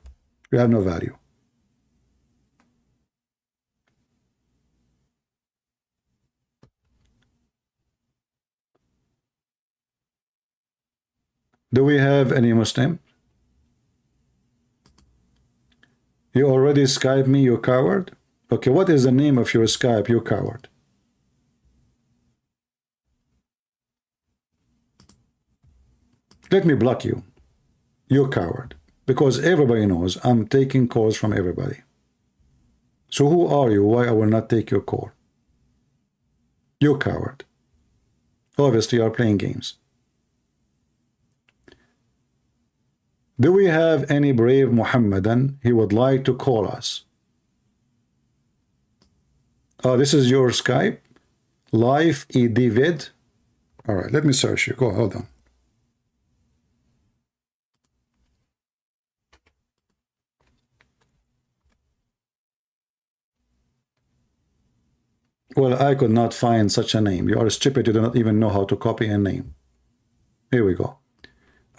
Speaker 1: You have no value. Do we have any Muslim? You already Skype me, you coward? Okay, what is the name of your Skype, you coward? Let me block you, you coward. Because everybody knows I'm taking calls from everybody. So who are you? Why I will not take your call? You coward. Obviously you are playing games. Do we have any brave Muhammadan he would like to call us? Oh, this is your Skype? Live David. All right, let me search you. Go, hold on. Well, I could not find such a name. You are stupid. You do not even know how to copy a name. Here we go.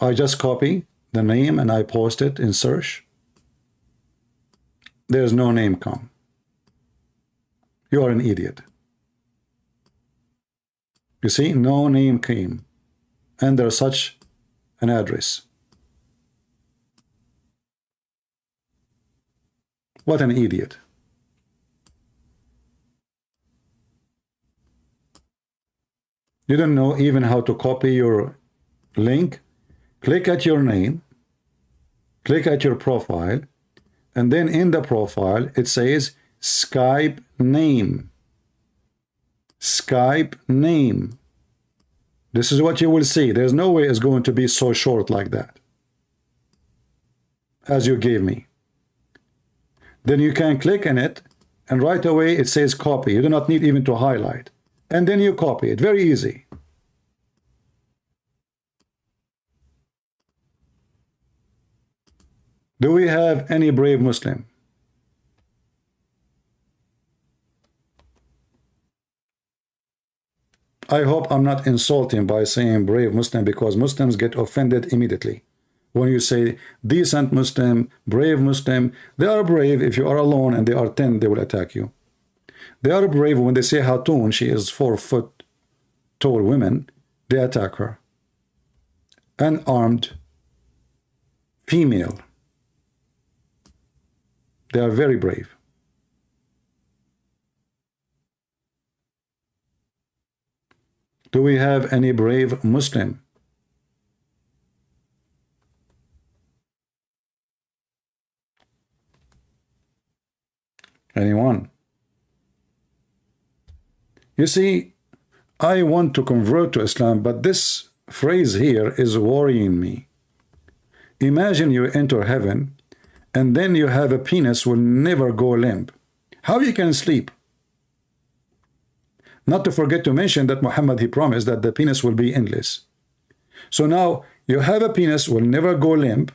Speaker 1: I just copy the name and I post it in search. There's no name come. You are an idiot. You see, no name came under such an address. What an idiot. You don't know even how to copy your link. Click at your name, click at your profile, and then in the profile it says Skype name. Skype name. This is what you will see. There's no way it's going to be so short like that as you gave me. Then you can click on it and right away it says copy. You do not need even to highlight. And then you copy it. Very easy. Do we have any brave Muslim? I hope I'm not insulting by saying brave Muslim, because Muslims get offended immediately. When you say decent Muslim, brave Muslim, they are brave if you are alone and they are 10, they will attack you. They are brave when they say Hatun, she is 4 foot tall woman, they attack her. Unarmed female. They are very brave. Do we have any brave Muslim? Anyone? You see, I want to convert to Islam, but this phrase here is worrying me. Imagine you enter heaven, and then you have a penis will never go limp. How you can sleep? Not to forget to mention that Muhammad, he promised that the penis will be endless. So now you have a penis will never go limp.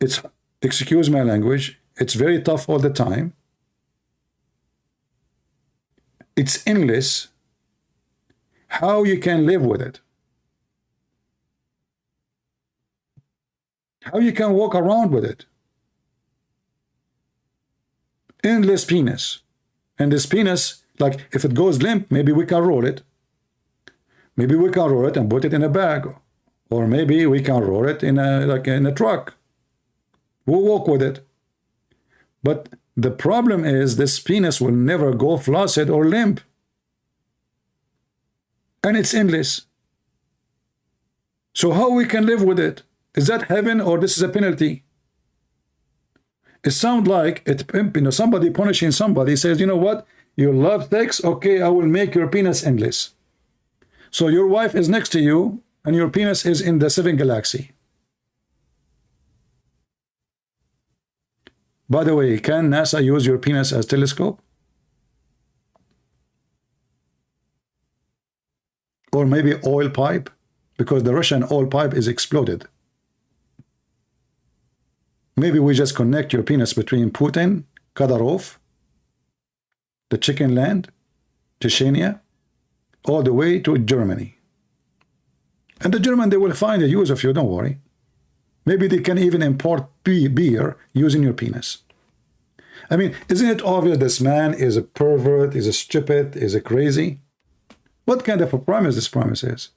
Speaker 1: It's, excuse my language, it's very tough all the time. It's endless. How you can live with it? How you can walk around with it? Endless penis. And this penis, like if it goes limp, maybe we can roll it. Maybe we can roll it and put it in a bag. Or maybe we can roll it in a truck. We'll walk with it. But the problem is this penis will never go flaccid or limp. And it's endless. So how we can live with it? Is that heaven or this is a penalty? It sounds like it, somebody punishing somebody says, you know what? You love sex? Okay, I will make your penis endless. So your wife is next to you and your penis is in the 7th galaxy. By the way, can NASA use your penis as telescope? Or maybe oil pipe? Because the Russian oil pipe is exploded. Maybe we just connect your penis between Putin, Kadyrov, the Chicken Land, Chechnya, all the way to Germany. And the German, they will find a use of you, don't worry. Maybe they can even import beer using your penis. I mean, isn't it obvious this man is a pervert, is a stupid, is a crazy? What kind of a promise this promise is?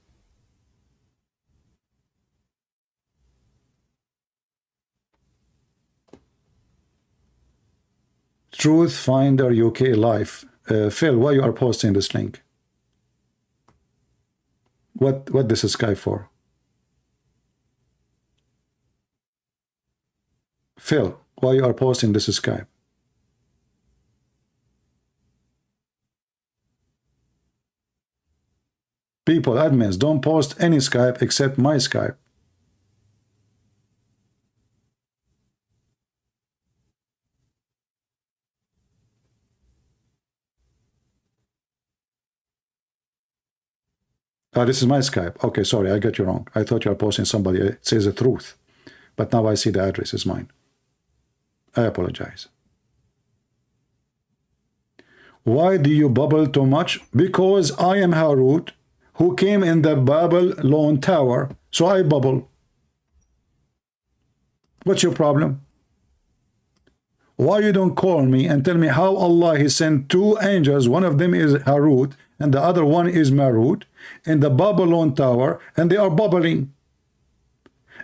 Speaker 1: Truth Finder UK Live. Phil, why you are posting this link? What this is Skype for? Phil, why you are posting this is Skype? People, admins, don't post any Skype except my Skype. Oh, this is my Skype. Okay, sorry, I got you wrong. I thought you are posting somebody. It says the truth. But now I see the address is mine. I apologize. Why do you bubble too much? Because I am Harut, who came in the Babylon Tower, so I bubble. What's your problem? Why you don't call me and tell me how Allah he sent 2 angels, one of them is Harut and the other one is Marut, in the Babylon Tower, and they are bubbling.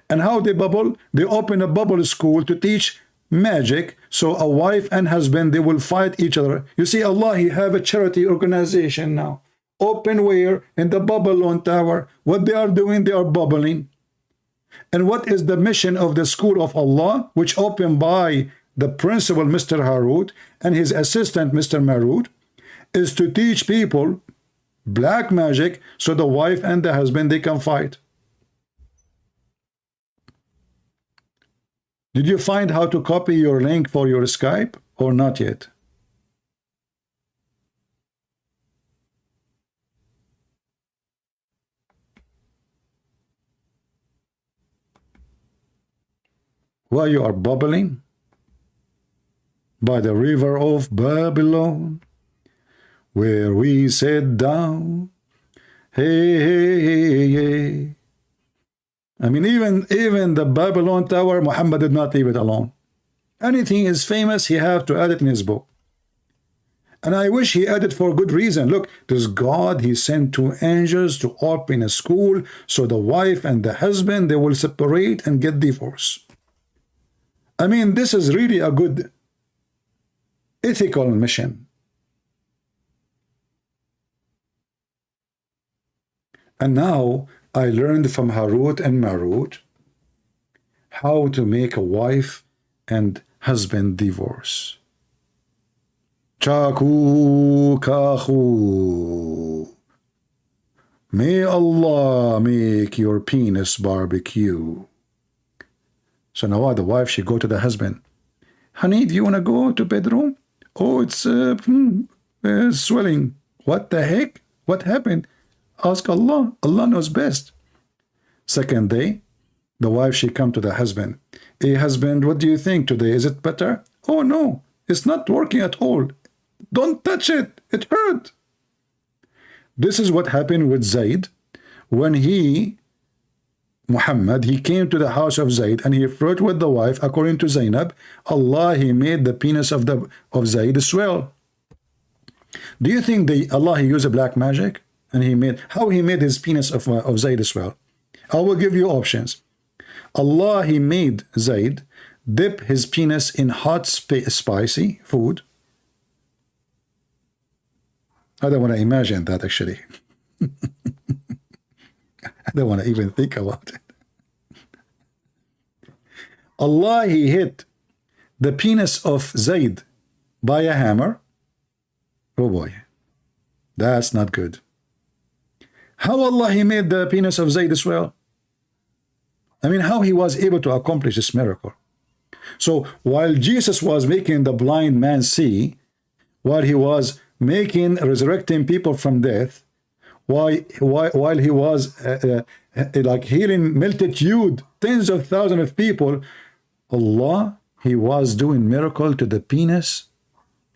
Speaker 1: And how they bubble? They open a bubble school to teach magic, so a wife and husband, they will fight each other. You see, Allah, he have a charity organization now. Open where? In the Babylon Tower. What they are doing, they are bubbling. And what is the mission of the school of Allah, which opened by the principal, Mr. Harut, and his assistant, Mr. Marut, is to teach people black magic, so the wife and the husband, they can fight. Did you find how to copy your link for your Skype or not yet? Why you are bubbling? By the river of Babylon, where we sat down. Hey, hey, hey, hey. I mean, even the Babylon Tower, Muhammad did not leave it alone. Anything is famous, he have to add it in his book. And I wish he added for good reason. Look, this God, he sent 2 angels to open a school, so the wife and the husband, they will separate and get divorce. I mean, this is really a good ethical mission. And now I learned from Harut and Marut how to make a wife and husband divorce. Chaku kahu. May Allah make your penis barbecue. So now the wife, she go to the husband. Honey, do you want to go to bedroom? Oh, it's swelling. What the heck? What happened? Ask Allah. Allah knows best. Second day, the wife, she come to the husband. Hey, husband, what do you think today? Is it better? Oh, no, it's not working at all. Don't touch it. It hurt. This is what happened with Zayd when Muhammad, he came to the house of Zayd and he flirted with the wife. According to Zainab, Allah, he made the penis of Zayd swell. Do you think Allah, he used a black magic and how he made his penis of Zayd swell? I will give you options. Allah, he made Zayd dip his penis in hot spicy food. I don't want to imagine that, actually. I don't want to even think about it. Allah, he hit the penis of Zayd by a hammer. Oh boy, that's not good. How Allah, he made the penis of Zayd as well? I mean, how he was able to accomplish this miracle? So while Jesus was making the blind man see, while he was resurrecting people from death, while he was like healing multitude, tens of thousands of people, Allah, he was doing miracle to the penis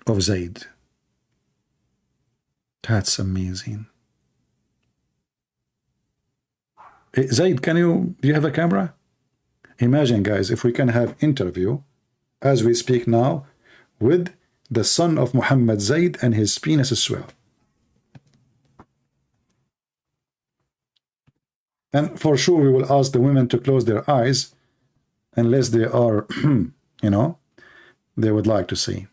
Speaker 1: of Zayd. That's amazing. Zayd, do you have a camera? Imagine, guys, if we can have interview as we speak now with the son of Muhammad, Zayd, and his penis as well. And for sure, we will ask the women to close their eyes unless they are, they would like to see.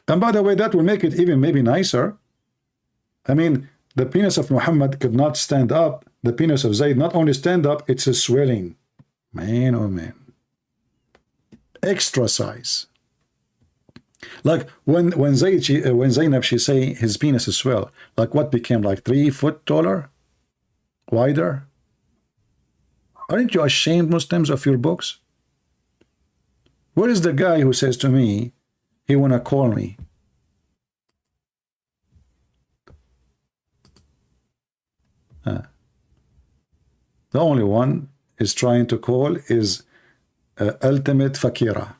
Speaker 1: And by the way, that will make it even maybe nicer. I mean, the penis of Muhammad could not stand up. The penis of Zayd not only stand up, it's a swelling. Man, oh man. Extra size. Like when Zainab, she say his penis is swell, like what became like 3 foot taller, wider? Aren't you ashamed, Muslims, of your books? Where is the guy who says to me, he wanna call me? The only one is trying to call is Ultimate Fakira.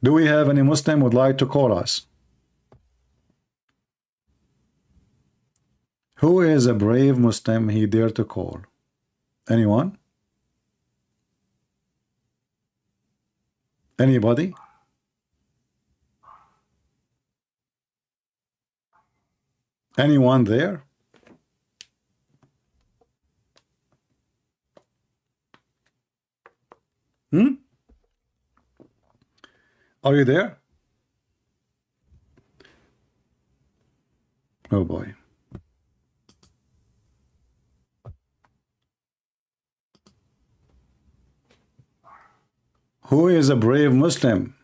Speaker 1: Do we have any Muslim who would like to call us? Who is a brave Muslim he dare to call? Anyone? Anybody? Anyone there? Are you there? Oh boy. Who is a brave Muslim?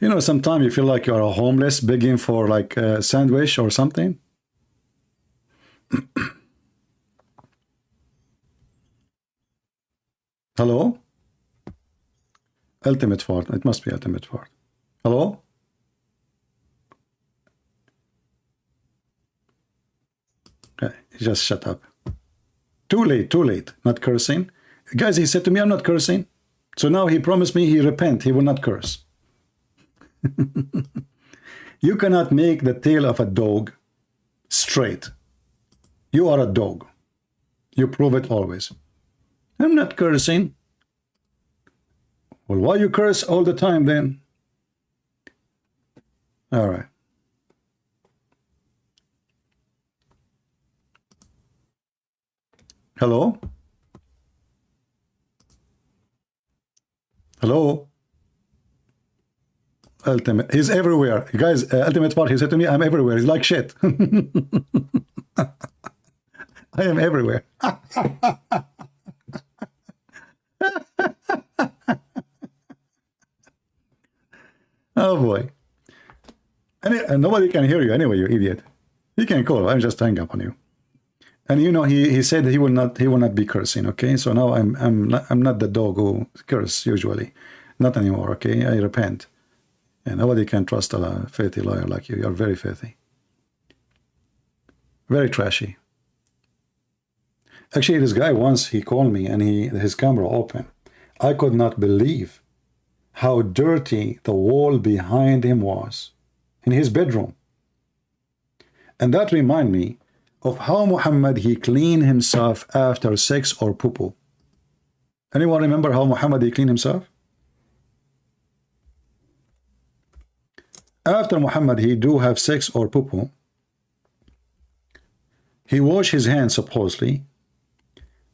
Speaker 1: You know, sometimes you feel like you're a homeless begging for like a sandwich or something. Hello? Ultimate Fort. It must be Ultimate Fort. Hello? Okay, just shut up. Too late, too late. Not cursing. Guys, he said to me, I'm not cursing. So now he promised me he repent. He will not curse. You cannot make the tail of a dog straight. You are a dog. You prove it always. I'm not cursing. Well, why you curse all the time then? All right. Hello? Hello? Ultimate. He's everywhere. Guys, Ultimate Part, he said to me, I'm everywhere. He's like shit. I am everywhere. Oh boy. And nobody can hear you anyway, you idiot. You can call. I'm just hang up on you. And you know, he said he will not be cursing. Okay, so now I'm not the dog who curse usually, not anymore. Okay, I repent. And nobody can trust a filthy liar like you. You're very filthy, very trashy. Actually, this guy once he called me and his camera open. I could not believe how dirty the wall behind him was in his bedroom. And that remind me of how Muhammad he cleaned himself after sex or poo-poo. Anyone remember how Muhammad he cleaned himself? After Muhammad he do have sex or poo-poo, he wash his hands supposedly,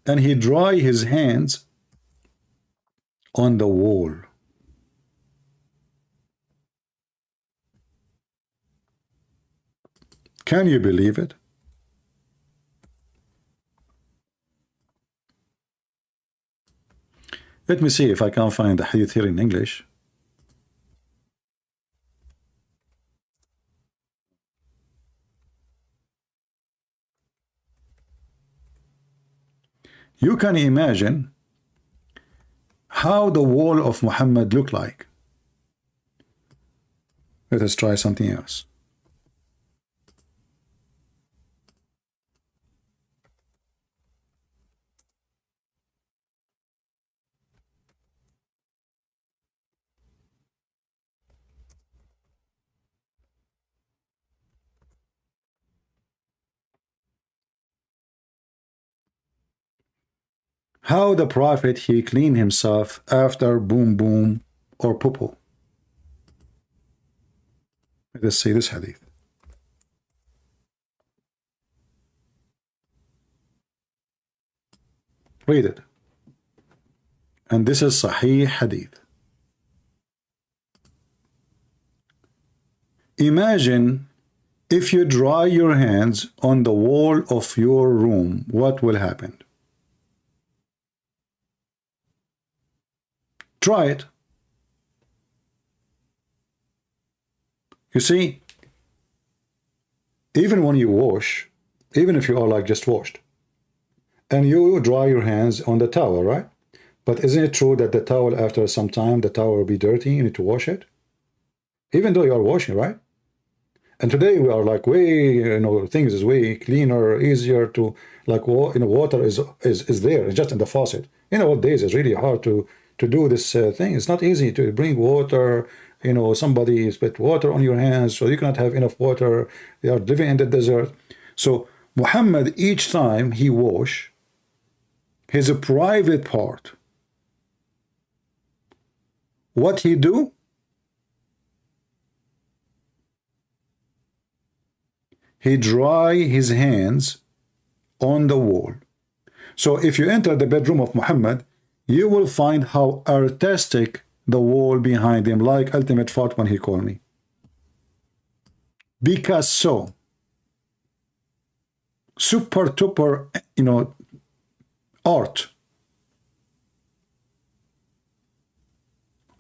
Speaker 1: and he dry his hands on the wall. Can you believe it? Let me see if I can find the hadith here in English. You can imagine how the wall of Muhammad looked like. Let us try something else. How the Prophet he cleaned himself after boom boom or poo-poo. Let us see this hadith. Read it. And this is Sahih Hadith. Imagine if you dry your hands on the wall of your room, what will happen? Try it. You see, even when you wash, even if you are like just washed, and you dry your hands on the towel, right? But isn't it true that the towel, after some time, the towel will be dirty, you need to wash it? Even though you are washing, right? And today we are like way, things is way cleaner, easier to, like, water is there, it's just in the faucet. In old days, it's really hard to do this thing. It's not easy to bring water. Somebody spit water on your hands, so you cannot have enough water. They are living in the desert. So Muhammad, each time he wash his private part, what he do? He dry his hands on the wall. So if you enter the bedroom of Muhammad, you will find how artistic the wall behind him, like Ultimate Fart when he called me. Picasso. Super duper, art.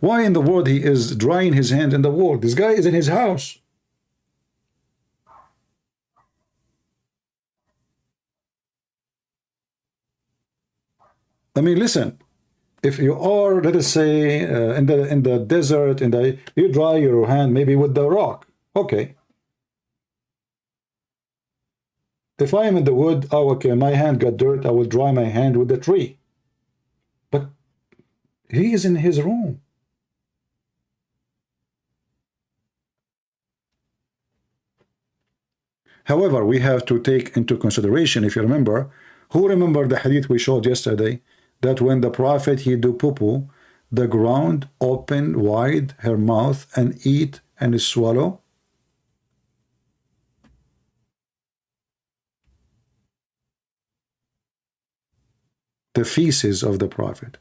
Speaker 1: Why in the world he is drying his hand in the wall? This guy is in his house. I mean, listen. If you are, let us say, in the desert, you dry your hand maybe with the rock. Okay. If I am in the wood, oh, okay, my hand got dirt, I will dry my hand with the tree. But he is in his room. However, we have to take into consideration, if you remember, who remember the hadith we showed yesterday, that when the Prophet he do poo-poo, the ground open wide her mouth and eat and swallow? The feces of the Prophet.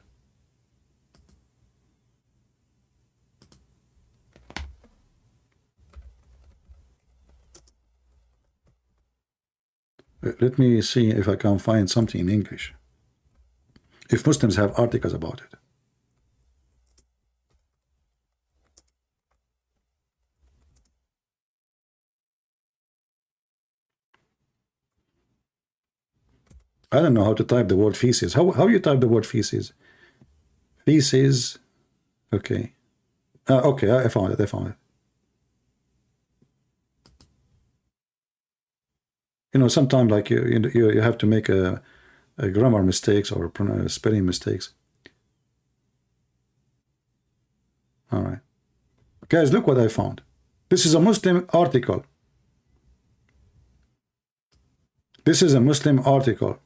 Speaker 1: Let me see if I can find something in English. If Muslims have articles about it. I don't know how to type the word feces. How you type the word feces? Feces. Okay. Okay, I found it. I found it. You know, sometimes like you have to make a grammar mistakes or spelling mistakes. All right, guys, look what I found. This is a Muslim article. This is a Muslim article.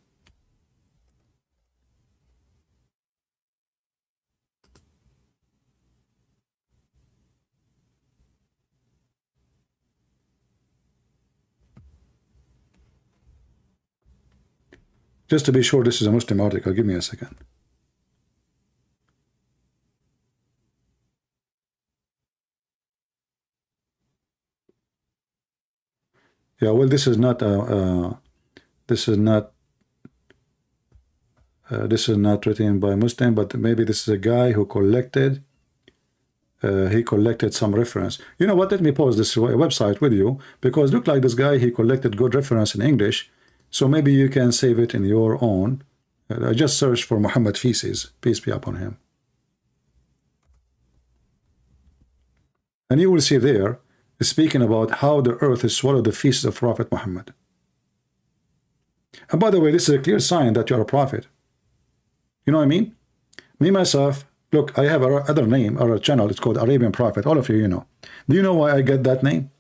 Speaker 1: Just to be sure, this is a Muslim article. Give me a second. Yeah, well, this is not this is not written by Muslim, but maybe this is a guy who collected. He collected some reference. You know what? Let me pause this website with you, because look like this guy, he collected good reference in English. So maybe you can save it in your own. I just searched for Muhammad feces, peace be upon him. And you will see there, speaking about how the earth is swallowed the feces of Prophet Muhammad. And by the way, this is a clear sign that you're a prophet. You know what I mean? Me, myself, look, I have another name, or a channel, it's called Arabian Prophet. All of you know. Do you know why I get that name?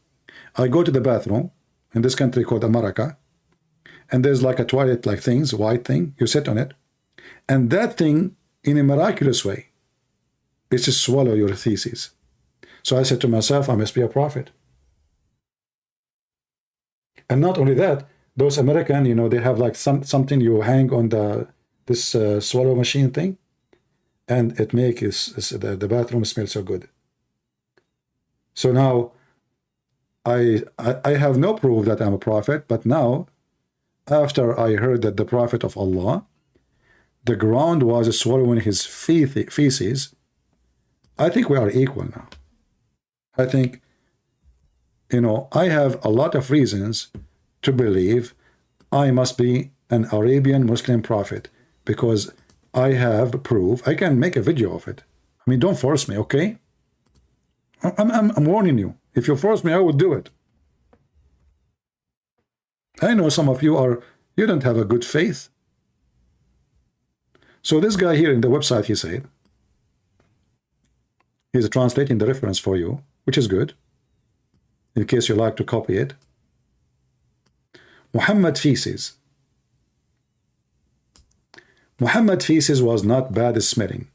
Speaker 1: I go to the bathroom in this country called America, and there's like a toilet like things, white thing, you sit on it, and that thing, in a miraculous way, is to swallow your theses. So I said to myself, I must be a prophet. And not only that, those American, you know, they have like something you hang on this swallow machine thing, and it makes the bathroom smell so good. So now I have no proof that I'm a prophet, but now, after I heard that the prophet of Allah, the ground was swallowing his feces, I think we are equal now. I think, you know, I have a lot of reasons to believe I must be an Arabian Muslim prophet, because I have proof. I can make a video of it. I mean, don't force me, okay? I'm warning you. If you force me, I will do it. I know some of you don't have a good faith. So this guy here in the website, he said, he's translating the reference for you, which is good, in case you like to copy it. Muhammad feces. Muhammad feces was not bad smelling.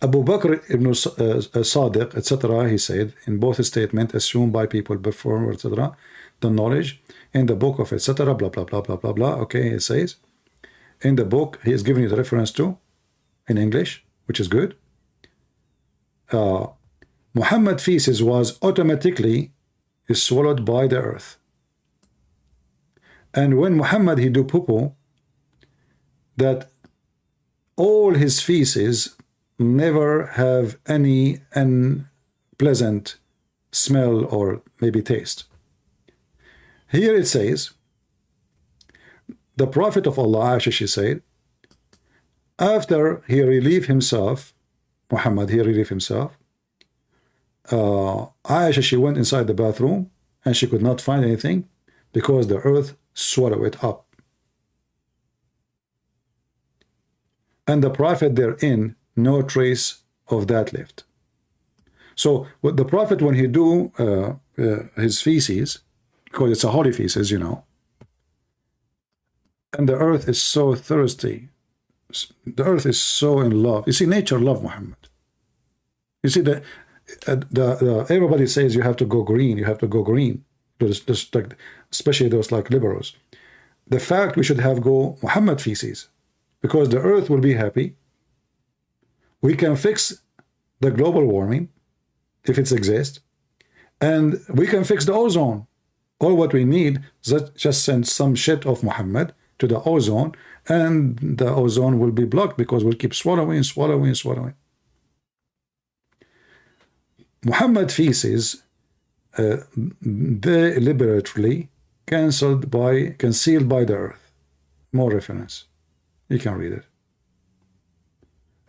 Speaker 1: Abu Bakr ibn Sadiq, etc., he said, in both statements assumed by people before, etc., the knowledge, in the book of etc., blah, blah, blah, blah, blah, blah, okay, it says, in the book, he is giving you the reference to, in English, which is good. Muhammad feces was automatically swallowed by the earth. And when Muhammad, he do poo-poo, that all his feces never have any unpleasant smell or maybe taste. Here it says, the Prophet of Allah, Aisha, she said, after he relieved himself, Muhammad, he relieved himself, Aisha, she went inside the bathroom and she could not find anything because the earth swallowed it up. And the Prophet therein, no trace of that left. So what the Prophet, when he do his feces, because it's a holy feces, you know, and the earth is so thirsty, the earth is so in love. You see, nature love Muhammad. You see, everybody says you have to go green, you have to go green, especially those like liberals. The fact we should have go Muhammad feces, because the earth will be happy. We can fix the global warming if it exists, and we can fix the ozone. All what we need is just send some shit of Muhammad to the ozone, and the ozone will be blocked because we'll keep swallowing. Muhammad feces, deliberately concealed by the earth. More reference. You can read it.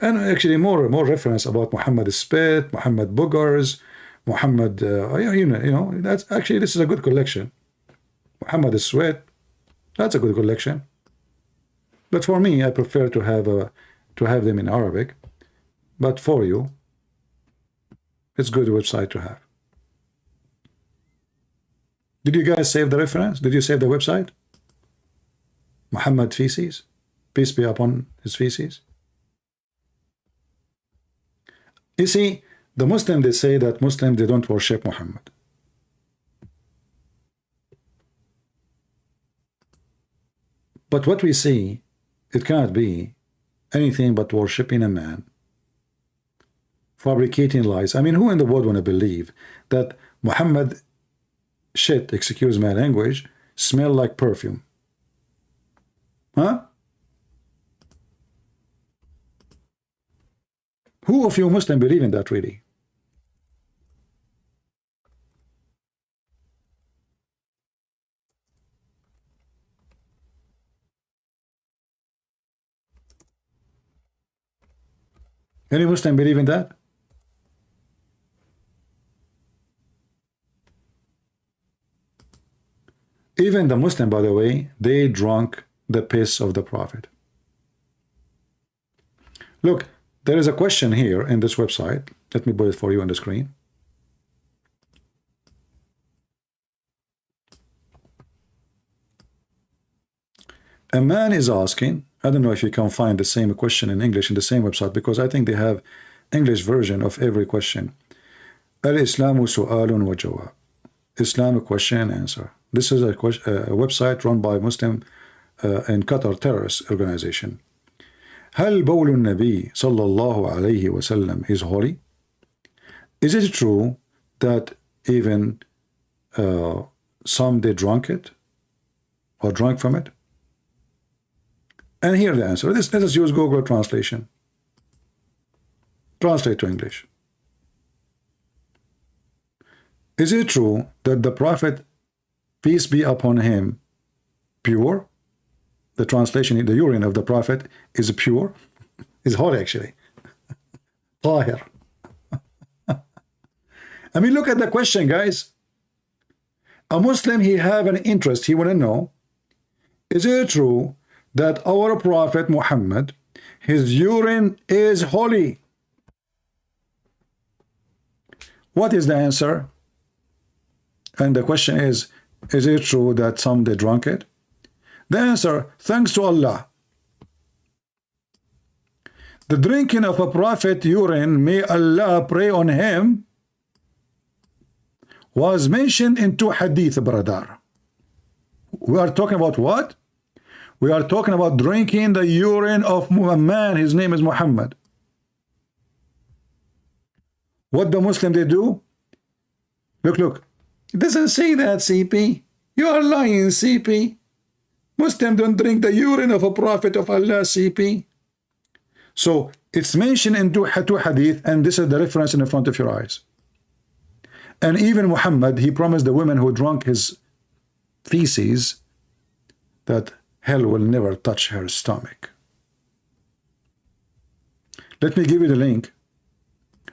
Speaker 1: And actually more reference about Muhammad spit, Muhammad boogers, Muhammad, you know, that's actually, this is a good collection. Muhammad sweat, that's a good collection. But for me, I prefer to have them in Arabic. But for you, it's a good website to have. Did you guys save the reference? Did you save the website? Muhammad feces, peace be upon his feces. You see, the Muslim, they say that Muslims, they don't worship Muhammad. But what we see, it cannot be anything but worshiping a man, fabricating lies. I mean, who in the world want to believe that Muhammad shit, excuse my language, smell like perfume? Huh? Who of you Muslim believe in that really? Any Muslim believe in that? Even the Muslim, by the way, they drank the piss of the Prophet. Look, there is a question here in this website. Let me put it for you on the screen. A man is asking, I don't know if you can find the same question in English in the same website, because I think they have English version of every question. Al-Islamu su'alun wa jawab. Islamic question and answer. This is a website run by Muslim in Qatar terrorist organization. هل بول النبي صلى الله عليه وسلم is holy? Is it true that even some they drank it or drank from it? And here the answer. Let us use Google translation. Translate to English. Is it true that the Prophet, peace be upon him, pure? The translation, the urine of the Prophet is pure, is holy actually. Tahir. I mean, look at the question, guys. A Muslim, he have an interest. He want to know, is it true that our Prophet Muhammad, his urine is holy? What is the answer? And the question is it true that some they drank it? The answer, thanks to Allah. The drinking of a prophet urine, may Allah pray on him, was mentioned in two hadith, brother. We are talking about what? We are talking about drinking the urine of a man, his name is Muhammad. What the Muslim they do? Look. It doesn't say that, CP. You are lying, CP. Muslims don't drink the urine of a prophet of Allah, CP. So it's mentioned in two hadith, and this is the reference in front of your eyes. And even Muhammad, he promised the women who drank his feces that hell will never touch her stomach. Let me give you the link.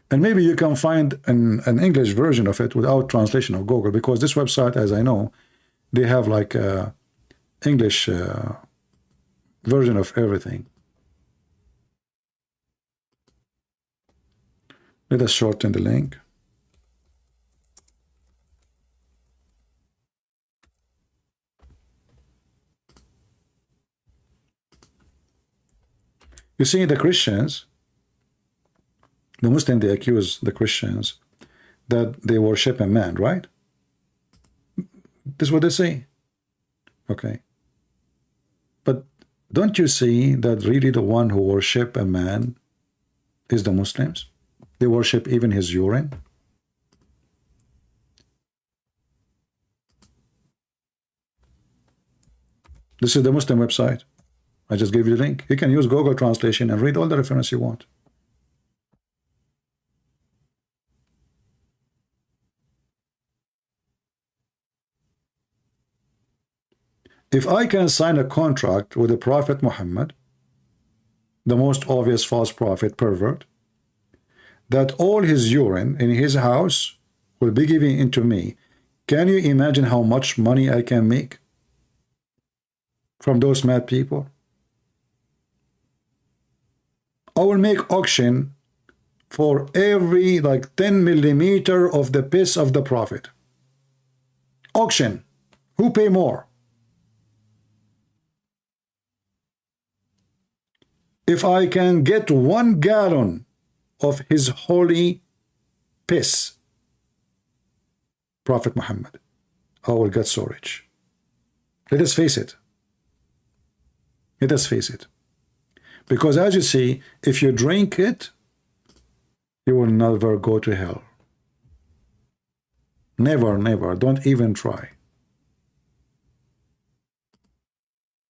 Speaker 1: And maybe you can find an English version of it without translation of Google, because this website, as I know, they have like English version of everything. Let us shorten the link. You see, the Christians, the Muslims, they accuse the Christians that they worship a man, right? This is what they say. Okay. But don't you see that really the one who worship a man is the Muslims? They worship even his urine. This is the Muslim website. I just gave you the link. You can use Google translation and read all the reference you want. If I can sign a contract with the Prophet Muhammad, the most obvious false prophet, pervert, that all his urine in his house will be given into me. Can you imagine how much money I can make from those mad people? I will make auction for every like 10 millimeter of the piss of the prophet. Auction. Who pay more? If I can get 1 gallon of his holy piss, Prophet Muhammad, I will get so rich. Let us face it. Let us face it. Because as you see, if you drink it, you will never go to hell. Never, never. Don't even try.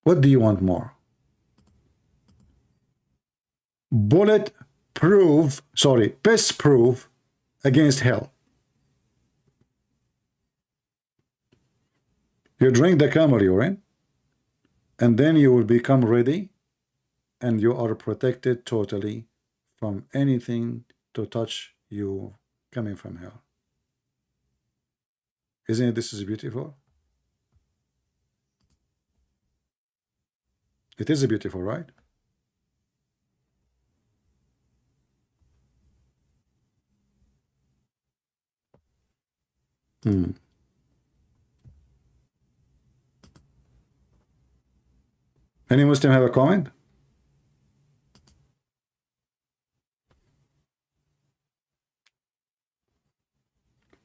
Speaker 1: What do you want more? Bullet-proof, sorry, piss-proof against hell. You drink the camel urine, and then you will become ready, and you are protected totally from anything to touch you coming from hell. Isn't it this is beautiful? It is beautiful, right? Any Muslim have a comment?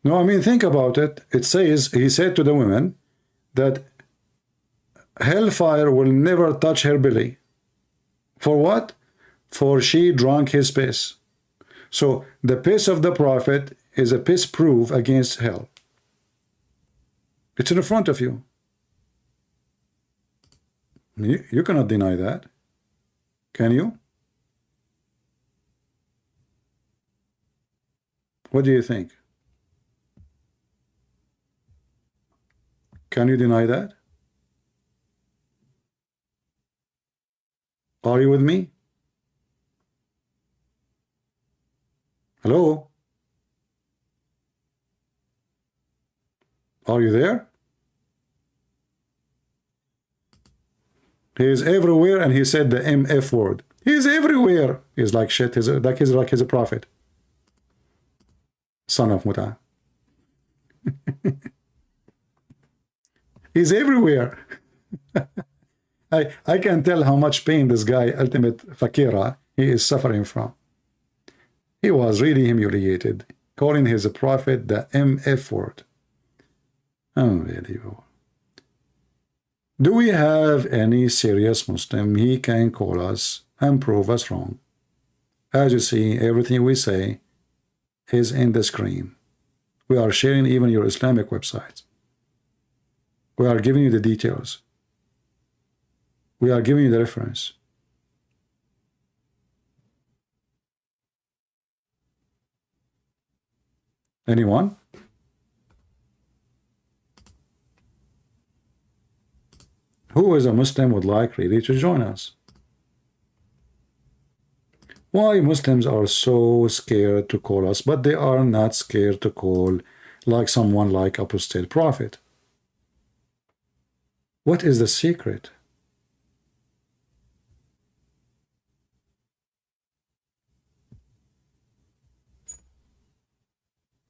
Speaker 1: No, I mean, think about it. It says, he said to the women that hellfire will never touch her belly. For what? For she drank his piss. So the piss of the prophet is a piss proof against hell. It's in front of you. You cannot deny that. Can you? What do you think? Can you deny that? Are you with me? Hello? Are you there? He is everywhere, and he said the MF word. He is everywhere. He's like shit. He's like he's a prophet. Son of Muta. He's everywhere. I can tell how much pain this guy, Ultimate Fakira, he is suffering from. He was really humiliated, calling his prophet the MF word. Unbelievable. Do we have any serious Muslim he can call us and prove us wrong? As you see, everything we say is in the screen. We are sharing even your Islamic websites. We are giving you the details. We are giving you the reference. Anyone? Who is a Muslim would like really to join us? Why Muslims are so scared to call us, but they are not scared to call like someone like Apostate Prophet? What is the secret?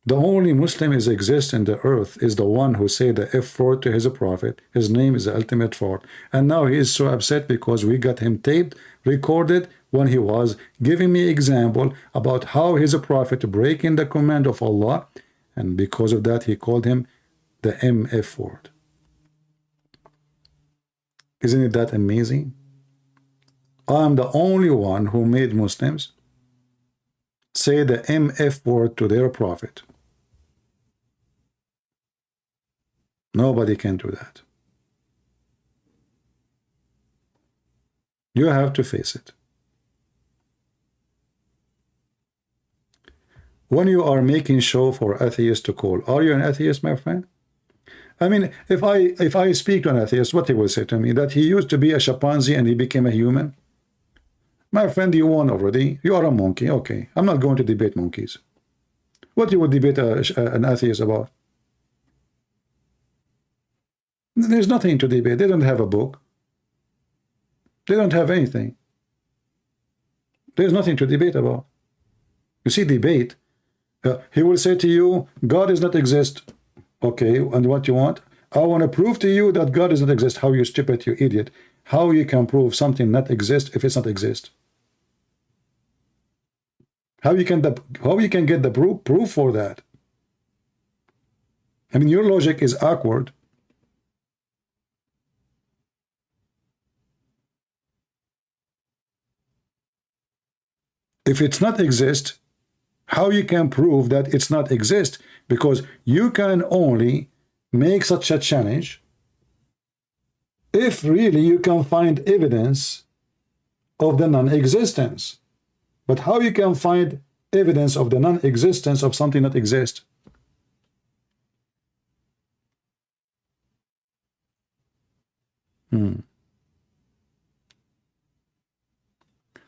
Speaker 1: The only Muslim is exists in the earth is the one who said the F word to his prophet. His name is the ultimate fraud. And now he is so upset because we got him taped, recorded when he was giving me example about how his prophet breaking the command of Allah. And because of that, he called him the MF word. Isn't it that amazing? I am the only one who made Muslims say the MF word to their prophet. Nobody can do that. You have to face it. When you are making show for atheists to call, are you an atheist, my friend? I mean, if I speak to an atheist, what he will say to me? That he used to be a chimpanzee and he became a human? My friend, you won already. You are a monkey. Okay, I'm not going to debate monkeys. What you would debate an atheist about? There's nothing to debate. They don't have a book. They don't have anything. There's nothing to debate about. You see, debate, he will say to you, God does not exist. Okay, and what you want? I want to prove to you that God does not exist. How, you stupid, you idiot. How you can prove something not exist if it's not exist? How you can get the proof for that? I mean, your logic is awkward. If it's not exist, how you can prove that it's not exist? Because you can only make such a challenge if really you can find evidence of the non-existence. But how you can find evidence of the non-existence of something that exists?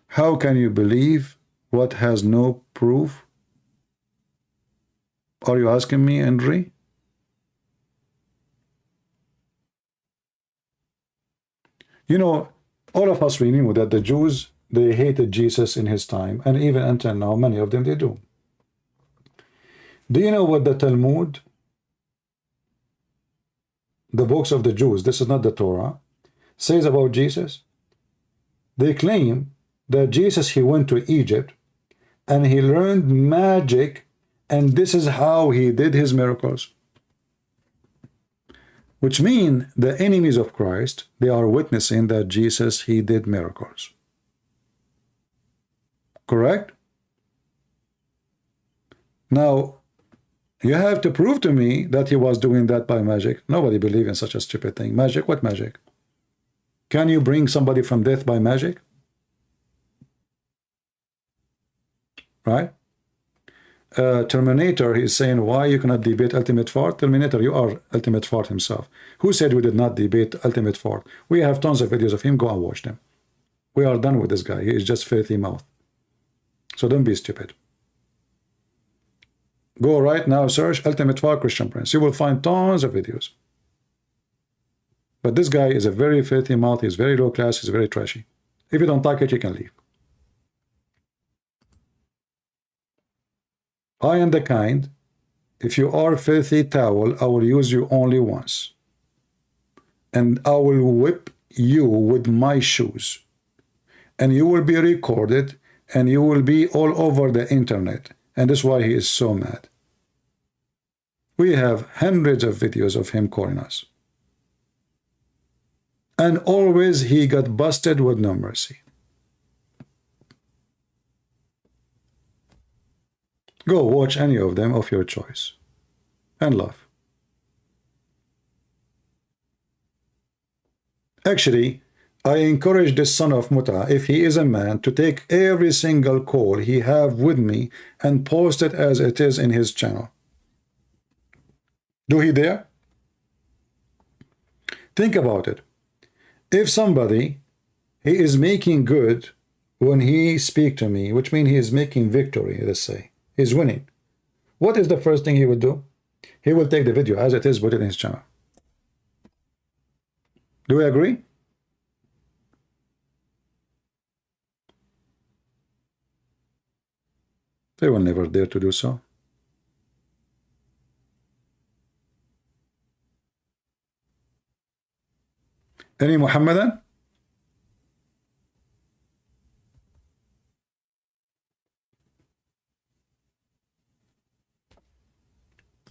Speaker 1: How can you believe what has no proof? Are you asking me, Henry? You know, all of us, we knew that the Jews, they hated Jesus in his time, and even until now, many of them, they do. Do you know what the Talmud, the books of the Jews, this is not the Torah, says about Jesus? They claim that Jesus, he went to Egypt, and he learned magic, and this is how he did his miracles. Which mean the enemies of Christ, they are witnessing that Jesus, he did miracles. Correct? Now, you have to prove to me that he was doing that by magic. Nobody believes in such a stupid thing. Magic? What magic? Can you bring somebody from death by magic? Right? Terminator, he's saying, why you cannot debate Ultimate Fart? Terminator, you are Ultimate Fart himself. Who said we did not debate Ultimate Fart? We have tons of videos of him. Go and watch them. We are done with this guy. He is just filthy mouth. So don't be stupid. Go right now, search Ultimate Fart Christian Prince. You will find tons of videos. But this guy is a very filthy mouth. He's very low class. He's very trashy. If you don't like it, you can leave. I am the kind, if you are filthy towel, I will use you only once. And I will whip you with my shoes. And you will be recorded, and you will be all over the internet. And that's why he is so mad. We have hundreds of videos of him calling us. And always he got busted with no mercy. Go watch any of them of your choice. And laugh. Actually, I encourage this son of Muta, if he is a man, to take every single call he have with me and post it as it is in his channel. Do he dare? Think about it. If somebody, he is making good when he speak to me, which means he is making victory, let's say. He's winning. What is the first thing he would do? He will take the video as it is, put it in his channel. Do we agree? They will never dare to do so. Any Muhammadan?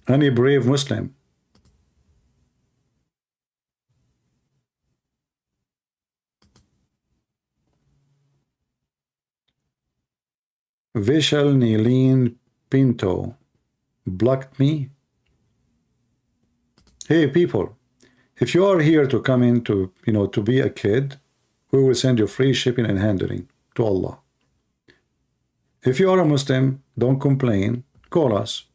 Speaker 1: Any brave Muslim? Vishal Nilin Pinto blocked me. Hey people, if you are here to come in to, to be a kid, we will send you free shipping and handling to Allah. If you are a Muslim, don't complain, call us.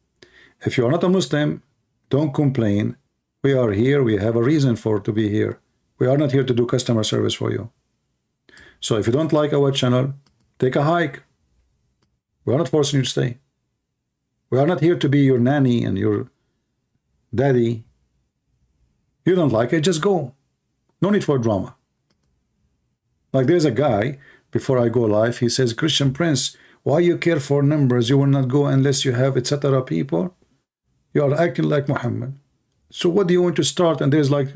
Speaker 1: If you are not a Muslim, don't complain. We are here. We have a reason to be here. We are not here to do customer service for you. So if you don't like our channel, Take a hike. We are not forcing you to stay. We are not here to be your nanny and your daddy. You don't like it, just go. No need for drama. Like there's a guy, before I go live, he says, Christian Prince, why you care for numbers? You will not go unless you have etc. people. You are acting like Muhammad. So what do you want to start? And there's like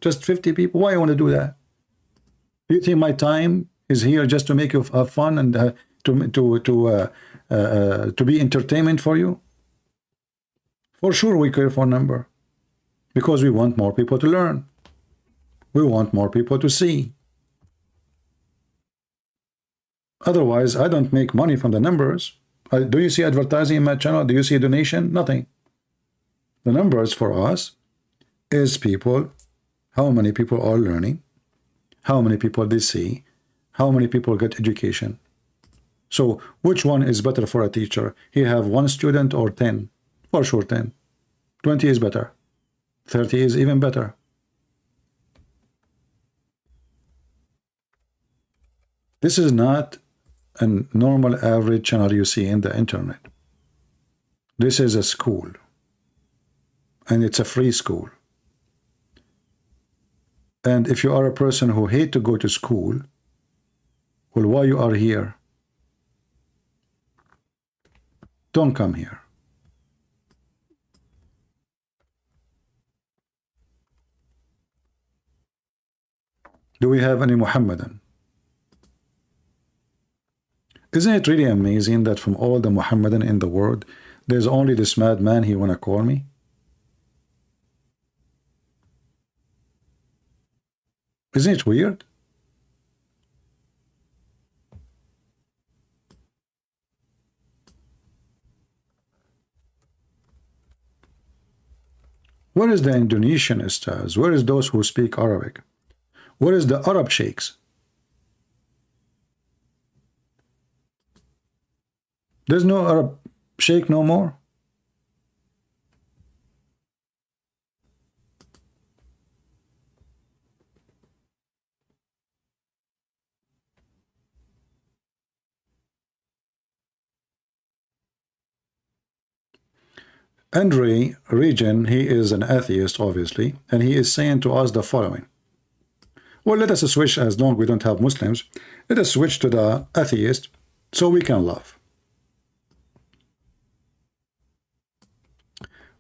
Speaker 1: just 50 people. Why you want to do that? Do you think my time is here just to make you have fun and to be entertainment for you? For sure we care for number, because we want more people to learn. We want more people to see. Otherwise, I don't make money from the numbers. Do you see advertising in my channel? Do you see a donation? Nothing. The numbers for us is people, how many people are learning, how many people they see, how many people get education. So which one is better for a teacher? He have 1 student or 10? For sure 10. 20 is better. 30 is even better. This is not a normal average channel you see in the internet. This is a school. And it's a free school. And if you are a person who hate to go to school, well, why you are here? Don't come here. Do we have any Muhammadan? Isn't it really amazing that from all the Muhammadan in the world, there's only this madman he wanna call me? Isn't it weird? Where is the Indonesian Ustaz? Where is those who speak Arabic? Where is the Arab sheikhs? There's no Arab sheikh no more? Andre Regen, he is an atheist, obviously, and he is saying to us the following. Well, let us switch, as long as we don't have Muslims, let us switch to the atheist so we can laugh.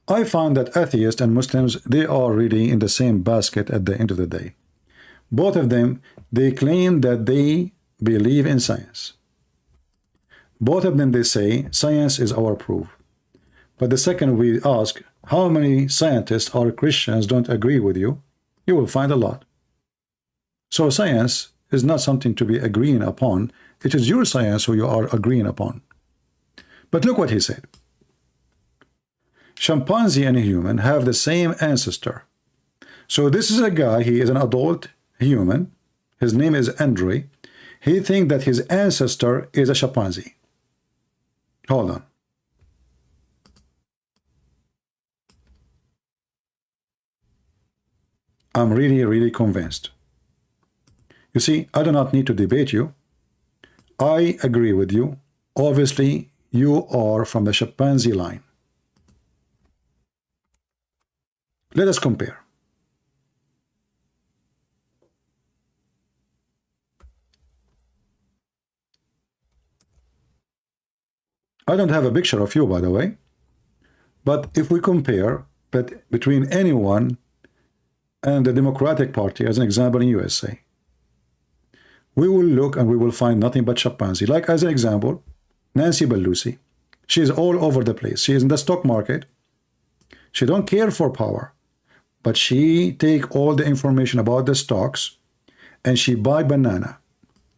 Speaker 1: I find that atheists and Muslims, they are really in the same basket at the end of the day. Both of them, they claim that they believe in science. Both of them, they say, science is our proof. But the second we ask, how many scientists or Christians don't agree with you, you will find a lot. So science is not something to be agreeing upon. It is your science who you are agreeing upon. But look what he said. Chimpanzee and a human have the same ancestor. So this is a guy, he is an adult human. His name is Andre. He thinks that his ancestor is a chimpanzee. Hold on. I'm really convinced. You see, I do not need to debate you. I agree with you. Obviously, you are from the chimpanzee line. Let us compare. I don't have a picture of you, by the way. But if we compare between anyone and the Democratic Party, as an example in USA, we will look and we will find nothing but chimpanzee. Like as an example, Nancy Pelosi. She is all over the place. She is in the stock market. She don't care for power, but she take all the information about the stocks and she buy banana.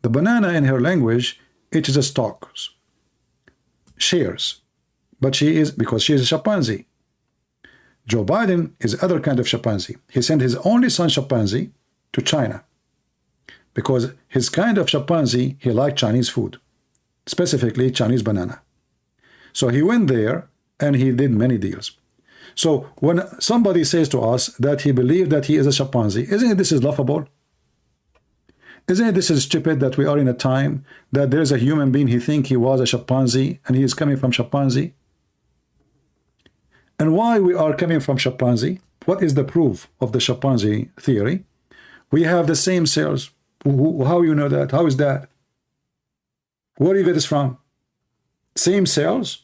Speaker 1: The banana in her language, it is a stocks, shares. But she is, because she is a chimpanzee. Joe Biden is other kind of chimpanzee. He sent his only son chimpanzee to China because his kind of chimpanzee, he liked Chinese food, specifically Chinese banana. So he went there and he did many deals. So when somebody says to us that he believed that he is a chimpanzee, isn't it this is laughable? Isn't it this is stupid that we are in a time that there's a human being, he think he was a chimpanzee and he is coming from chimpanzee? And why we are coming from chimpanzee? What is the proof of the chimpanzee theory? We have the same cells. How you know that? How is that? Where do you get this from? Same cells?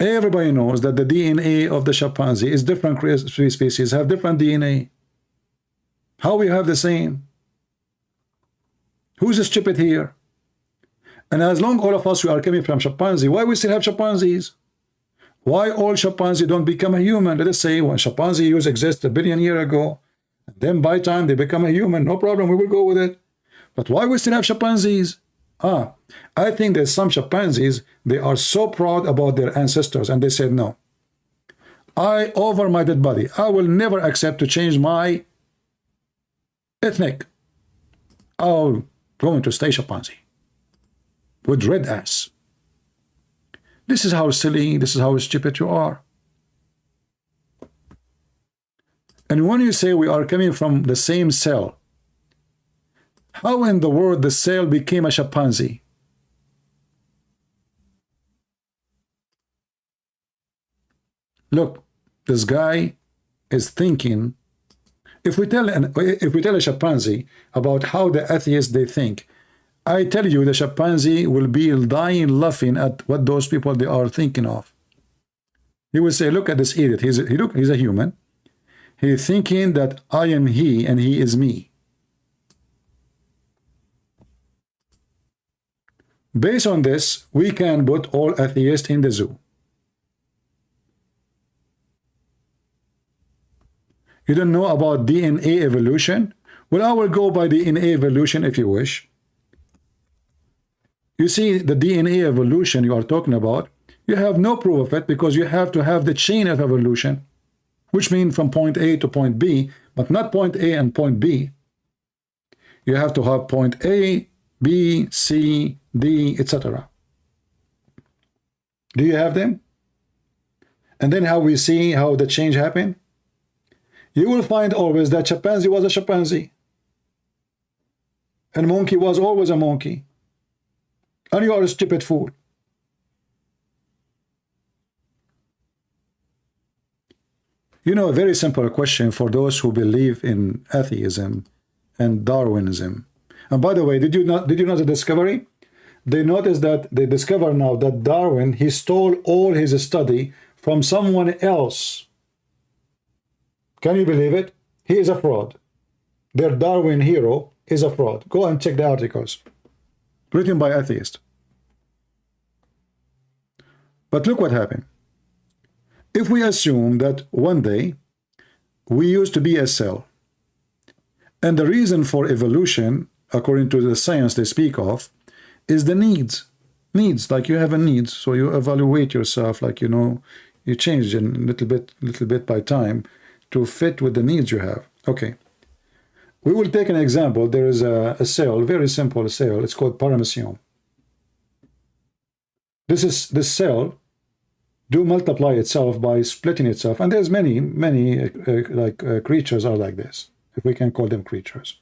Speaker 1: Everybody knows that the DNA of the chimpanzee is different. Species have different DNA. How we have the same? Who's stupid here? And as long all of us we are coming from chimpanzee, why we still have chimpanzees? Why all chimpanzees don't become a human? Let us say when chimpanzee used exist 1 billion years ago, and then by time they become a human, no problem, we will go with it. But why we still have chimpanzees? I think there's some chimpanzees, they are so proud about their ancestors, and they said, no, I, over my dead body, I will never accept to change my ethnic. I'm going to stay chimpanzee with red ass. This is how silly, this is how stupid you are. And when you say we are coming from the same cell, how in the world the cell became a chimpanzee? Look, this guy is thinking. If we tell a chimpanzee about how the atheists they think, I tell you the chimpanzee will be dying laughing at what those people they are thinking of. He will say, look at this idiot. He's a human. He's thinking that I am he and he is me. Based on this, we can put all atheists in the zoo. You don't know about DNA evolution? Well, I will go by DNA evolution if you wish. You see, the DNA evolution you are talking about, you have no proof of it because you have to have the chain of evolution, which means from point A to point B, but not point A and point B. You have to have point A, B, C, D, etc. Do you have them? And then how we see how the change happened? You will find always that chimpanzee was a chimpanzee. And monkey was always a monkey. And you are a stupid fool. You know, a very simple question for those who believe in atheism and Darwinism. And by the way, did you know the discovery? They noticed that they discover now that Darwin, he stole all his study from someone else. Can you believe it? He is a fraud. Their Darwin hero is a fraud. Go and check the articles. Written by atheists. But look what happened. If we assume that one day we used to be a cell, and the reason for evolution, according to the science they speak of, is the needs. Needs, like you have a need, so you evaluate yourself, like, you know, you change a little bit by time to fit with the needs you have. Okay. We will take an example. There is a cell, very simple cell. It's called paramecium. This cell do multiply itself by splitting itself, and there's many creatures are like this, if we can call them creatures.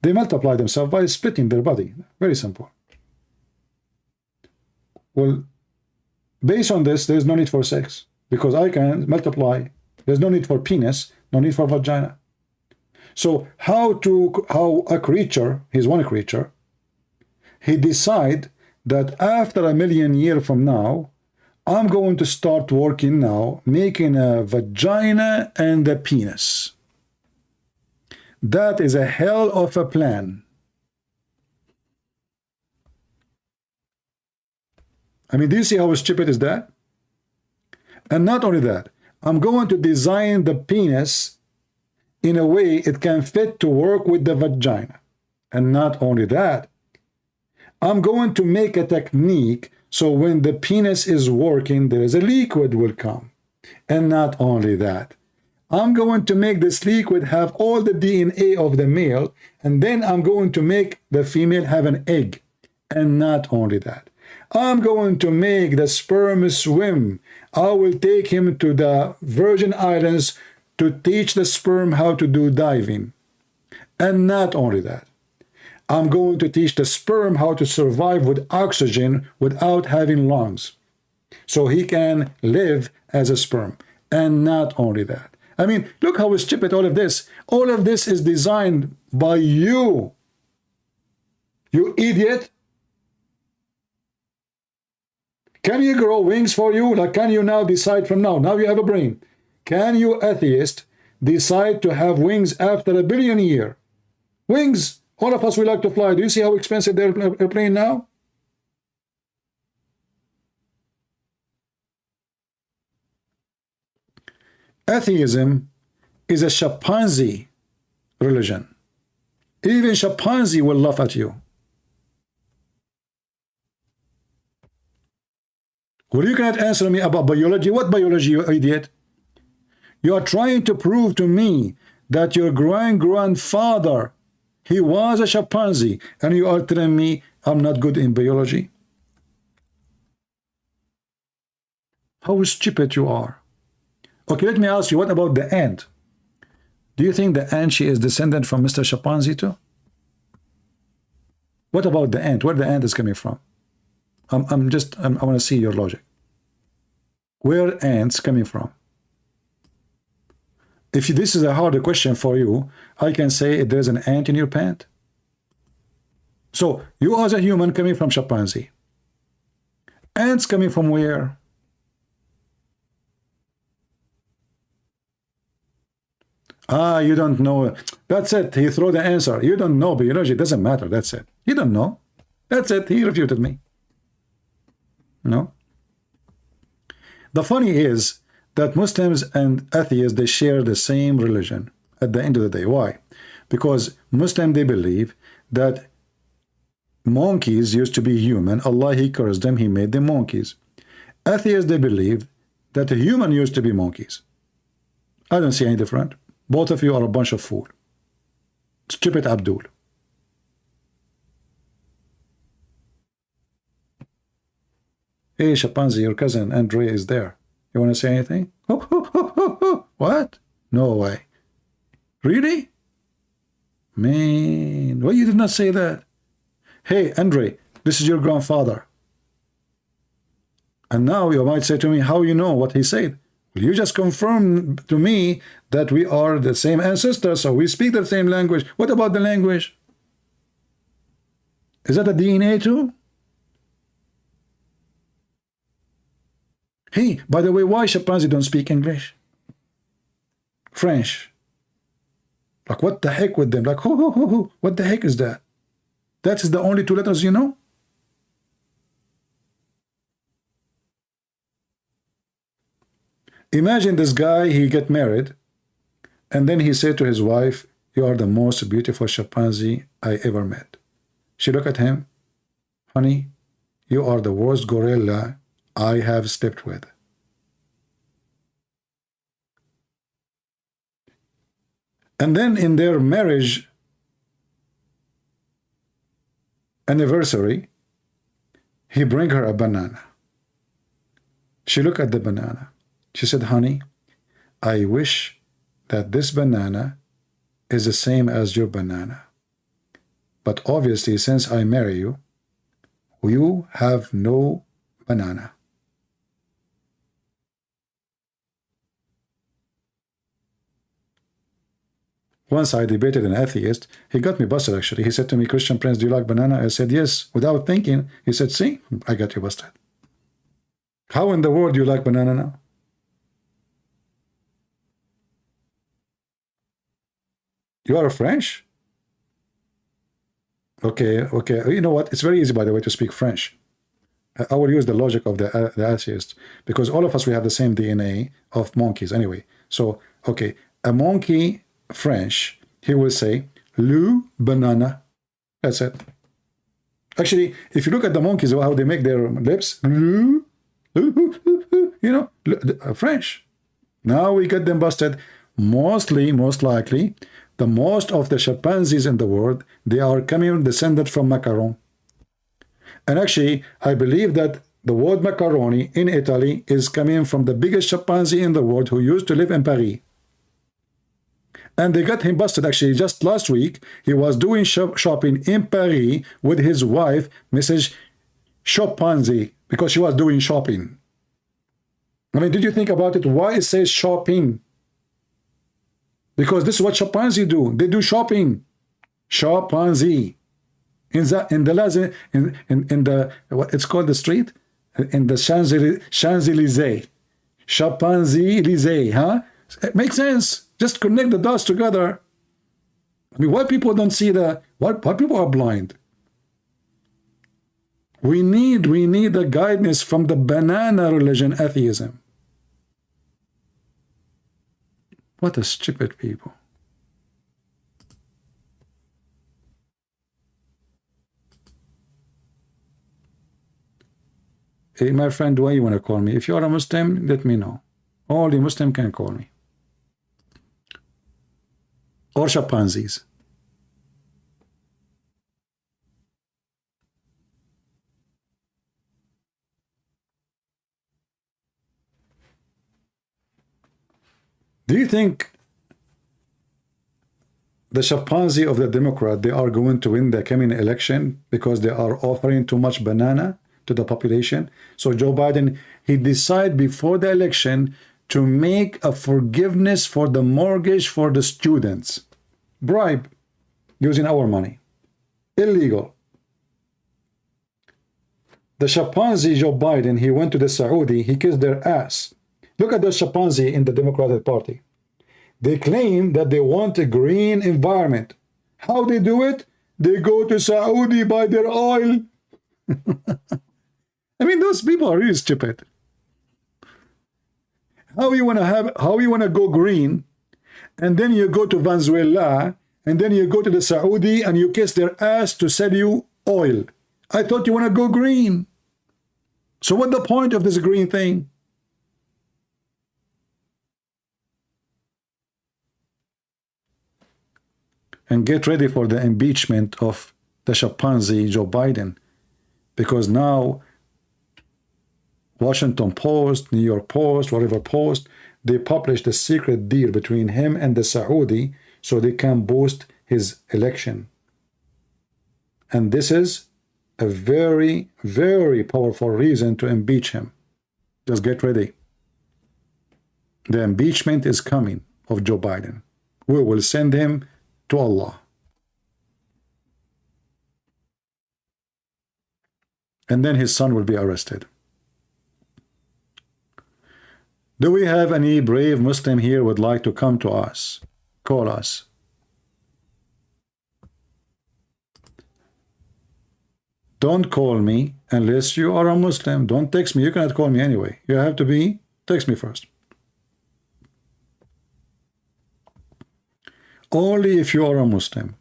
Speaker 1: They multiply themselves by splitting their body. Very simple. Well, based on this, there's no need for sex because I can multiply. There's no need for penis, no need for vagina. So how a creature, he's one creature, he decide that after 1 million years from now, I'm going to start working now, making a vagina and a penis. That is a hell of a plan. I mean, do you see how stupid is that? And not only that, I'm going to design the penis in a way it can fit to work with the vagina. And not only that, I'm going to make a technique so when the penis is working, there is a liquid will come. And not only that, I'm going to make this liquid have all the DNA of the male, and then I'm going to make the female have an egg. And not only that, I'm going to make the sperm swim. I will take him to the Virgin Islands to teach the sperm how to do diving.
Speaker 2: And not only that, I'm going to teach the sperm how to survive with oxygen without having lungs, so he can live as a sperm. And not only that, I mean, look how stupid all of this. All of this is designed by you. You idiot. Can you grow wings for you? Like, can you now decide from now? Now you have a brain. Can you, atheist, decide to have wings after 1 billion years? Wings. All of us, we like to fly. Do you see how expensive the airplane now? Atheism is a chimpanzee religion. Even chimpanzee will laugh at you. Well, you cannot answer me about biology. What biology, you idiot? You are trying to prove to me that your grandfather, he was a chimpanzee, and you are telling me I'm not good in biology? How stupid you are. Okay, let me ask you, what about the ant? Do you think the ant, she is descendant from Mr. Chimpanzee too? What about the ant? Where the ant is coming from? I want to see your logic. Where ants coming from? If this is a harder question for you, I can say there's an ant in your pant. So you as a human coming from chimpanzee. Ants coming from where? Ah, you don't know. That's it. He threw the answer. You don't know biology. It doesn't matter. That's it. You don't know. That's it. He refuted me. No. The funny is that Muslims and atheists, they share the same religion at the end of the day. Why? Because Muslims, they believe that monkeys used to be human. Allah, he cursed them. He made them monkeys. Atheists, they believe that a human used to be monkeys. I don't see any different. Both of you are a bunch of fools. Stupid Abdul. Hey, chimpanzee, your cousin Andre is there. You want to say anything? What? No way. Really? Man, why you did not say that? Hey, Andre, this is your grandfather. And now you might say to me, how you know what he said? Well, you just confirmed to me that we are the same ancestors, so we speak the same language. What about the language? Is that a DNA too? Hey, by the way, why chimpanzee don't speak English? French. Like, what the heck with them? Like, what the heck is that? That is the only two letters you know? Imagine this guy, he get married, and then he said to his wife, you are the most beautiful chimpanzee I ever met. She looked at him, honey, you are the worst gorilla I have slept with. And then in their marriage anniversary, he bring her a banana. She looked at the banana. She said, honey, I wish that this banana is the same as your banana. But obviously, since I marry you, you have no banana. Once I debated an atheist. He got me busted, actually. He said to me, Christian Prince, do you like banana? I said, yes. Without thinking, he said, see, I got you busted. How in the world do you like banana now? You are French? Okay, okay. You know what? It's very easy, by the way, to speak French. I will use the logic of the atheist, because all of us, we have the same DNA of monkeys anyway. So, okay, a monkey French, he will say, le banana. That's it. Actually, if you look at the monkeys, how they make their lips, you know, French. Now we get them busted. Most likely, the most of the chimpanzees in the world, they are coming descended from macaron. And actually, I believe that the word macaroni in Italy is coming from the biggest chimpanzee in the world who used to live in Paris. And they got him busted. Actually, just last week, he was doing shopping in Paris with his wife, Mrs. Chimpanzee, because she was doing shopping. I mean, did you think about it? Why it says shopping? Because this is what chimpanzees do. They do shopping. Chimpanzee. In the what it's called, the street? In the Champs-Élysées. Chimpanzee-Élysées, huh? It makes sense. Just connect the dots together. I mean, why people don't see the, why people are blind? We need the guidance from the banana religion, atheism. What a stupid people. Hey, my friend, why you want to call me? If you're a Muslim, let me know. Only Muslim can call me. Or chimpanzees. Do you think the chimpanzee of the Democrat, they are going to win the coming election because they are offering too much banana to the population? So Joe Biden, he decided before the election to make a forgiveness for the mortgage for the students. Bribe, using our money. Illegal. The chimpanzee Joe Biden, he went to the Saudi, he kissed their ass. Look at the chimpanzee in the Democratic Party. They claim that they want a green environment. How they do it? They go to Saudi, buy their oil. I mean, those people are really stupid. How you want to go green, and then you go to Venezuela, and then you go to the Saudi, and you kiss their ass to sell you oil. I thought you want to go green. So what's the point of this green thing? And get ready for the impeachment of the chimpanzee Joe Biden, because now Washington Post, New York Post, whatever post, they published a secret deal between him and the Saudi so they can boost his election. And this is a very, very powerful reason to impeach him. Just get ready. The impeachment is coming of Joe Biden. We will send him to Allah. And then his son will be arrested. Do we have any brave Muslim here who would like to come to us? Call us. Don't call me unless you are a Muslim. Don't text me. You cannot call me anyway. You have to be, text me first. Only if you are a Muslim.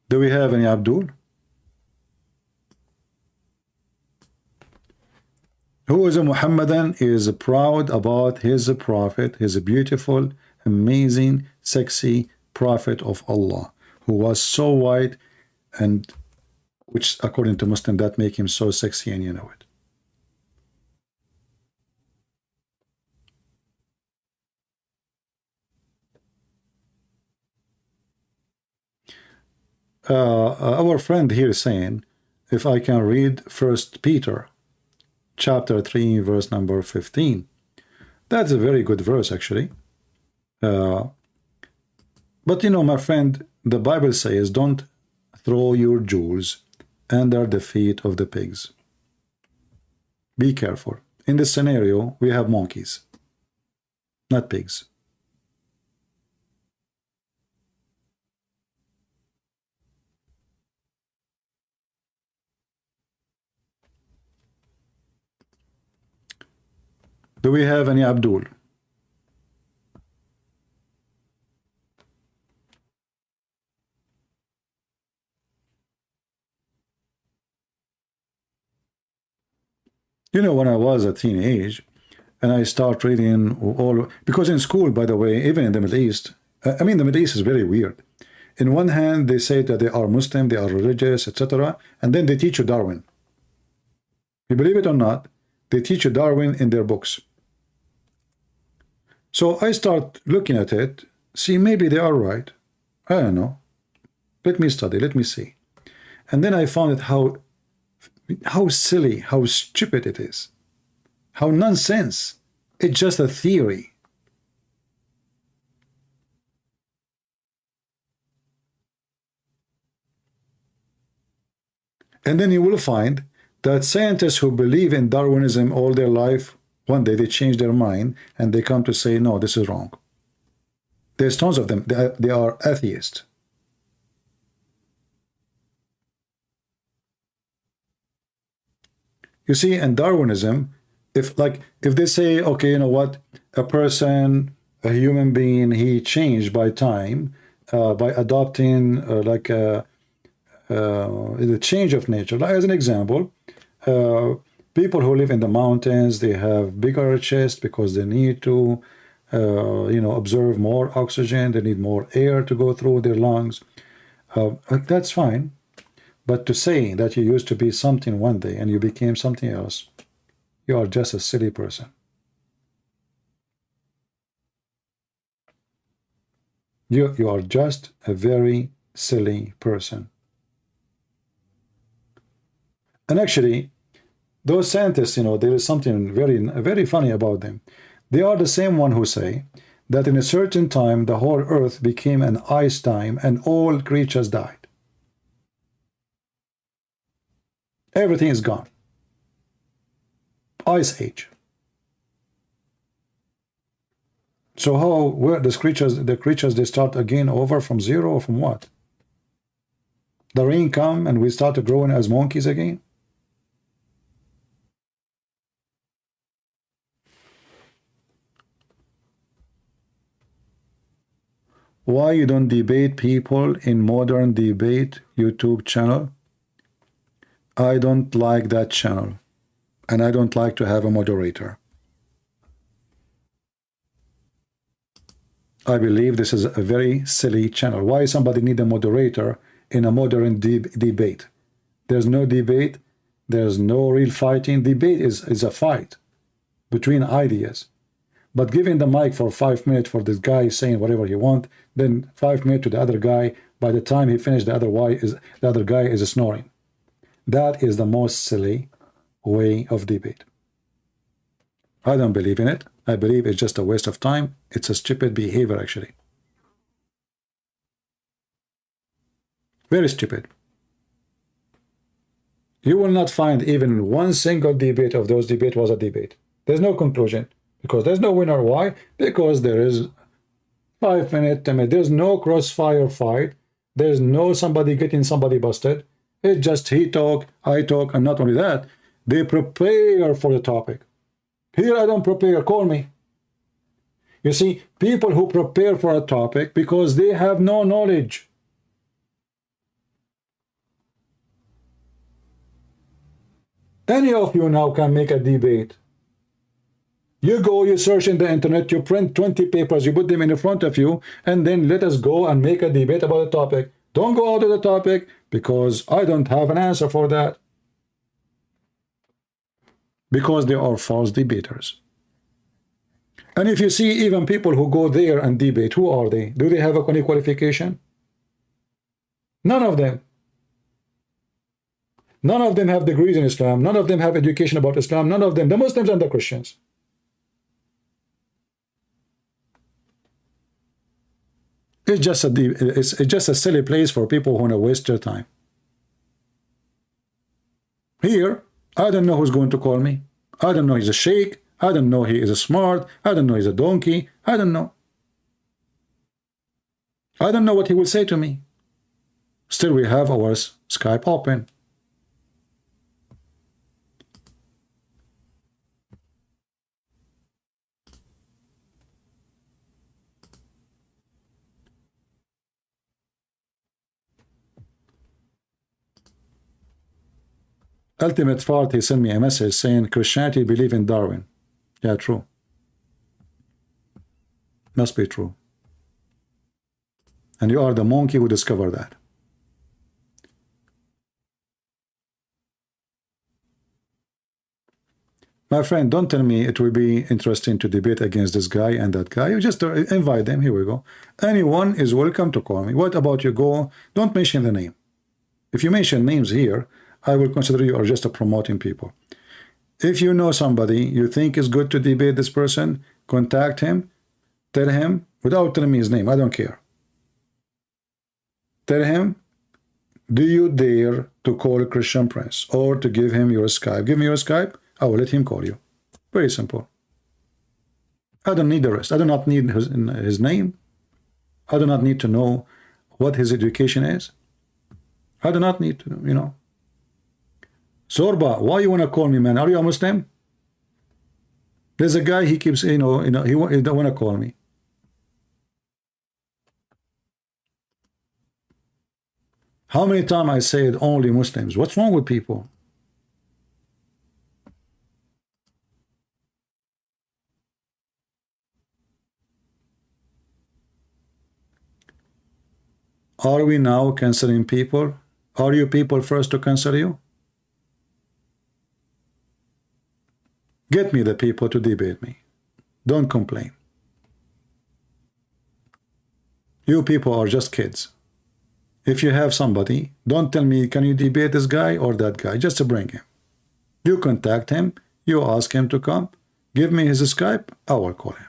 Speaker 2: Do we have any Abdul? Who is a Muhammadan is proud about his prophet, his beautiful, amazing, sexy prophet of Allah, who was so white, and which according to Muslim that make him so sexy, and you know it. Our friend here is saying, if I can read 1 Peter chapter 3 verse number 15. That's a very good verse actually. But you know, my friend, the Bible says don't throw your jewels under the feet of the pigs. Be careful. In this scenario, we have monkeys, not pigs. Do we have any Abdul? You know, when I was a teenage and I start reading all, because in school, by the way, even in the Middle East, I mean, the Middle East is very weird. In one hand, they say that they are Muslim, they are religious, etc. And then they teach you Darwin. You believe it or not, They teach you Darwin in their books. So I start looking at it, see, maybe they are right. I don't know. Let me study, let me see. And then I found it how silly, how stupid it is. How nonsense. It's just a theory. And then you will find that scientists who believe in Darwinism all their life, one day they change their mind and they come to say, no, this is wrong. There's tons of them. They are atheists. You see, in Darwinism, if they say, okay, you know what, a person, a human being, he changed by time, by adopting the change of nature. Like, as an example, people who live in the mountains, they have bigger chests because they need to, absorb more oxygen. They need more air to go through their lungs. That's fine. But to say that you used to be something one day and you became something else, you are just a silly person. You are just a very silly person. And actually, those scientists, there is something very funny about them. They are the same one who say that in a certain time, the whole earth became an ice time and all creatures died. Everything is gone. Ice age. So where the creatures, they start again over from zero, or from what? The rain come and we start growing as monkeys again? Why you don't debate people in Modern Debate YouTube channel? I don't like that channel, and I don't like to have a moderator. I believe this is a very silly channel. Why somebody need a moderator in a modern debate? There's no debate. There's no real fighting. Debate is a fight between ideas. But giving the mic for 5 minutes for this guy saying whatever he wants, then 5 minutes to the other guy, by the time he finished, the other guy is snoring. That is the most silly way of debate. I don't believe in it. I believe it's just a waste of time. It's a stupid behavior, actually. Very stupid. You will not find even one single debate of those debates was a debate. There's no conclusion because there's no winner. Why? Because there is 5 minutes, 10 minutes. There's no crossfire fight. There's no somebody getting somebody busted. It's just he talk, I talk, and not only that, they prepare for the topic. Here I don't prepare, call me. You see, people who prepare for a topic because they have no knowledge. Any of you now can make a debate. You go, you search in the internet, you print 20 papers, you put them in front of you, and then let us go and make a debate about a topic. Don't go out of the topic because I don't have an answer for that. Because they are false debaters. And if you see even people who go there and debate, who are they? Do they have any qualification? None of them. None of them have degrees in Islam. None of them have education about Islam. None of them, the Muslims and the Christians. It's just a silly place for people who want to waste their time. Here, I don't know who's going to call me. I don't know he's a sheikh. I don't know he is smart. I don't know he's a donkey. I don't know. I don't know what he will say to me. Still, we have our Skype open. Ultimate Fart, he sent me a message saying Christianity believe in Darwin. Yeah, true. Must be true. And you are the monkey who discovered that. My friend, don't tell me it will be interesting to debate against this guy and that guy. You just invite them. Here we go. Anyone is welcome to call me. What about you? Go. Don't mention the name. If you mention names here, I will consider you are just promoting people. If you know somebody you think is good to debate this person, contact him. Tell him, without telling me his name, I don't care. Tell him, do you dare to call Christian Prince or to give him your Skype? Give me your Skype. I will let him call you. Very simple. I don't need the rest. I do not need his name. I do not need to know what his education is. I do not need to, you know. Zorba, why you want to call me, man? Are you a Muslim? There's a guy, he keeps, he don't want to call me. How many times I said only Muslims? What's wrong with people? Are we now canceling people? Are you people first to cancel you? Get me the people to debate me. Don't complain. You people are just kids. If you have somebody, don't tell me, can you debate this guy or that guy? Just to bring him. You contact him. You ask him to come. Give me his Skype. I will call him.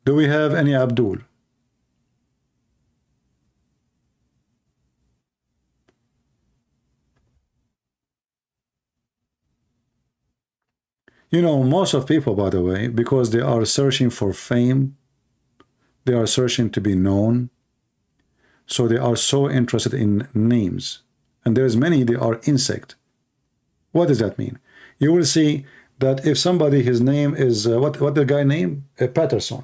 Speaker 2: Do we have any Abdul? You know, most of people, by the way, because they are searching for fame, they are searching to be known, so they are so interested in names. And there's many, they are insect. What does that mean? You will see that if somebody, his name is, what the guy name? Patterson.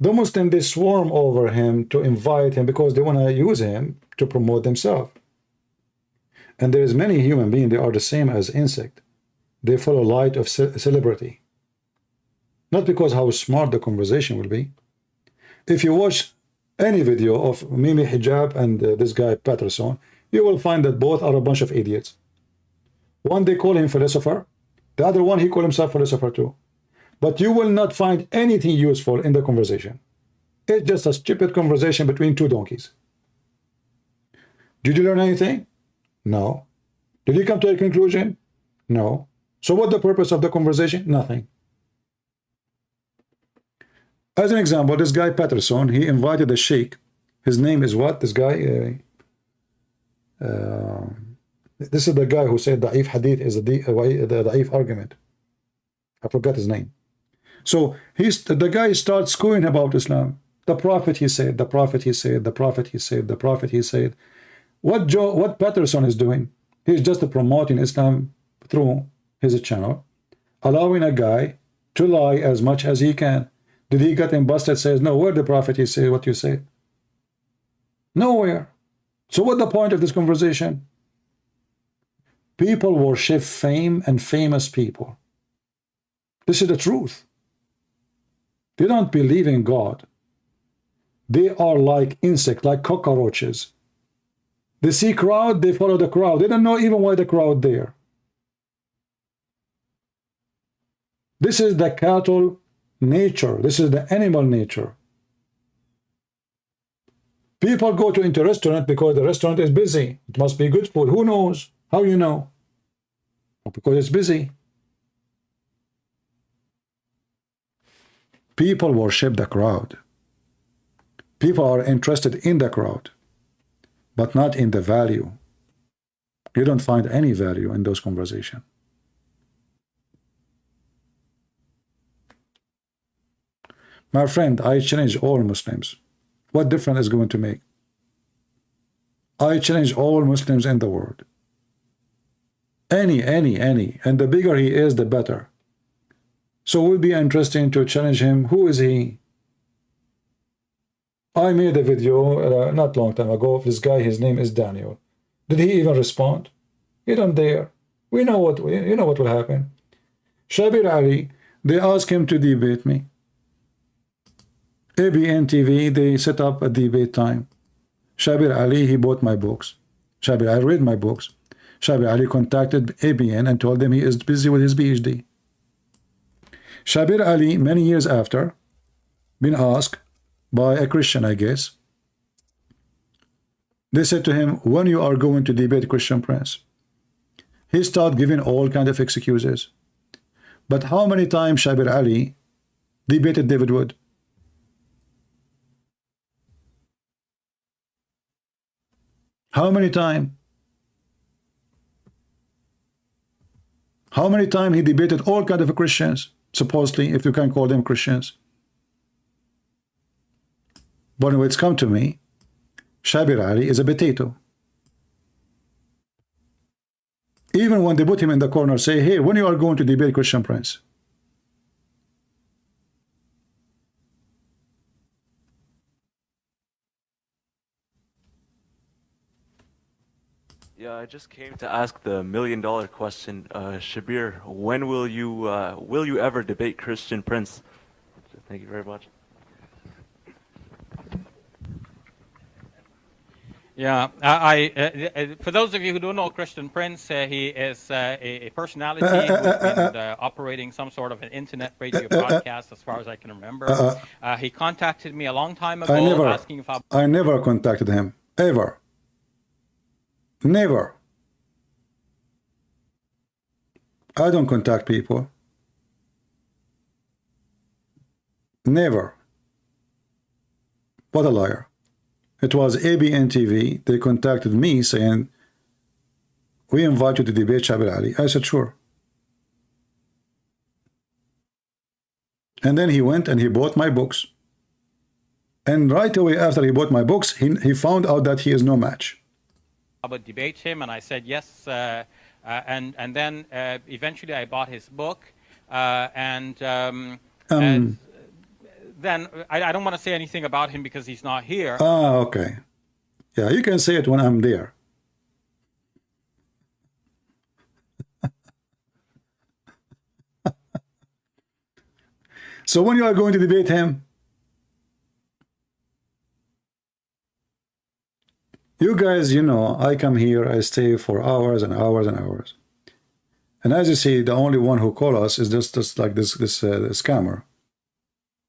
Speaker 2: The Muslims, they swarm over him to invite him because they want to use him to promote themselves. And there's many human beings, they are the same as insect. They follow light of celebrity. Not because how smart the conversation will be. If you watch any video of Mimi Hijab and this guy Patterson, you will find that both are a bunch of idiots. One, they call him philosopher. The other one, he call himself philosopher too. But you will not find anything useful in the conversation. It's just a stupid conversation between two donkeys. Did you learn anything? No. Did you come to a conclusion? No. So what's the purpose of the conversation? Nothing. As an example, this guy Patterson, he invited a sheikh. His name is what? This guy? This is the guy who said Da'if Hadith is the Da'if argument. I forgot his name. So the guy starts schooling about Islam. The Prophet, he said, the Prophet, he said, the Prophet, he said, the Prophet, he said. What Patterson is doing? He's just promoting Islam through his channel, allowing a guy to lie as much as he can. Did he get him busted? Says, no, where the Prophet he said what you said? Nowhere. So what's the point of this conversation? People worship fame and famous people. This is the truth. They don't believe in God. They are like insects, like cockroaches. They see crowd, they follow the crowd. They don't know even why the crowd there. This is the cattle nature. This is the animal nature. People go to into restaurant because the restaurant is busy. It must be good food. Who knows? How you know? Because it's busy. People worship the crowd. People are interested in the crowd, but not in the value. You don't find any value in those conversations. My friend, I challenge all Muslims. What difference is going to make? I challenge all Muslims in the world. Any. And the bigger he is, the better. So it would be interesting to challenge him. Who is he? I made a video not long time ago of this guy. His name is Daniel. Did he even respond? He don't dare. We know what you know what will happen. Shabir Ali, they asked him to debate me. ABN TV, they set up a debate time. Shabir Ali, he bought my books. Shabir Ali read my books. Shabir Ali contacted ABN and told them he is busy with his PhD. Shabir Ali, many years after, been asked by a Christian, I guess. They said to him, when you are going to debate Christian Prince? He started giving all kind of excuses. But how many times Shabir Ali debated David Wood? How many times? How many times he debated all kind of Christians, supposedly, if you can call them Christians? But when it's come to me, Shabir Ali is a potato. Even when they put him in the corner, say, hey, when you are going to debate Christian Prince?
Speaker 3: Yeah, I just came to ask the million-dollar question, Shabir. When will you ever debate Christian Prince? Thank you very much.
Speaker 4: Yeah, for those of you who don't know Christian Prince, he is a personality who's been operating some sort of an internet radio broadcast, as far as I can remember. He contacted me a long time ago asking if
Speaker 2: I never contacted him, ever. Never. I don't contact people. Never. What a liar. It was ABN TV. They contacted me saying, we invite you to debate Shabir Ali. I said, sure. And then he went and he bought my books. And right away after he bought my books, he found out that he is no match.
Speaker 4: about debate him, and I said yes. And then eventually I bought his book, and then I don't want to say anything about him because he's not here.
Speaker 2: Ah, okay. Yeah, you can say it when I'm there. So when you are going to debate him, you guys, you know, I come here, I stay for hours and hours and hours. And as you see, the only one who call us is just like this scammer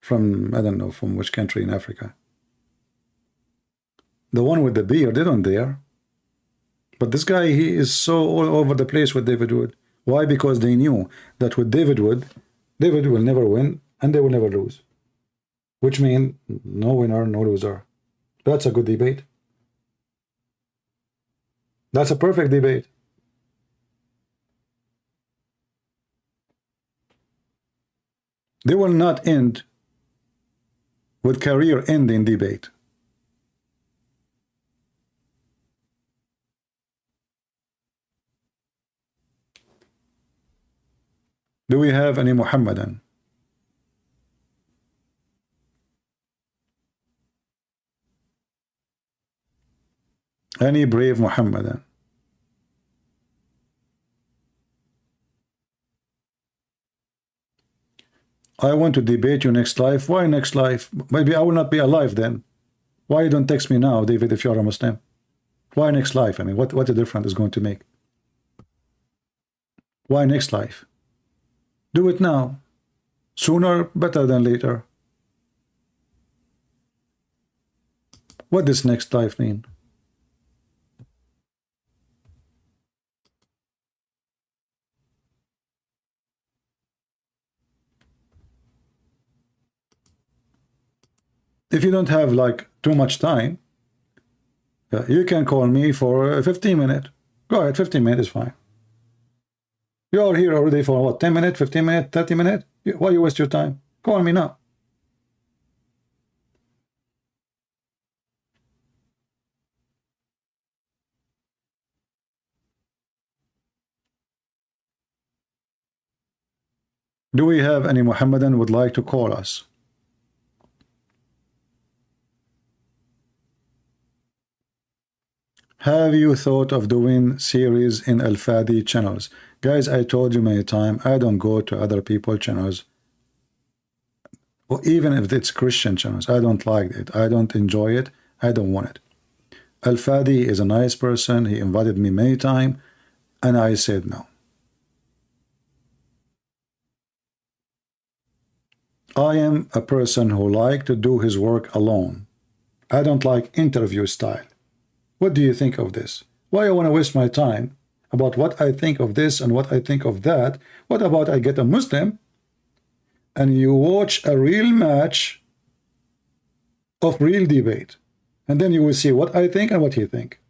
Speaker 2: from, I don't know, from which country in Africa. The one with the beard, they don't dare. But this guy, he is so all over the place with David Wood. Why? Because they knew that with David Wood will never win and they will never lose. Which means no winner, no loser. That's a good debate. That's a perfect debate. They will not end with career-ending debate. Do we have any Muhammadan? Any brave Muhammadan? I want to debate you next life. Why next life? Maybe I will not be alive then. Why you don't text me now, David, if you're a Muslim? Why next life? I mean, what a difference is going to make? Why next life? Do it now. Sooner, better than later. What does next life mean? If you don't have like too much time, you can call me for 15 minutes. Go ahead, 15 minutes is fine. You're here already for what, 10 minutes, 15 minutes, 30 minutes? Why you waste your time? Call me now. Do we have any Muhammadan would like to call us? Have you thought of doing series in Al-Fadi channels? Guys, I told you many times, I don't go to other people's channels. Or even if it's Christian channels, I don't like it. I don't enjoy it. I don't want it. Al-Fadi is a nice person. He invited me many times, and I said no. I am a person who like to do his work alone. I don't like interview style. What do you think of this? Why I want to waste my time about what I think of this and what I think of that? What about I get a Muslim and you watch a real match of real debate, and then you will see what I think and what he think.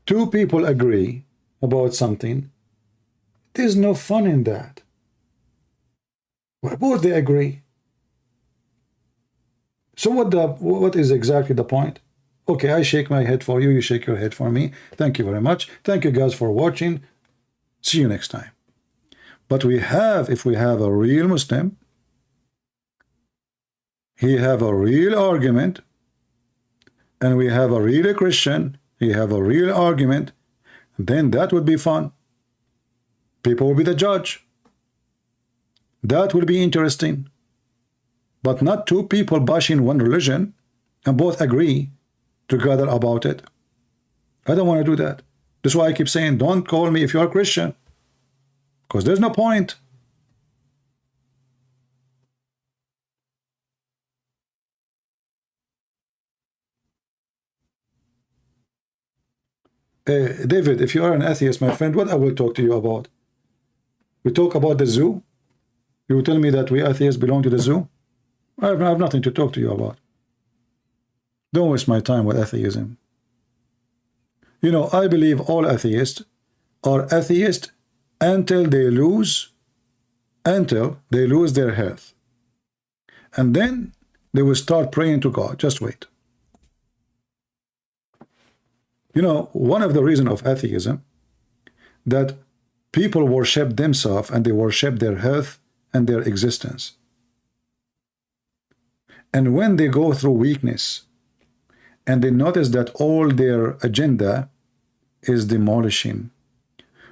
Speaker 2: Two people agree about something. There's no fun in that. Both they agree. So what is exactly the point? Okay, I shake my head for you, you shake your head for me. Thank you very much. Thank you guys for watching. See you next time. But if we have a real Muslim, he have a real argument, and we have a real Christian, he have a real argument, then that would be fun. People will be the judge. That will be interesting. But not two people bashing one religion and both agree together about it. I don't want to do that. That's why I keep saying, don't call me if you are Christian, because there's no point. David, if you are an atheist, my friend, what I will talk to you about? We talk about the zoo? You will tell me that we atheists belong to the zoo? I have nothing to talk to you about. Don't waste my time with atheism. You know, I believe all atheists are atheists until they lose their health. And then they will start praying to God. Just wait. You know, one of the reasons of atheism that people worship themselves and they worship their health and their existence. And when they go through weakness and they notice that all their agenda is demolishing,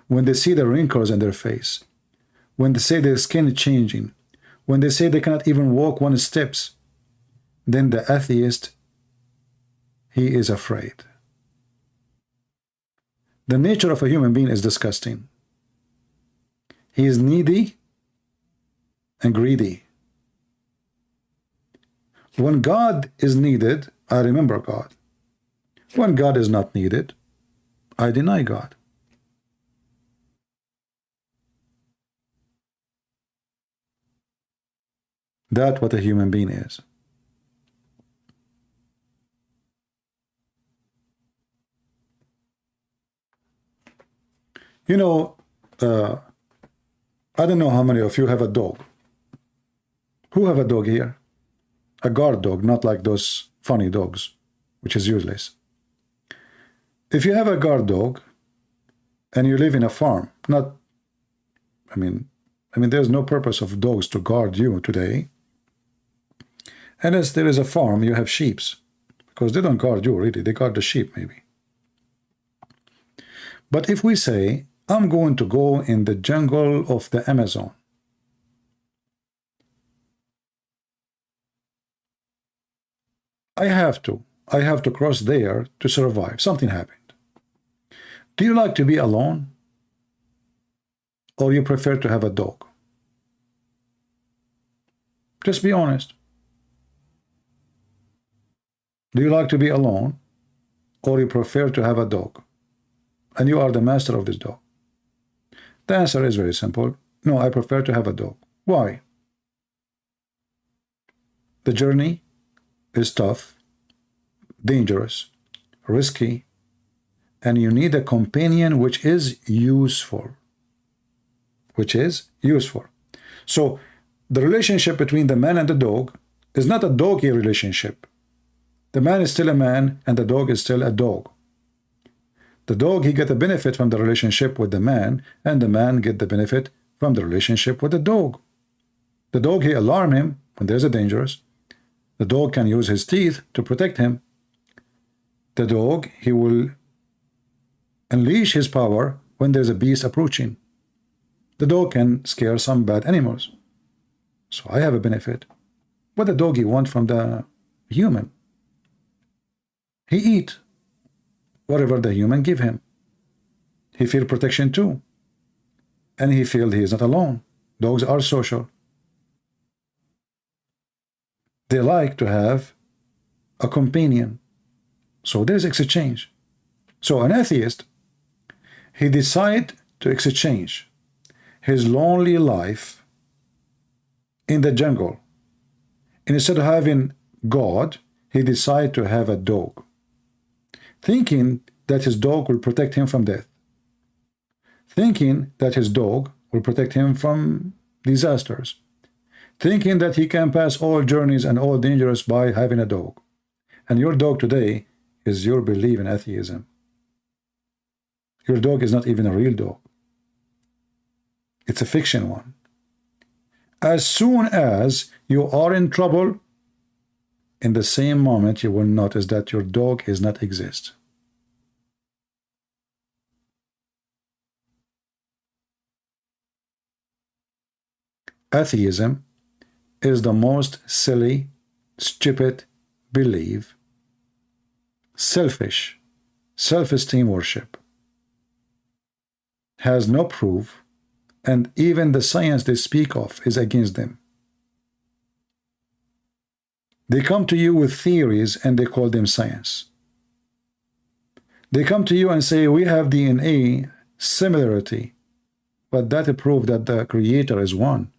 Speaker 2: when they see the wrinkles in their face, when they say their skin is changing, when they say they cannot even walk one steps, then the atheist, he is afraid. The nature of a human being is disgusting. He is needy and greedy. When God is needed, I remember God. When God is not needed, I deny God. That's what a human being is. You know, I don't know how many of you have a dog. Who have a dog here? A guard dog, not like those funny dogs, which is useless. If you have a guard dog and you live in a farm, I mean, there's no purpose of dogs to guard you today. Unless there is a farm, you have sheep, because they don't guard you really, they guard the sheep maybe. But if we say, I'm going to go in the jungle of the Amazon, I have to cross there to survive. Something happened. Do you like to be alone? Or you prefer to have a dog? Just be honest. Do you like to be alone? Or you prefer to have a dog? And you are the master of this dog. The answer is very simple. No, I prefer to have a dog. Why? The journey is tough, dangerous, risky, and you need a companion which is useful. So the relationship between the man and the dog is not a doggy relationship. The man is still a man and the dog is still a dog. The dog, he get the benefit from the relationship with the man, and the man get the benefit from the relationship with the dog. The dog, he alarm him when there's a dangerous. The dog can use his teeth to protect him. The dog, he will unleash his power when there's a beast approaching. The dog can scare some bad animals. So I have a benefit. What the doggy want from the human? He eat. whatever the human give him. He feel protection too. And he feel he is not alone. Dogs are social. They like to have a companion. So there's exchange. So an atheist, he decide to exchange his lonely life in the jungle. And instead of having God, he decide to have a dog, thinking that his dog will protect him from death, thinking that his dog will protect him from disasters, thinking that he can pass all journeys and all dangers by having a dog. And your dog today is your belief in atheism. Your dog is not even a real dog. It's a fiction one. As soon as you are in trouble, in the same moment you will notice that your dog is not exist. Atheism is the most silly, stupid belief, selfish, self-esteem worship. Has no proof, and even the science they speak of is against them. They come to you with theories and they call them science. They come to you and say, we have DNA similarity, but that proves that the creator is one.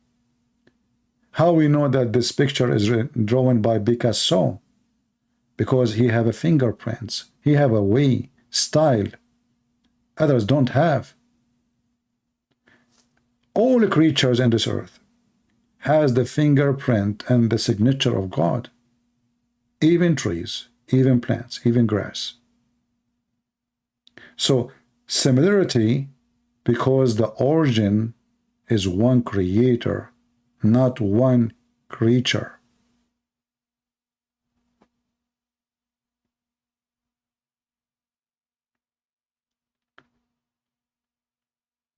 Speaker 2: How we know that this picture is drawn by Picasso? Because he have a fingerprints. He have a way, style. Others don't have. All creatures in this earth has the fingerprint and the signature of God. Even trees, even plants, even grass. So similarity, because the origin is one creator, not one creature.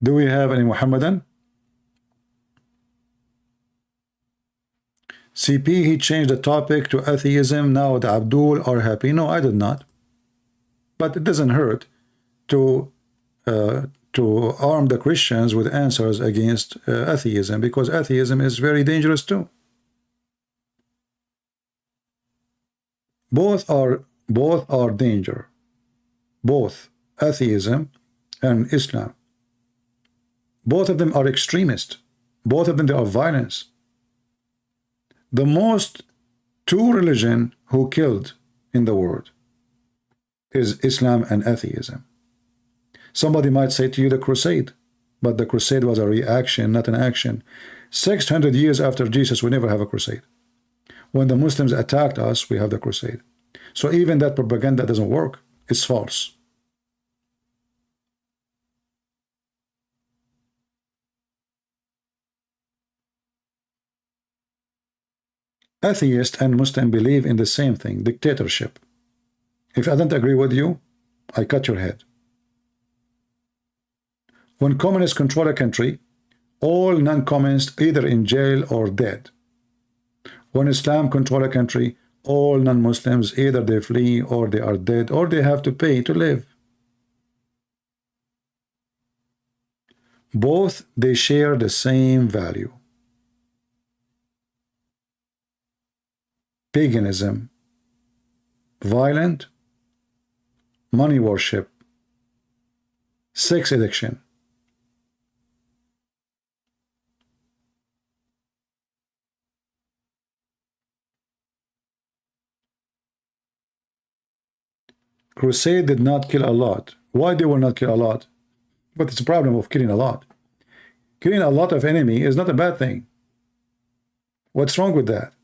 Speaker 2: Do we have any Muhammadan? CP, he changed the topic to atheism. Now the Abdul are happy. No, I did not. But it doesn't hurt to arm the Christians with answers against atheism, because atheism is very dangerous too. Both are danger. Both atheism and Islam. Both of them are extremist. Both of them, they are violence. The most two religion who killed in the world is Islam and atheism. Somebody might say to you the crusade, but the crusade was a reaction, not an action. 600 years after Jesus, we never have a crusade. When the Muslims attacked us, we have the crusade. So even that propaganda doesn't work. It's false. Atheist and Muslim believe in the same thing, dictatorship. If I don't agree with you, I cut your head. When communists control a country, all non-communists either in jail or dead. When Islam control a country, all non-Muslims either they flee or they are dead or they have to pay to live. Both, they share the same value. Paganism, violent, money worship, sex addiction. Crusade did not kill a lot. Why they will not kill a lot? But it's a problem of killing a lot. Killing a lot of enemy is not a bad thing. What's wrong with that?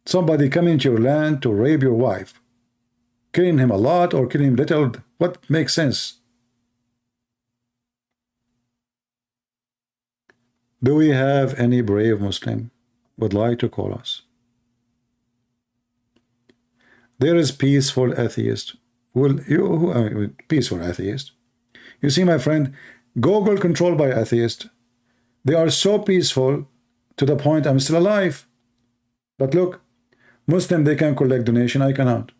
Speaker 2: Somebody coming to your land to rape your wife. Killing him a lot or killing him little, what makes sense? Do we have any brave Muslim would like to call us? There is peaceful atheist. Will you peaceful atheist? You see, my friend, Google controlled by atheists. They are so peaceful to the point I'm still alive. But look, Muslim, they can collect donation, I cannot.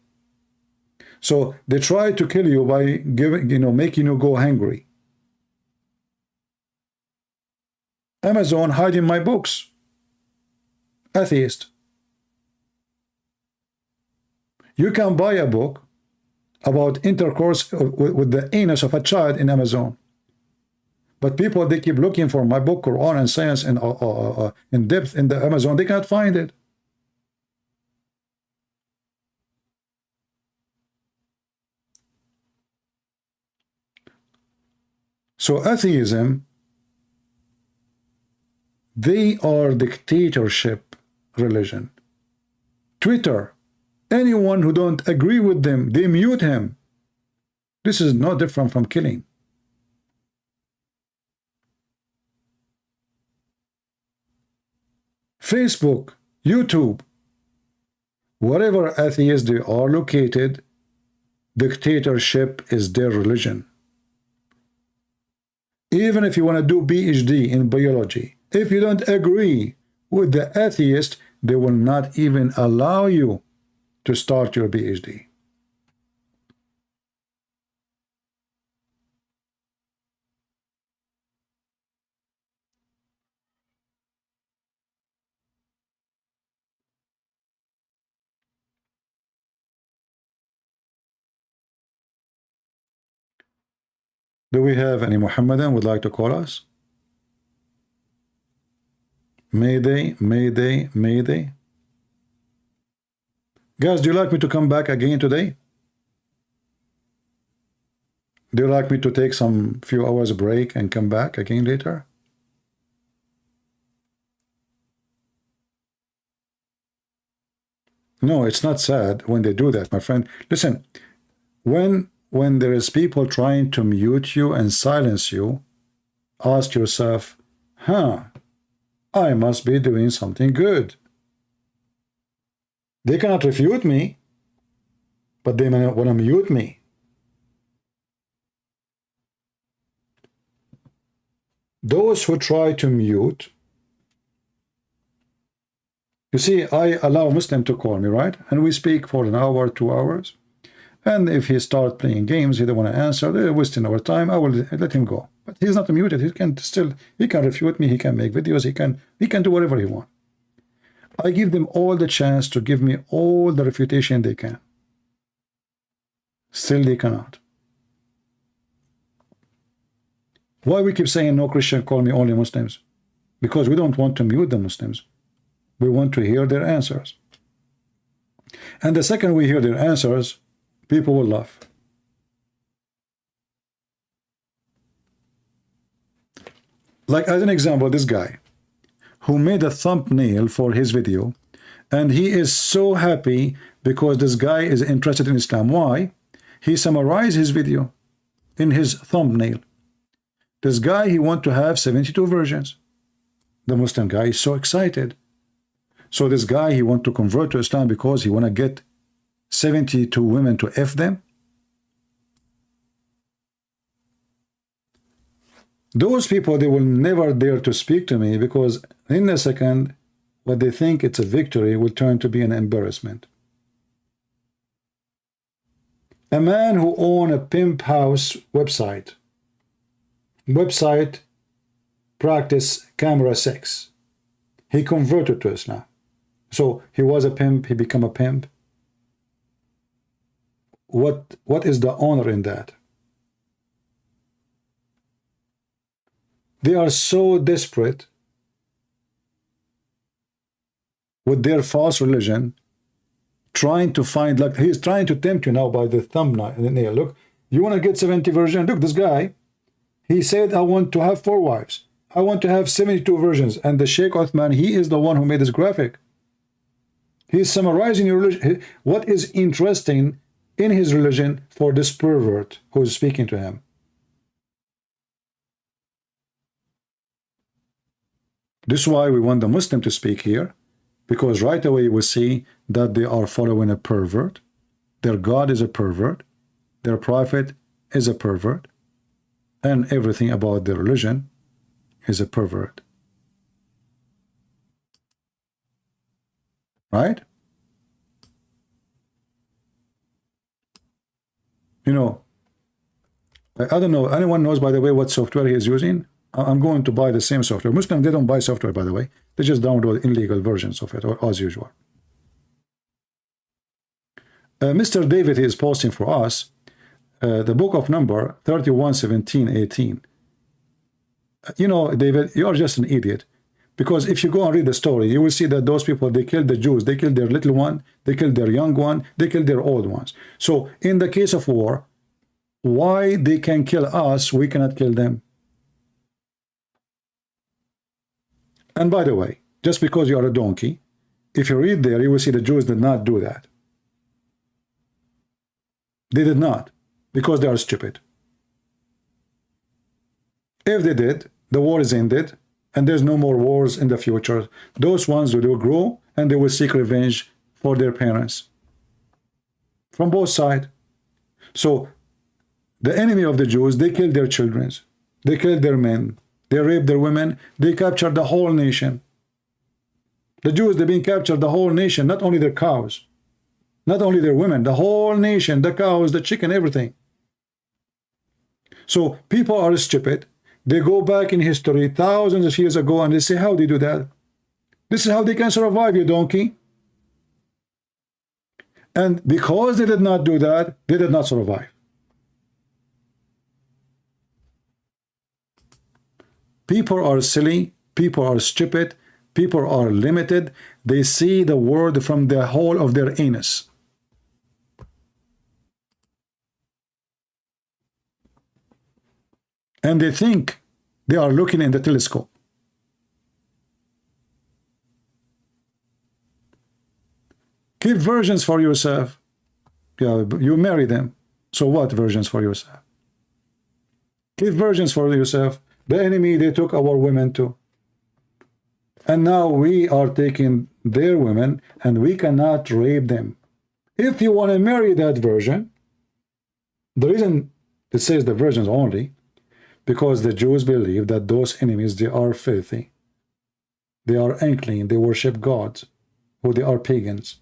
Speaker 2: So they try to kill you by giving, making you go hungry. Amazon hiding my books. Atheist. You can buy a book about intercourse with the anus of a child in Amazon. But people, they keep looking for my book, Quran and Science in depth in the Amazon. They can't find it. So atheism, they are dictatorship religion. Twitter, anyone who don't agree with them, they mute him. This is no different from killing. Facebook, YouTube, wherever atheists they are located, dictatorship is their religion. Even if you want to do PhD in biology, if you don't agree with the atheist, they will not even allow you to start your PhD. Do we have any Muhammadan would like to call us? Mayday, Mayday, Mayday. Guys, do you like me to come back again today? Do you like me to take some few hours break and come back again later? No, it's not sad when they do that, my friend. Listen, when there is people trying to mute you and silence you, ask yourself, I must be doing something good. They cannot refute me, but they may want to mute me. Those who try to mute, you see, I allow Muslim to call me, right? And we speak for an hour, 2 hours. And if he starts playing games, he don't want to answer, they're wasting our time, I will let him go. But he's not muted. He can refute me, he can make videos, he can do whatever he wants. I give them all the chance to give me all the refutation they can. Still they cannot. Why we keep saying no Christian, call me only Muslims? Because we don't want to mute the Muslims. We want to hear their answers. And the second we hear their answers, people will laugh. Like as an example, this guy who made a thumbnail for his video, and he is so happy because this guy is interested in Islam. Why? He summarized his video in his thumbnail. This guy, he want to have 72 versions. The Muslim guy is so excited. So this guy, he want to convert to Islam because he want to get 72 women to F them. Those people, they will never dare to speak to me because in a second, what they think it's a victory will turn to be an embarrassment. A man who owned a pimp house website practice camera sex. He converted to Islam. So he was a pimp, he became a pimp. What is the honor in that? They are so desperate with their false religion, trying to find, like he's trying to tempt you now by the thumbnail. Look, you want to get 70 versions? Look, this guy, he said, I want to have 4 wives. I want to have 72 versions. And the Sheikh Othman, he is the one who made this graphic. He's summarizing your religion. What is interesting in his religion for this pervert who is speaking to him? This is why we want the Muslim to speak here, because right away we see that they are following a pervert. Their God is a pervert. Their prophet is a pervert. And everything about their religion is a pervert. Right? You know, I don't know. Anyone knows, by the way, what software he is using? I'm going to buy the same software. Muslims, they don't buy software, by the way. They just download illegal versions of it, or as usual. Mr. David is posting for us the book of Number 31, 17, 18. You know, David, you are just an idiot. Because if you go and read the story, you will see that those people, they killed the Jews. They killed their little one. They killed their young one. They killed their old ones. So in the case of war, why they can kill us, we cannot kill them? And by the way, just because you are a donkey, if you read there, you will see the Jews did not do that. They did not, because they are stupid. If they did, the war is ended, and there's no more wars in the future. Those ones will grow, and they will seek revenge for their parents. From both sides. So, the enemy of the Jews, they killed their children. They killed their men. They raped their women. They captured the whole nation. The Jews, they've been captured the whole nation, not only their cows, not only their women, the whole nation, the cows, the chicken, everything. So people are stupid. They go back in history thousands of years ago and they say, how they do that? This is how they can survive, you donkey. And because they did not do that, they did not survive. People are silly, people are stupid, people are limited. They see the world from the hole of their anus. And they think they are looking in the telescope. Keep virgins for yourself. Yeah, you marry them. So what virgins for yourself? Keep virgins for yourself. The enemy, they took our women too. And now we are taking their women and we cannot rape them. If you want to marry that virgin, the reason it says the virgins only, because the Jews believe that those enemies, they are filthy. They are unclean. They worship gods, or they are pagans.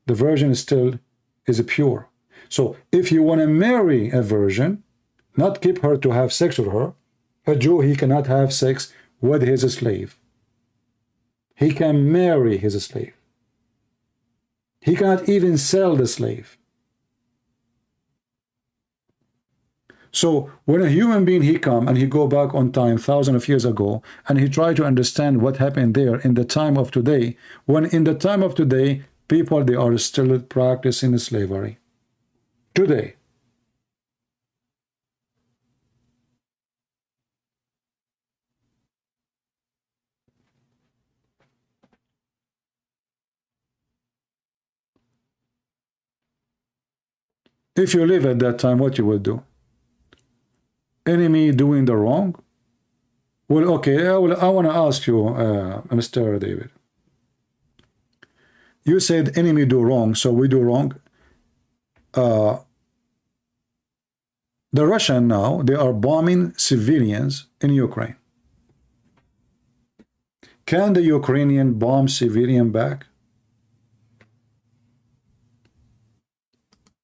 Speaker 2: The virgin still is pure. So if you want to marry a virgin, not keep her to have sex with her, a Jew, he cannot have sex with his slave. He can marry his slave. He cannot even sell the slave. So when a human being, he come and he go back on time thousands of years ago and he try to understand what happened there in the time of today, when in the time of today, people, they are still practicing slavery. Today. If you live at that time, what you will do? Enemy doing the wrong? Well, okay, I want to ask you, Mr. David. You said enemy do wrong, so we do wrong. The Russian now, they are bombing civilians in Ukraine. Can the Ukrainian bomb civilian back?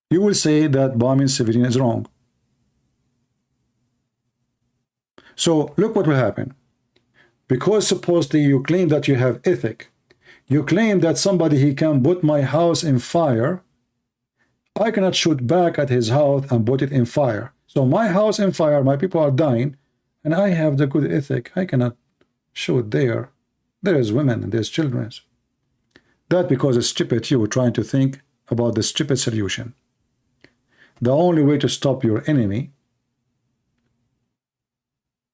Speaker 2: You will say that bombing civilian is wrong. So look what will happen. Because supposedly you claim that you have ethic, you claim that somebody, he can put my house in fire, I cannot shoot back at his house and put it in fire. So my house in fire, my people are dying, and I have the good ethic. I cannot shoot there. There is women and there's children. That because it's stupid you trying to think about the stupid solution. The only way to stop your enemy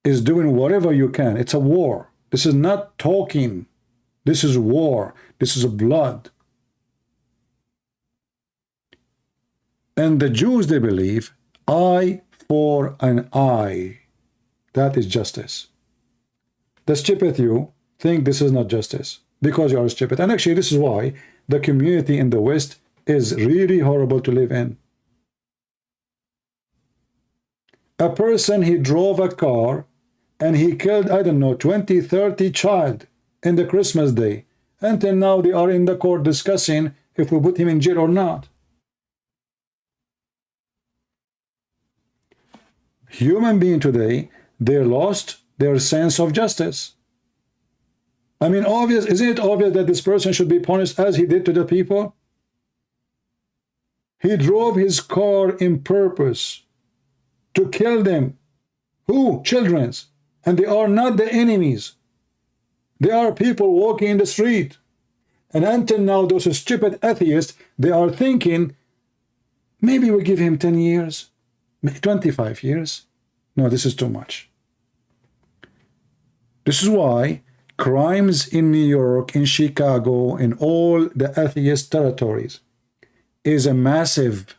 Speaker 2: is doing whatever you can. It's a war. This is not talking. This is war. This is blood. And the Jews, they believe, eye for an eye. That is justice. The stupid you think this is not justice because you are stupid. And actually, this is why the community in the West is really horrible to live in. A person, he drove a car and he killed, I don't know, 20, 30 child in the Christmas day. Until now, they are in the court discussing if we put him in jail or not. Human being today, they lost their sense of justice. I mean, obvious, isn't it obvious that this person should be punished as he did to the people? He drove his car in purpose to kill them. Who? Children's. And they are not the enemies. They are people walking in the street. And until now, those stupid atheists, they are thinking, maybe we give him 10 years, 25 years. No, this is too much. This is why crimes in New York, in Chicago, in all the atheist territories is a massive,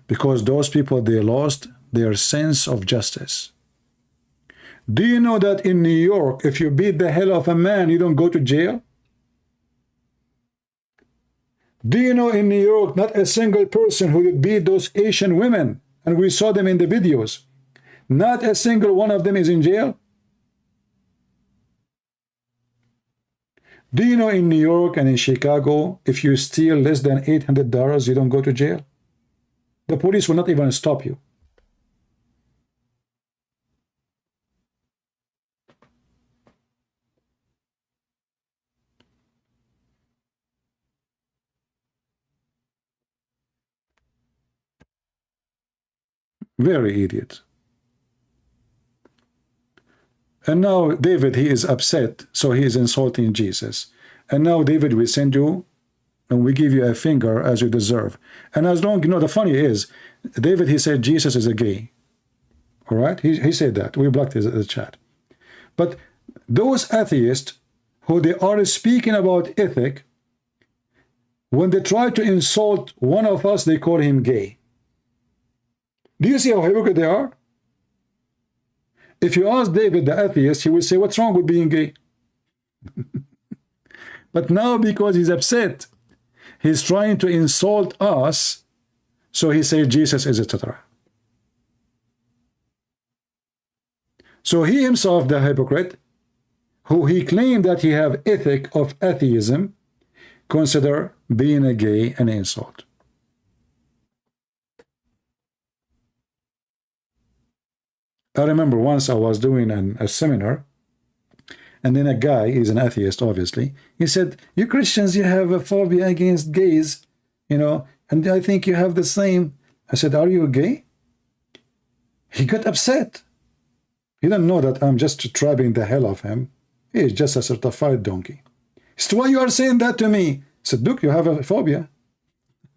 Speaker 2: because those people, they lost their sense of justice. Do you know that in New York, if you beat the hell of a man, you don't go to jail? Do you know in New York, not a single person who would beat those Asian women, and we saw them in the videos, not a single one of them is in jail? Do you know in New York and in Chicago, if you steal less than $800, you don't go to jail? The police will not even stop you. Very idiot. And now David, he is upset, so he is insulting Jesus. And now David, we send you and we give you a finger as you deserve. And as long, you know, the funny is, David, he said Jesus is a gay. All right? He said that. We blocked the chat. But those atheists who they are speaking about ethic, when they try to insult one of us, they call him gay. Do you see how hypocrite they are? If you ask David, the atheist, he will say, what's wrong with being gay? But now, because he's upset, he's trying to insult us, so he says Jesus is etc. So he himself, the hypocrite, who he claimed that he have ethic of atheism, consider being a gay an insult. I remember once I was doing a seminar, and then a guy, he's an atheist, obviously, he said, you Christians, you have a phobia against gays, you know, and I think you have the same. I said, are you gay? He got upset. He didn't know that I'm just trapping the hell of him. He is just a certified donkey. He said, why you are saying that to me? I said, look, you have a phobia.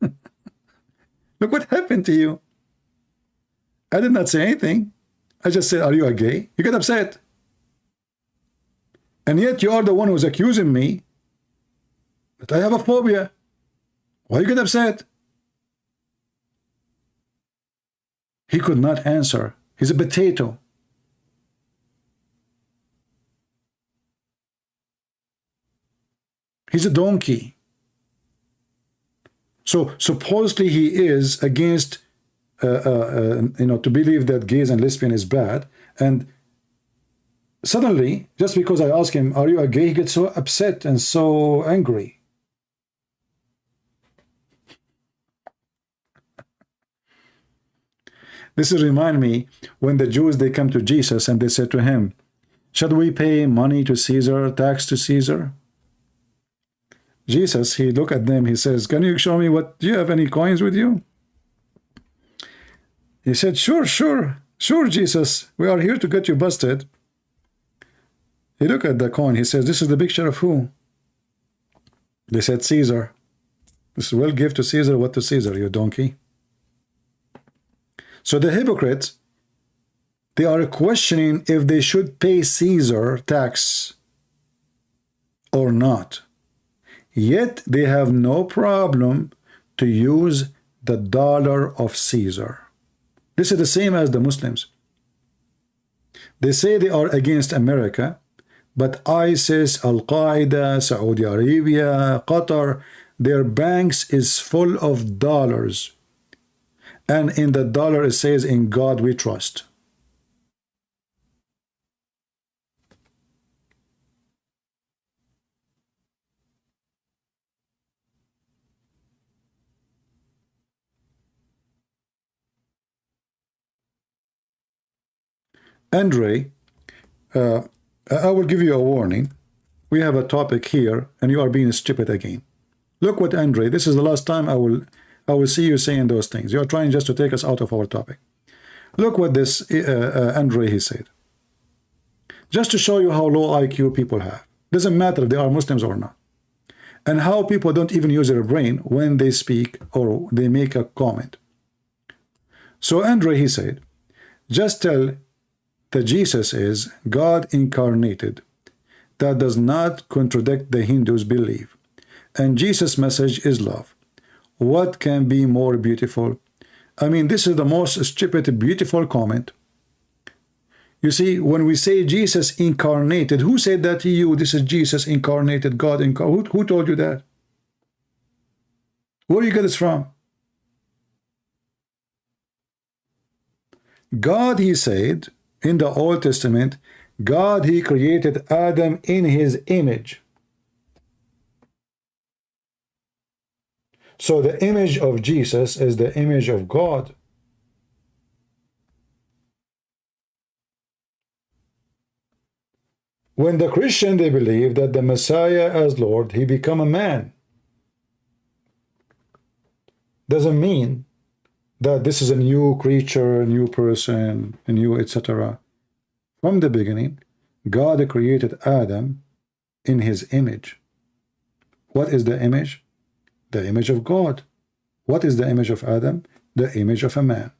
Speaker 2: Look what happened to you. I did not say anything. I just said, are you a gay? You get upset. And yet you are the one who's accusing me that I have a phobia. Why you get upset? He could not answer. He's a potato. He's a donkey. So supposedly he is against you know, to believe that gays and lesbian is bad, and suddenly, just because I ask him, are you a gay, he gets so upset and so angry. This is remind me when the Jews, they come to Jesus and they said to him, should we pay money to Caesar, tax to Caesar? Jesus, he looked at them, he says, can you show me what, do you have any coins with you? He said, sure, Jesus, we are here to get you busted. He looked at the coin, he says, this is the picture of who? They said, Caesar. This is, well, give to Caesar what to Caesar, you donkey. So the hypocrites, they are questioning if they should pay Caesar tax or not. Yet they have no problem to use the dollar of Caesar. This is the same as the Muslims. They say they are against America, but ISIS, Al-Qaeda, Saudi Arabia, Qatar, their banks is full of dollars. And in the dollar it says, in God we trust. Andre, I will give you a warning. We have a topic here, and you are being stupid again. Look what Andre. This is the last time I will see you saying those things. You are trying just to take us out of our topic. Look what this Andre he said. Just to show you how low IQ people have. Doesn't matter if they are Muslims or not. And how people don't even use their brain when they speak or they make a comment. So Andre he said, just tell that Jesus is God incarnated. That does not contradict the Hindus' belief. And Jesus' message is love. What can be more beautiful? I mean, this is the most stupid, beautiful comment. You see, when we say Jesus incarnated, who said that to you? This is Jesus incarnated, God incarnated. Who told you that? Where do you get this from? God, he said, in the Old Testament, God, he created Adam in his image. So the image of Jesus is the image of God. When the Christian, they believe that the Messiah as Lord, he become a man. Doesn't mean that this is a new creature, a new person, a new etc. From the beginning, God created Adam in his image. What is the image? The image of God. What is the image of Adam? The image of a man.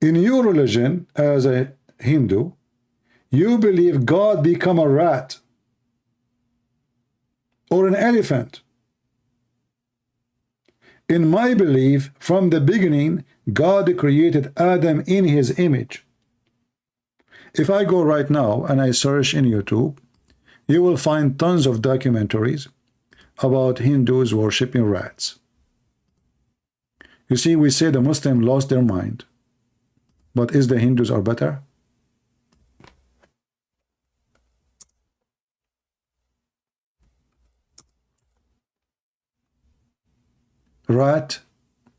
Speaker 2: In your religion, as a Hindu, you believe God become a rat or an elephant. In my belief, from the beginning, God created Adam in his image. If I go right now and I search in YouTube, you will find tons of documentaries about Hindus worshipping rats. You see, we say the Muslims lost their mind, but is the Hindus are better? Rat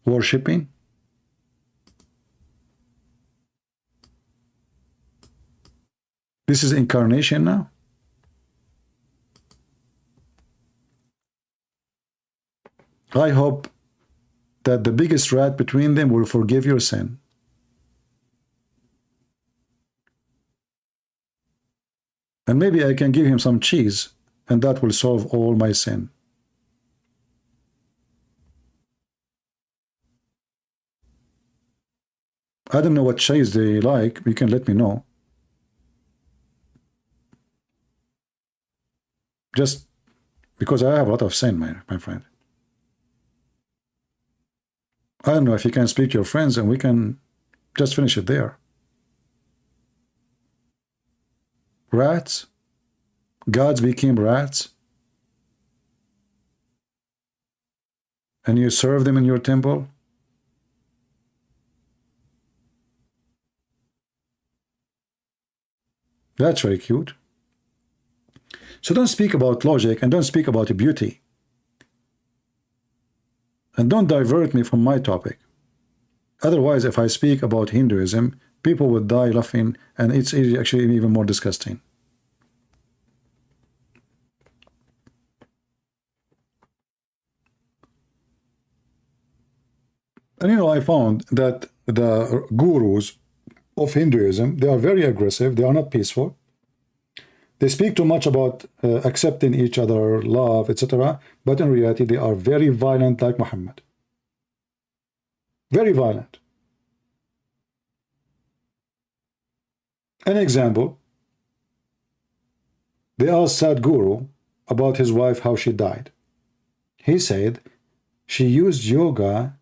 Speaker 2: worshipping? This is incarnation now? I hope that the biggest rat between them will forgive your sin. And maybe I can give him some cheese, and that will solve all my sin. I don't know what cheese they like. You can let me know. Just because I have a lot of sin, my friend. I don't know if you can speak to your friends and we can just finish it there. Rats? Gods became rats? And you serve them in your temple? That's very cute. So don't speak about logic and don't speak about beauty. And don't divert me from my topic. Otherwise, if I speak about Hinduism, people would die laughing, and it's actually even more disgusting. And you know, I found that the gurus of Hinduism, they are very aggressive, they are not peaceful. They speak too much about accepting each other, love, etc. But in reality, they are very violent like Muhammad. Very violent. An example, they asked Sadhguru about his wife, how she died. He said she used yoga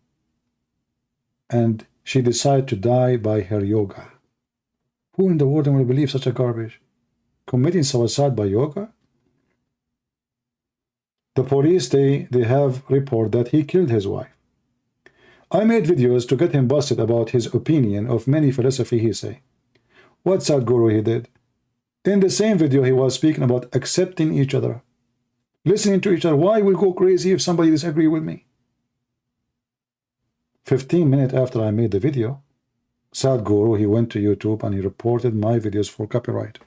Speaker 2: and she decided to die by her yoga. Who in the world will believe such a garbage? Committing suicide by yoga? The police, they have report that he killed his wife. I made videos to get him busted about his opinion of many philosophy he say. What Sadhguru he did? In the same video, he was speaking about accepting each other, listening to each other. Why will go crazy if somebody disagree with me? 15 minutes after I made the video, Sadhguru, he went to YouTube and he reported my videos for copyright.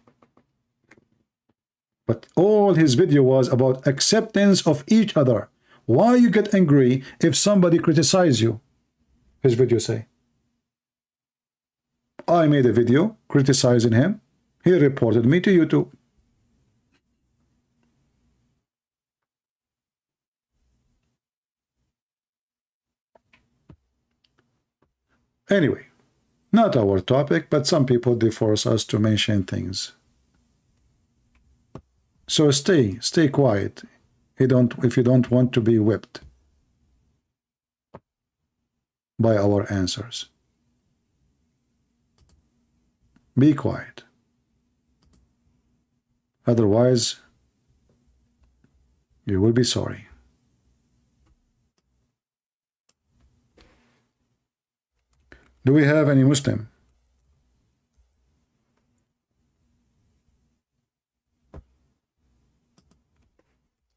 Speaker 2: But all his video was about acceptance of each other. Why you get angry if somebody criticizes you? His video say. I made a video criticizing him. He reported me to YouTube. Anyway, not our topic, but some people, they force us to mention things. So stay quiet. If you don't want to be whipped by our answers. Be quiet. Otherwise, you will be sorry. Do we have any Muslim?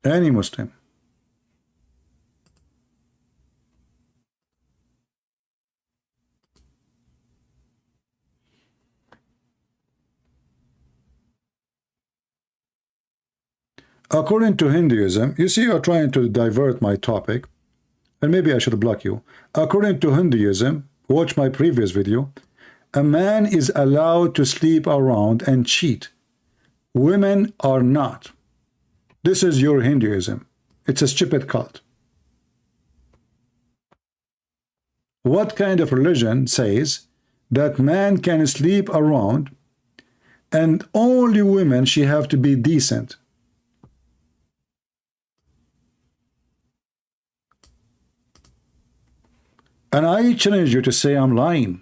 Speaker 2: Any Muslim? According to Hinduism, you see, you're trying to divert my topic, and maybe I should block you. According to Hinduism, watch my previous video, a man is allowed to sleep around and cheat. Women are not. This is your Hinduism. It's a stupid cult. What kind of religion says that man can sleep around and only women, she have to be decent? And I challenge you to say I'm lying.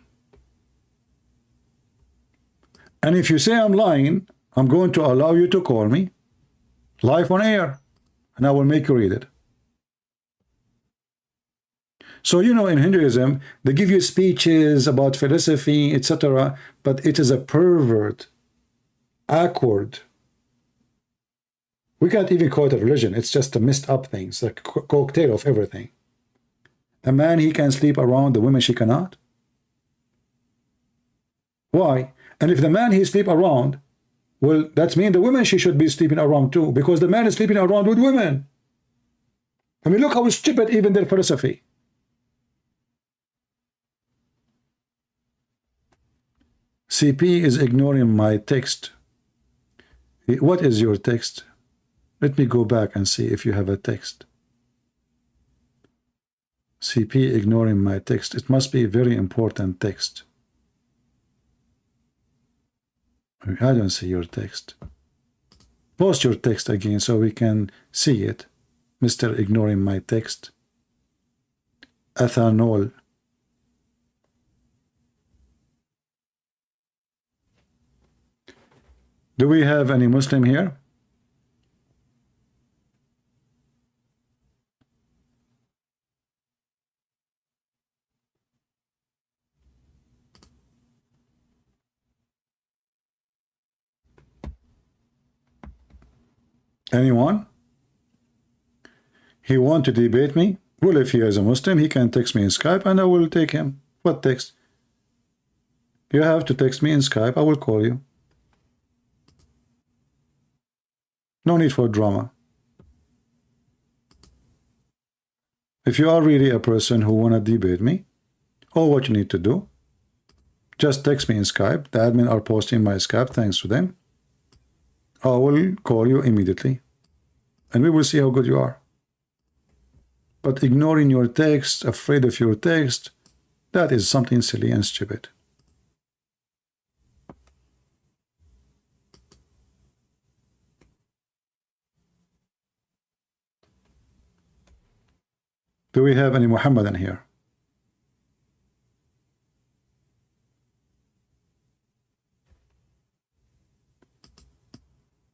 Speaker 2: And if you say I'm lying, I'm going to allow you to call me live on air, and I will make you read it. So, you know, in Hinduism, they give you speeches about philosophy, etc., but it is a pervert, awkward. We can't even call it a religion. It's just a messed up thing. It's like a cocktail of everything. A man, he can sleep around, the women, she cannot. Why? And if the man, he sleep around, well, that means the women, she should be sleeping around too, because the man is sleeping around with women. I mean, look how stupid even their philosophy. CP is ignoring my text. What is your text? Let me go back and see if you have a text. CP ignoring my text. It must be a very important text. I don't see your text. Post your text again so we can see it. Mr. Ignoring my text. Ethanol. Do we have any Muslim here? Anyone? He want to debate me? Well, if he is a Muslim, he can text me in Skype and I will take him. What text? You have to text me in Skype. I will call you. No need for drama. If you are really a person who want to debate me, all what you need to do, just text me in Skype. The admin are posting my Skype, thanks to them. I will call you immediately, and we will see how good you are. But ignoring your text, afraid of your text, that is something silly and stupid. Do we have any Muhammadan here?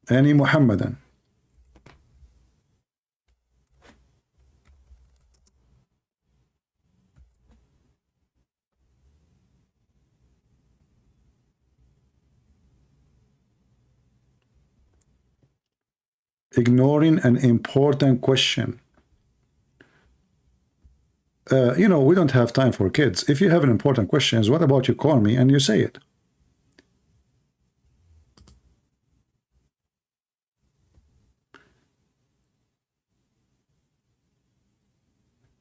Speaker 2: Any Muhammadan? Ignoring an important question. You know, we don't have time for kids. If you have an important questions, what about you call me and you say it?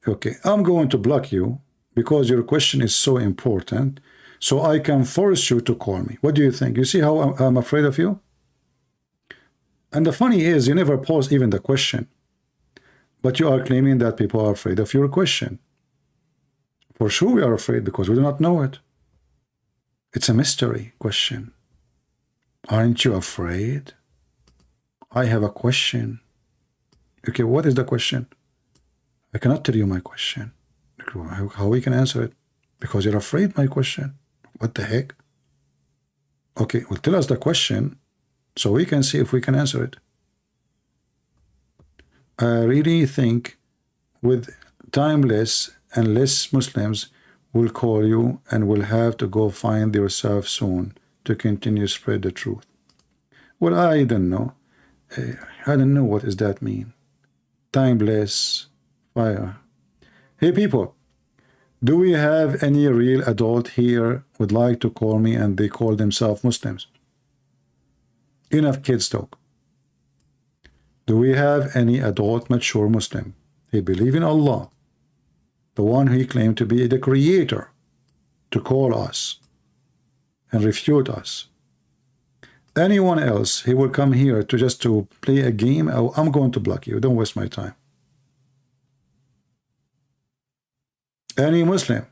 Speaker 2: Okay, I'm going to block you because your question is so important, so I can force you to call me. What do you think? You see how I'm afraid of you? And the funny is, you never pose even the question, but you are claiming that people are afraid of your question. For sure we are afraid because we do not know it. It's a mystery question. Aren't you afraid? I have a question. Okay, what is the question? I cannot tell you my question. How we can answer it? Because you're afraid my question. What the heck? Okay, well, tell us the question so we can see if we can answer it. I really think with timeless and less Muslims will call you and will have to go find yourself soon to continue spread the truth. Well, I don't know. I don't know what does that mean. Timeless fire. Hey people, do we have any real adult here would like to call me and they call themselves Muslims? Enough kids talk. Do we have any adult mature Muslim? He believe in Allah, the one he claimed to be the creator, to call us and refute us. Anyone else, he will come here to just to play a game. Oh, I'm going to block you. Don't waste my time. Any Muslim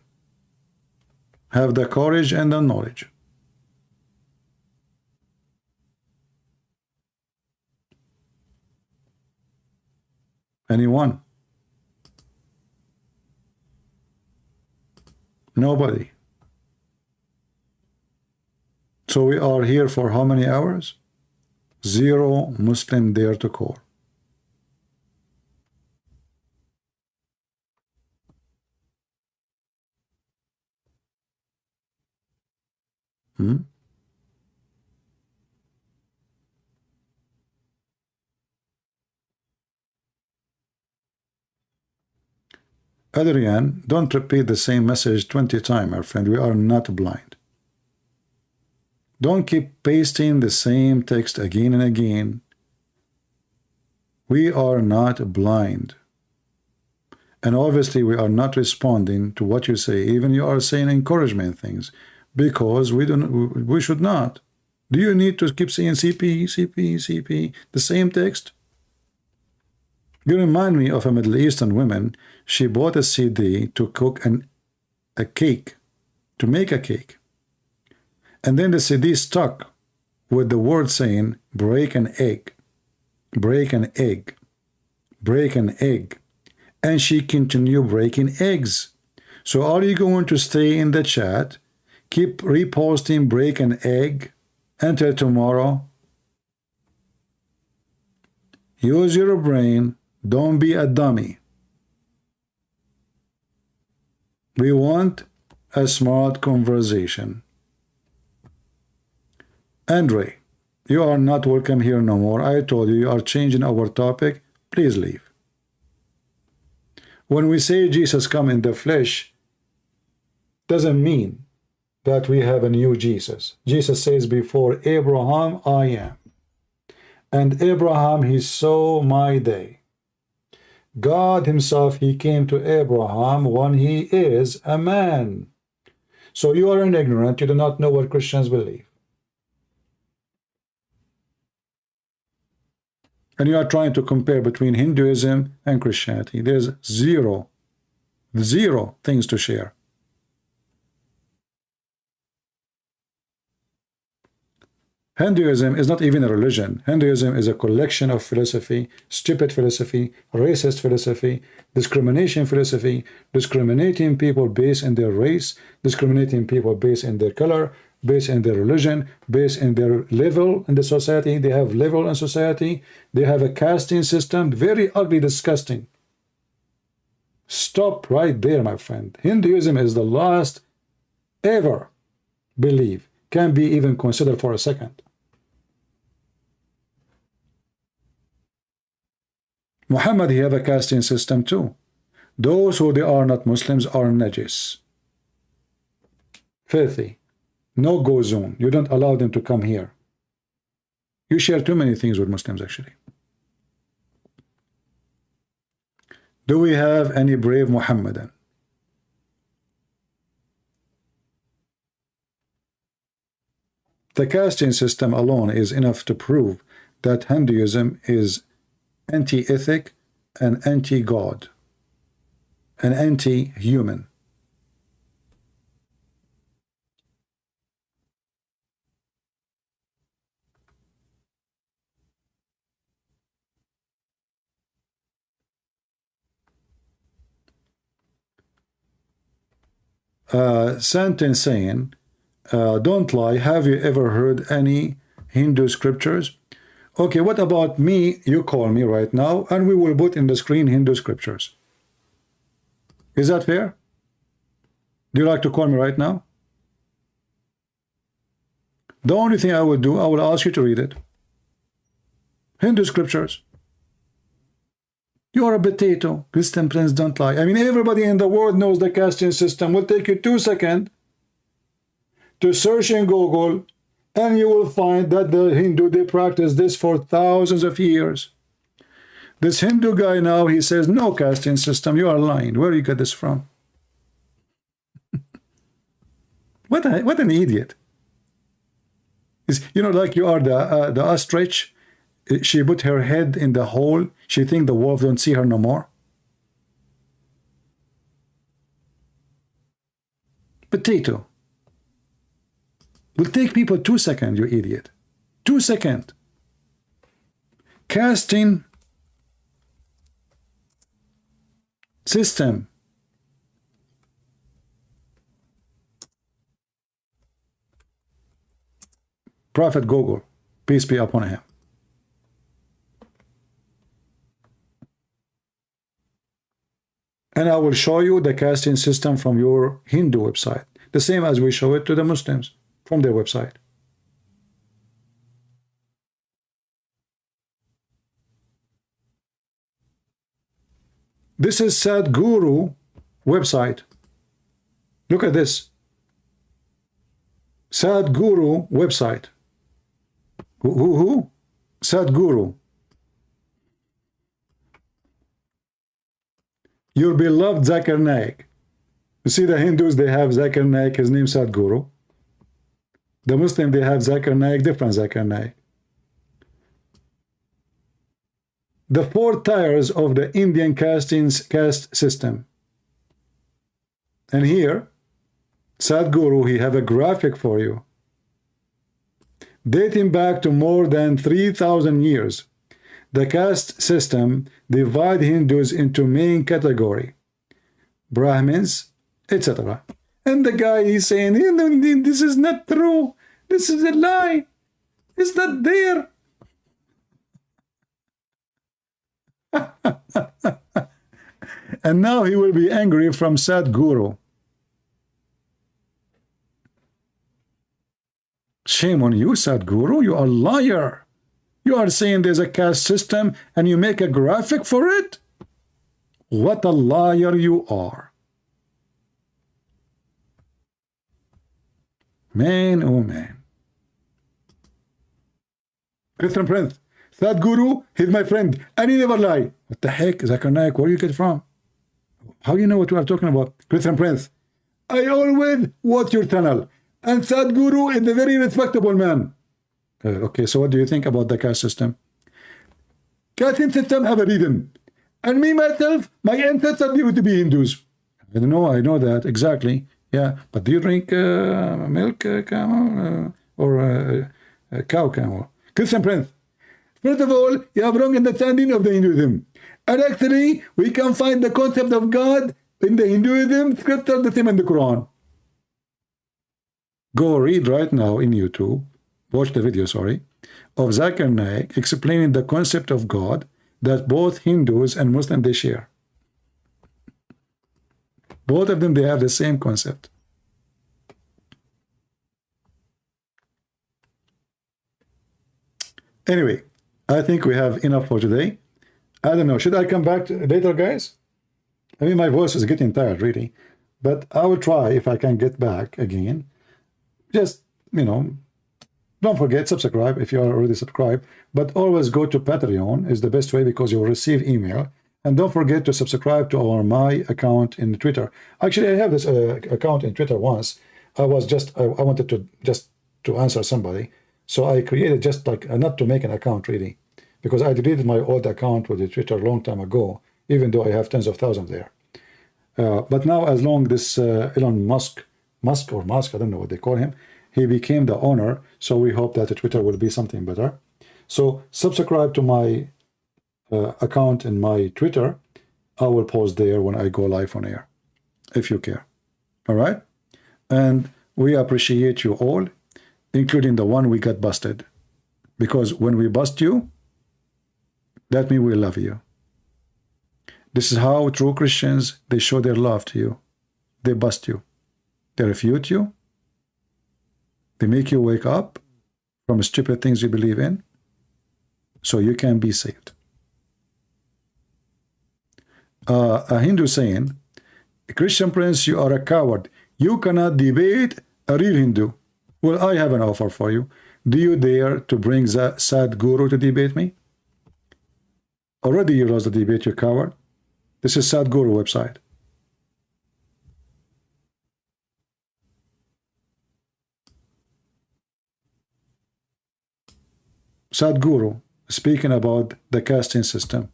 Speaker 2: have the courage and the knowledge. Anyone? Nobody. So we are here for how many hours? Zero Muslim dare to call. Adrian, don't repeat the same message 20 times, my friend. We are not blind. Don't keep pasting the same text again and again. We are not blind. And obviously we are not responding to what you say. Even you are saying encouragement things because we should not. Do you need to keep saying CP, CP, CP, the same text? You remind me of a Middle Eastern woman. She bought a CD to cook a cake, to make a cake. And then the CD stuck with the word saying, break an egg, break an egg, break an egg. And she continued breaking eggs. So are you going to stay in the chat, keep reposting break an egg until tomorrow? Use your brain. Don't be a dummy. We want a smart conversation. Andre, you are not welcome here no more. I told you, you are changing our topic. Please leave. When we say Jesus come in the flesh, doesn't mean that we have a new Jesus. Jesus says, before Abraham, I am. And Abraham, he saw my day. God himself, he came to Abraham when he is a man. So you are an ignorant. You do not know what Christians believe. And you are trying to compare between Hinduism and Christianity. There's zero things to share. Hinduism is not even a religion. Hinduism is a collection of philosophy, stupid philosophy, racist philosophy, discrimination philosophy, discriminating people based on their race, discriminating people based on their color, based on their religion, based on their level in the society. They have level in society. They have a casting system, very ugly, disgusting. Stop right there, my friend. Hinduism is the last ever belief, can be even considered for a second. Muhammad, he have a casting system too. those who they are not Muslims are najis, filthy, no go zone. You don't allow them to come here. You share too many things with Muslims, actually. Do we have any brave Muhammadan? The casting system alone is enough to prove that Hinduism is anti-ethic and anti-God and anti-human. Santin saying, don't lie, have you ever heard any Hindu scriptures? Okay, what about me? You call me right now and we will put in the screen Hindu scriptures. Is that fair? Do you like to call me right now? The only thing I will do, I will ask you to read it. Hindu scriptures. You are a potato. Christian Prince, don't lie. I mean, everybody in the world knows the casting system. Will take you 2 seconds to search in Google, and you will find that the Hindu, they practice this for thousands of years. This Hindu guy now, he says, no casting system. You are lying. Where do you get this from? What an idiot. It's, you know, like you are the ostrich. She put her head in the hole. She think the wolf don't see her no more. Potato. Will take people 2 seconds, you idiot. 2 seconds. Casting system. Prophet Google, peace be upon him. And I will show you the casting system from your Hindu website, the same as we show it to the Muslims from their website. This is Sadhguru website. Look at this. Sadhguru website. Who? Sadhguru. Your beloved Zakir Naik. You see the Hindus, they have Zakir Naik, his name Sadhguru. The Muslim, they have Zakir Naik, different Zakir Naik. The 4 tiers of the Indian caste system. And here, Sadhguru, he have a graphic for you. Dating back to more than 3,000 years. The caste system divide Hindus into main category, Brahmins, etc. And the guy is saying, this is not true. This is a lie. It's not there. And now he will be angry from Sadhguru. Shame on you, Sadhguru. You are a liar. You are saying there's a caste system and you make a graphic for it? What a liar you are. Man, oh man. Christian Prince, Sadhguru, he's my friend, and he never lie. What the heck, Zakir Naik, where you get from? How do you know what we are talking about? Christian Prince, I always watch your channel, and Sadhguru is a very respectable man. Okay, so what do you think about the caste system? Casting system have a reason. And me, myself, my ancestors used to be Hindus. I don't know, I know that, exactly. Yeah, but do you drink milk camel or cow camel? Christian Prince, first of all, you have wrong understanding of the Hinduism. And actually, we can find the concept of God in the Hinduism scripture, the same in the Quran. Go read right now in YouTube. Watch the video, sorry, of Zakir Naik explaining the concept of God that both Hindus and Muslims they share. Both of them, they have the same concept. Anyway, I think we have enough for today. I don't know. Should I come back later, guys? I mean, my voice is getting tired, really. But I will try if I can get back again. Just, don't forget, subscribe if you are already subscribed. But always go to Patreon is the best way because you'll receive email. And don't forget to subscribe to my account in Twitter. Actually, I have this account in Twitter once. I wanted to answer somebody. So I created just like, not to make an account really, because I deleted my old account with the Twitter a long time ago, even though I have tens of thousands there. But now, as long this Elon Musk, I don't know what they call him, he became the owner. So we hope that Twitter will be something better. So subscribe to my account in my Twitter. I will post there when I go live on air, if you care. All right? And we appreciate you all, including the one we got busted. Because when we bust you, that means we love you. This is how true Christians, they show their love to you. They bust you. They refute you. They make you wake up from stupid things you believe in so you can be saved. A Hindu saying, Christian Prince, you are a coward. You cannot debate a real Hindu. Well, I have an offer for you. Do you dare to bring the Sadhguru to debate me? Already you lost the debate, you coward. This is Sadhguru website. Sadhguru speaking about the casting system.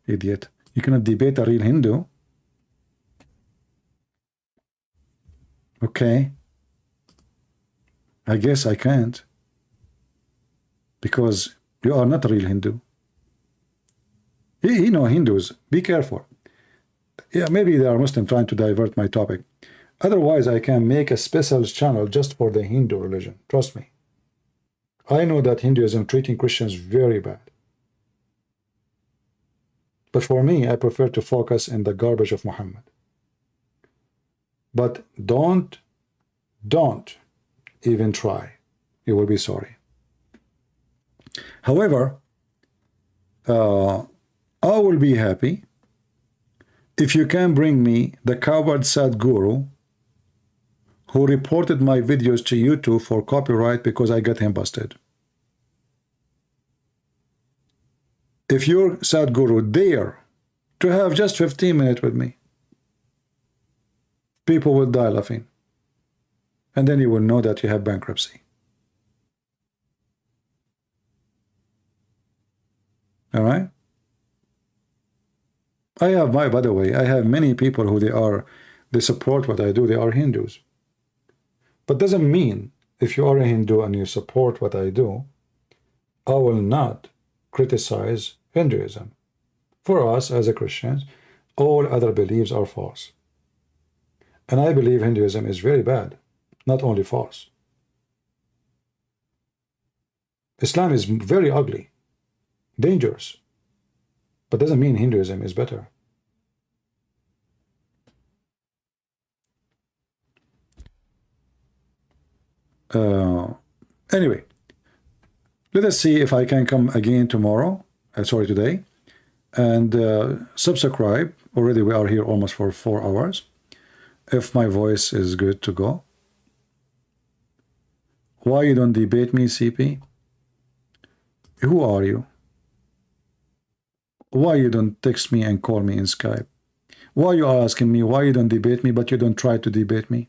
Speaker 2: Idiot. You cannot debate a real Hindu. Okay. I guess I can't. Because you are not a real Hindu. You know Hindus. Be careful. Yeah, maybe they are Muslim trying to divert my topic. Otherwise, I can make a special channel just for the Hindu religion. Trust me. I know that Hinduism treating Christians very bad. But for me, I prefer to focus in the garbage of Muhammad. But don't even try. You will be sorry. However, I will be happy if you can bring me the coward Sadhguru who reported my videos to YouTube for copyright because I got him busted. If your Sadhguru dare to have just 15 minutes with me, people will die laughing. And then you will know that you have bankruptcy. All right? By the way, I have many people who they support what I do. They are Hindus. But doesn't mean if you are a Hindu and you support what I do, I will not criticize Hinduism. For us as a Christians, all other beliefs are false. And I believe Hinduism is very bad, not only false. Islam is very ugly, dangerous, but doesn't mean Hinduism is better. Anyway, let us see if I can come again tomorrow, today, and subscribe. Already we are here almost for 4 hours. If my voice is good to go. Why you don't debate me, CP? Who are you? Why you don't text me and call me in Skype? Why you asking me why you don't debate me, but you don't try to debate me?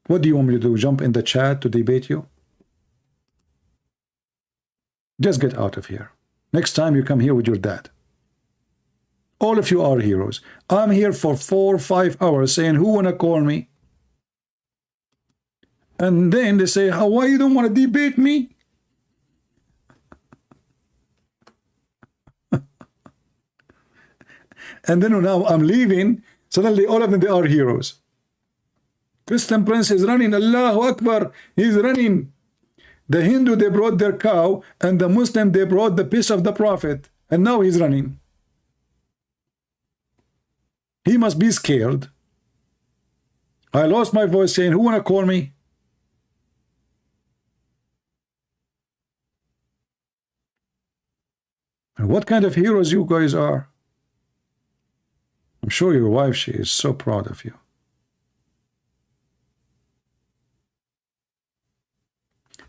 Speaker 2: What do you want me to do? Jump in the chat to debate you? Just get out of here. Next time you come here with your dad. All of you are heroes. I'm here for 4 or 5 hours saying, who wanna call me? And then they say, why you don't want to debate me? And then now I'm leaving, suddenly all of them, they are heroes. Christian Prince is running, Allahu Akbar, he's running. The Hindu, they brought their cow, and the Muslim, they brought the piece of the Prophet, and now he's running. He must be scared. I lost my voice saying, who wanna call me? And what kind of heroes you guys are? I'm sure your wife, she is so proud of you.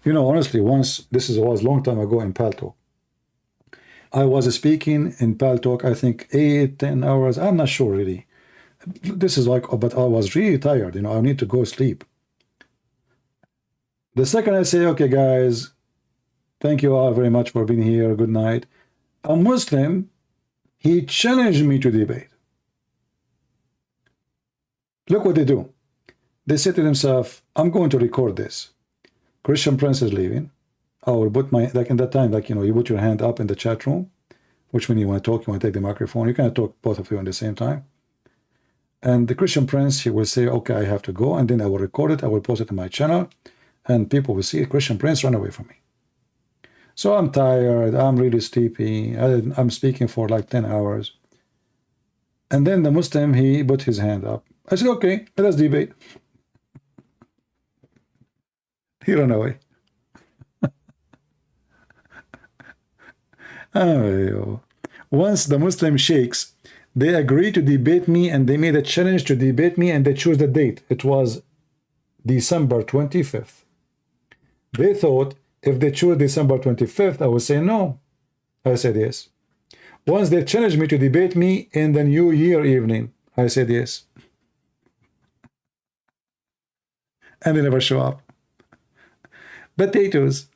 Speaker 2: You know, honestly, once, this was a long time ago in Paltalk, I was speaking in Paltalk, I think 8-10 hours, I'm not sure really. This is like, but I was really tired, you know, I need to go sleep. The second I say, okay, guys, thank you all very much for being here, good night. A Muslim, he challenged me to debate. Look what they do. They say to themselves, I'm going to record this. Christian Prince is leaving. I will put my, like in that time, like, you know, you put your hand up in the chat room, which when you want to talk, you want to take the microphone, you can talk both of you at the same time. And the Christian Prince, he will say, okay, I have to go, and then I will record it, I will post it on my channel, and people will see Christian Prince run away from me. So I'm tired, I'm really sleepy, I'm speaking for like 10 hours. And then the Muslim, he put his hand up. I said, okay, let us debate. He ran away. Oh, once the Muslim sheikhs, they agreed to debate me, and they made a challenge to debate me, and they chose the date. It was December 25th. They thought if they chose December 25th, I would say no. I said yes. Once they challenged me to debate me in the New Year evening, I said yes. And they never show up. Potatoes.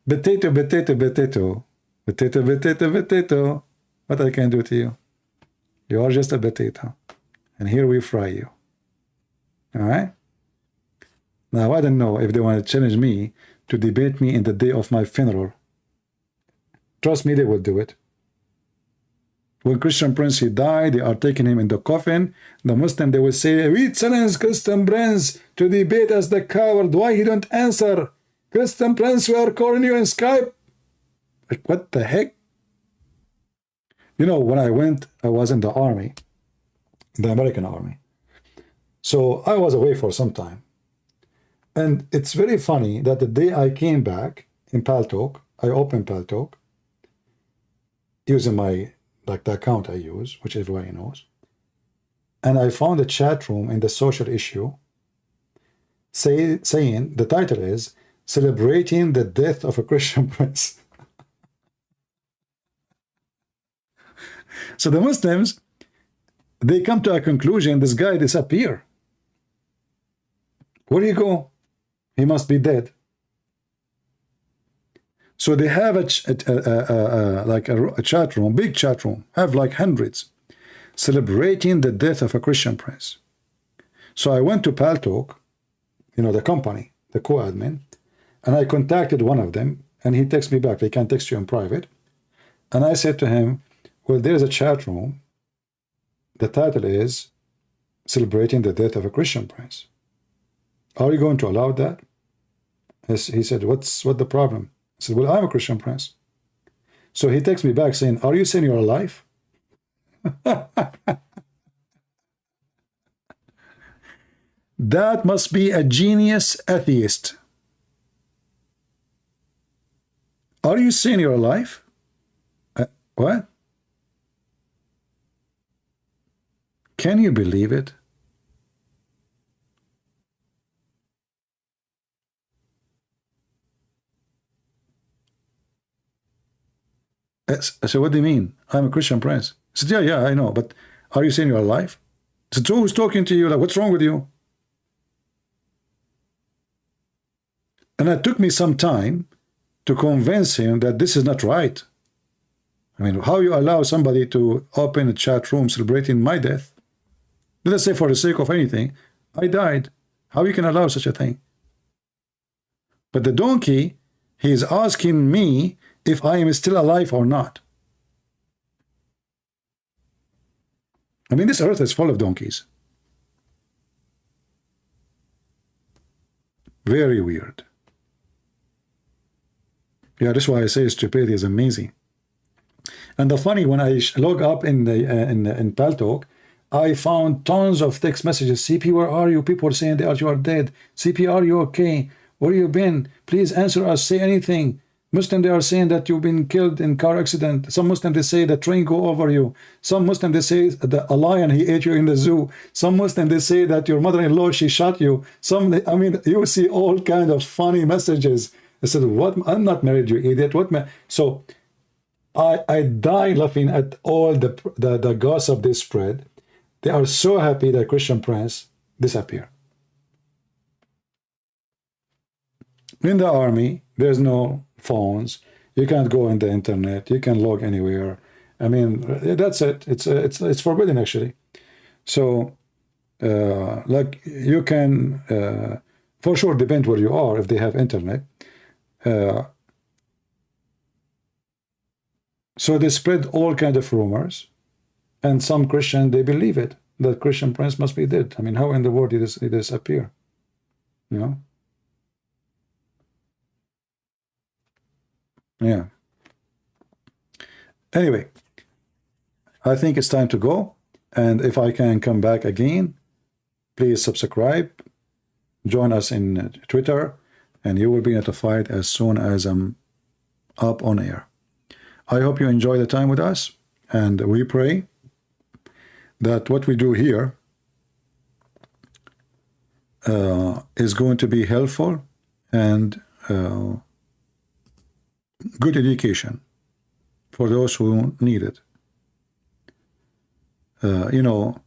Speaker 2: Potato, potato, potato. Potato, potato, potato. What I can do to you? You are just a potato. And here we fry you. All right? Now, I don't know if they want to challenge me to debate me in the day of my funeral. Trust me, they will do it. When Christian Prince, he died, they are taking him in the coffin. The Muslim, they will say, we challenge Christian Prince to debate as the coward. Why he don't answer? Christian Prince, we are calling you in Skype. Like, what the heck? You know, when I was in the army, the American army. So I was away for some time. And it's very funny that the day I came back in Paltalk, I opened Paltalk using my, like the account I use, which everybody knows. And I found a chat room in the social issue saying the title is Celebrating the Death of a Christian Prince. So the Muslims, they come to a conclusion, this guy disappeared. Where do you go? He must be dead. So they have a chat room, big chat room, have like hundreds, celebrating the death of a Christian prince. So I went to Paltalk, you know, the company, the co-admin, and I contacted one of them, and he texted me back. They can text you in private. And I said to him, well, there's a chat room. The title is Celebrating the Death of a Christian Prince. Are you going to allow that? He said, what's the problem? I said, well, I'm a Christian Prince. So he texts me back saying, are you saying you're alive? That must be a genius atheist. Are you saying you're alive? What? Can you believe it? I said, what do you mean? I'm a Christian Prince. I said, yeah, I know, but are you saying you're alive? I said, so who's talking to you? Like, what's wrong with you? And it took me some time to convince him that this is not right. I mean, how you allow somebody to open a chat room celebrating my death? Let's say for the sake of anything, I died. How you can allow such a thing? But the donkey, he is asking me if I am still alive or not. I mean, this earth is full of donkeys. Very weird. Yeah, that's why I say stupidity is amazing. And the funny, when I log up in Paltalk, I found tons of text messages. CP, where are you? People are saying that you are dead. CP, are you okay? Where you been? Please answer us. Say anything. Muslim, they are saying that you've been killed in car accident. Some Muslim, they say the train go over you. Some Muslim, they say that a lion, he ate you in the zoo. Some Muslim, they say that your mother-in-law, she shot you. I mean, you see all kind of funny messages. I said, what? I'm not married, you idiot. So I die laughing at all the gossip they spread. They are so happy that Christian Prince disappeared. In the army, there's no phones. You can't go on the internet. You can log anywhere. I mean, that's it. It's forbidden, actually. So, like, you can, for sure, depend where you are if they have internet. So they spread all kinds of rumors, and some Christian, they believe it, that Christian Prince must be dead. I mean, how in the world did he disappear? You know? Yeah. Anyway, I think it's time to go. And if I can come back again, please subscribe, join us in Twitter, and you will be notified as soon as I'm up on air. I hope you enjoy the time with us, and we pray that what we do here is going to be helpful and good education for those who need it. You know,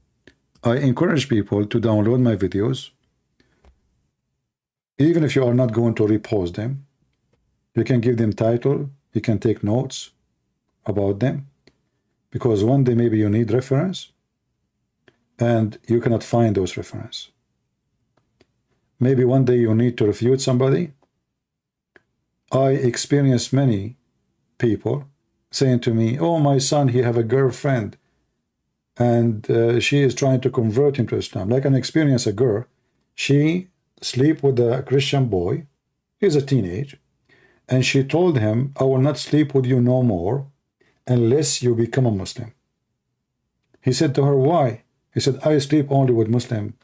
Speaker 2: I encourage people to download my videos. Even if you are not going to repost them, you can give them title, you can take notes about them, because one day maybe you need reference and you cannot find those reference. Maybe one day you need to refute somebody. I experienced many people saying to me, oh, my son, he have a girlfriend and she is trying to convert him to Islam. Like, an experience, a girl, she sleep with a Christian boy, he's a teenage, and she told him, I will not sleep with you no more unless you become a Muslim. He said to her, why? He said, I sleep only with Muslim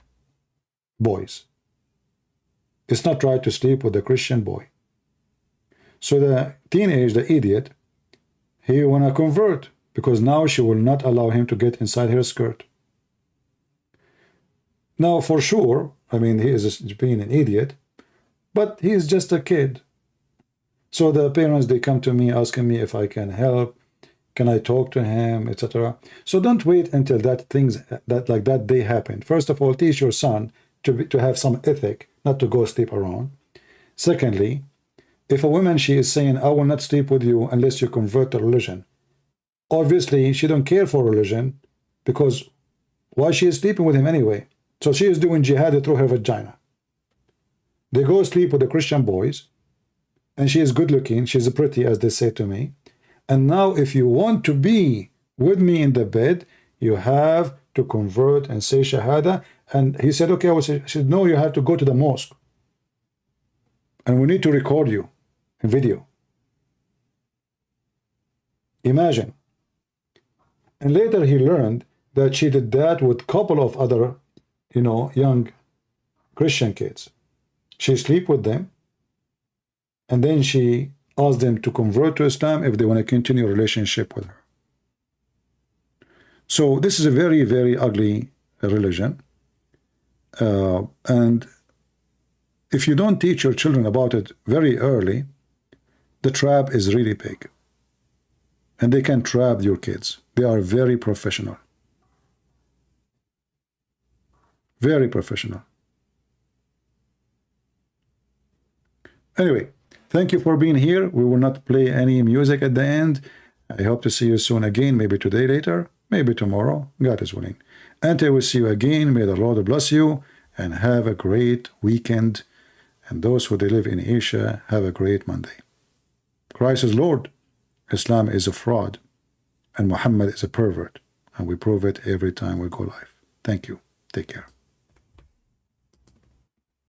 Speaker 2: boys. It's not right to sleep with a Christian boy. So the teenage, the idiot, he want to convert, because now she will not allow him to get inside her skirt. Now, for sure, I mean, he is being an idiot, but he is just a kid. So the parents, they come to me asking me if I can help, can I talk to him, etc. So don't wait until that day happen. First of all, teach your son to have some ethic, not to go sleep around. Secondly, if a woman, she is saying, I will not sleep with you unless you convert to religion, obviously she don't care for religion, because why she is sleeping with him anyway? So she is doing jihad through her vagina. They go sleep with the Christian boys, and she is good looking, she's pretty, as they say to me. And now if you want to be with me in the bed, you have to convert and say Shahada. And he said, okay, she said, no, you have to go to the mosque. And we need to record you in video. Imagine. And later he learned that she did that with a couple of other, you know, young Christian kids. She sleep with them, and then she asked them to convert to Islam if they want to continue a relationship with her. So this is a very, very ugly religion. And if you don't teach your children about it very early, the trap is really big. And they can trap your kids. They are very professional. Very professional. Anyway, thank you for being here. We will not play any music at the end. I hope to see you soon again, maybe today later, maybe tomorrow. God is willing. Until we see you again, may the Lord bless you and have a great weekend. And those who live in Asia, have a great Monday. Christ is Lord. Islam is a fraud. And Muhammad is a pervert. And we prove it every time we go live. Thank you. Take care.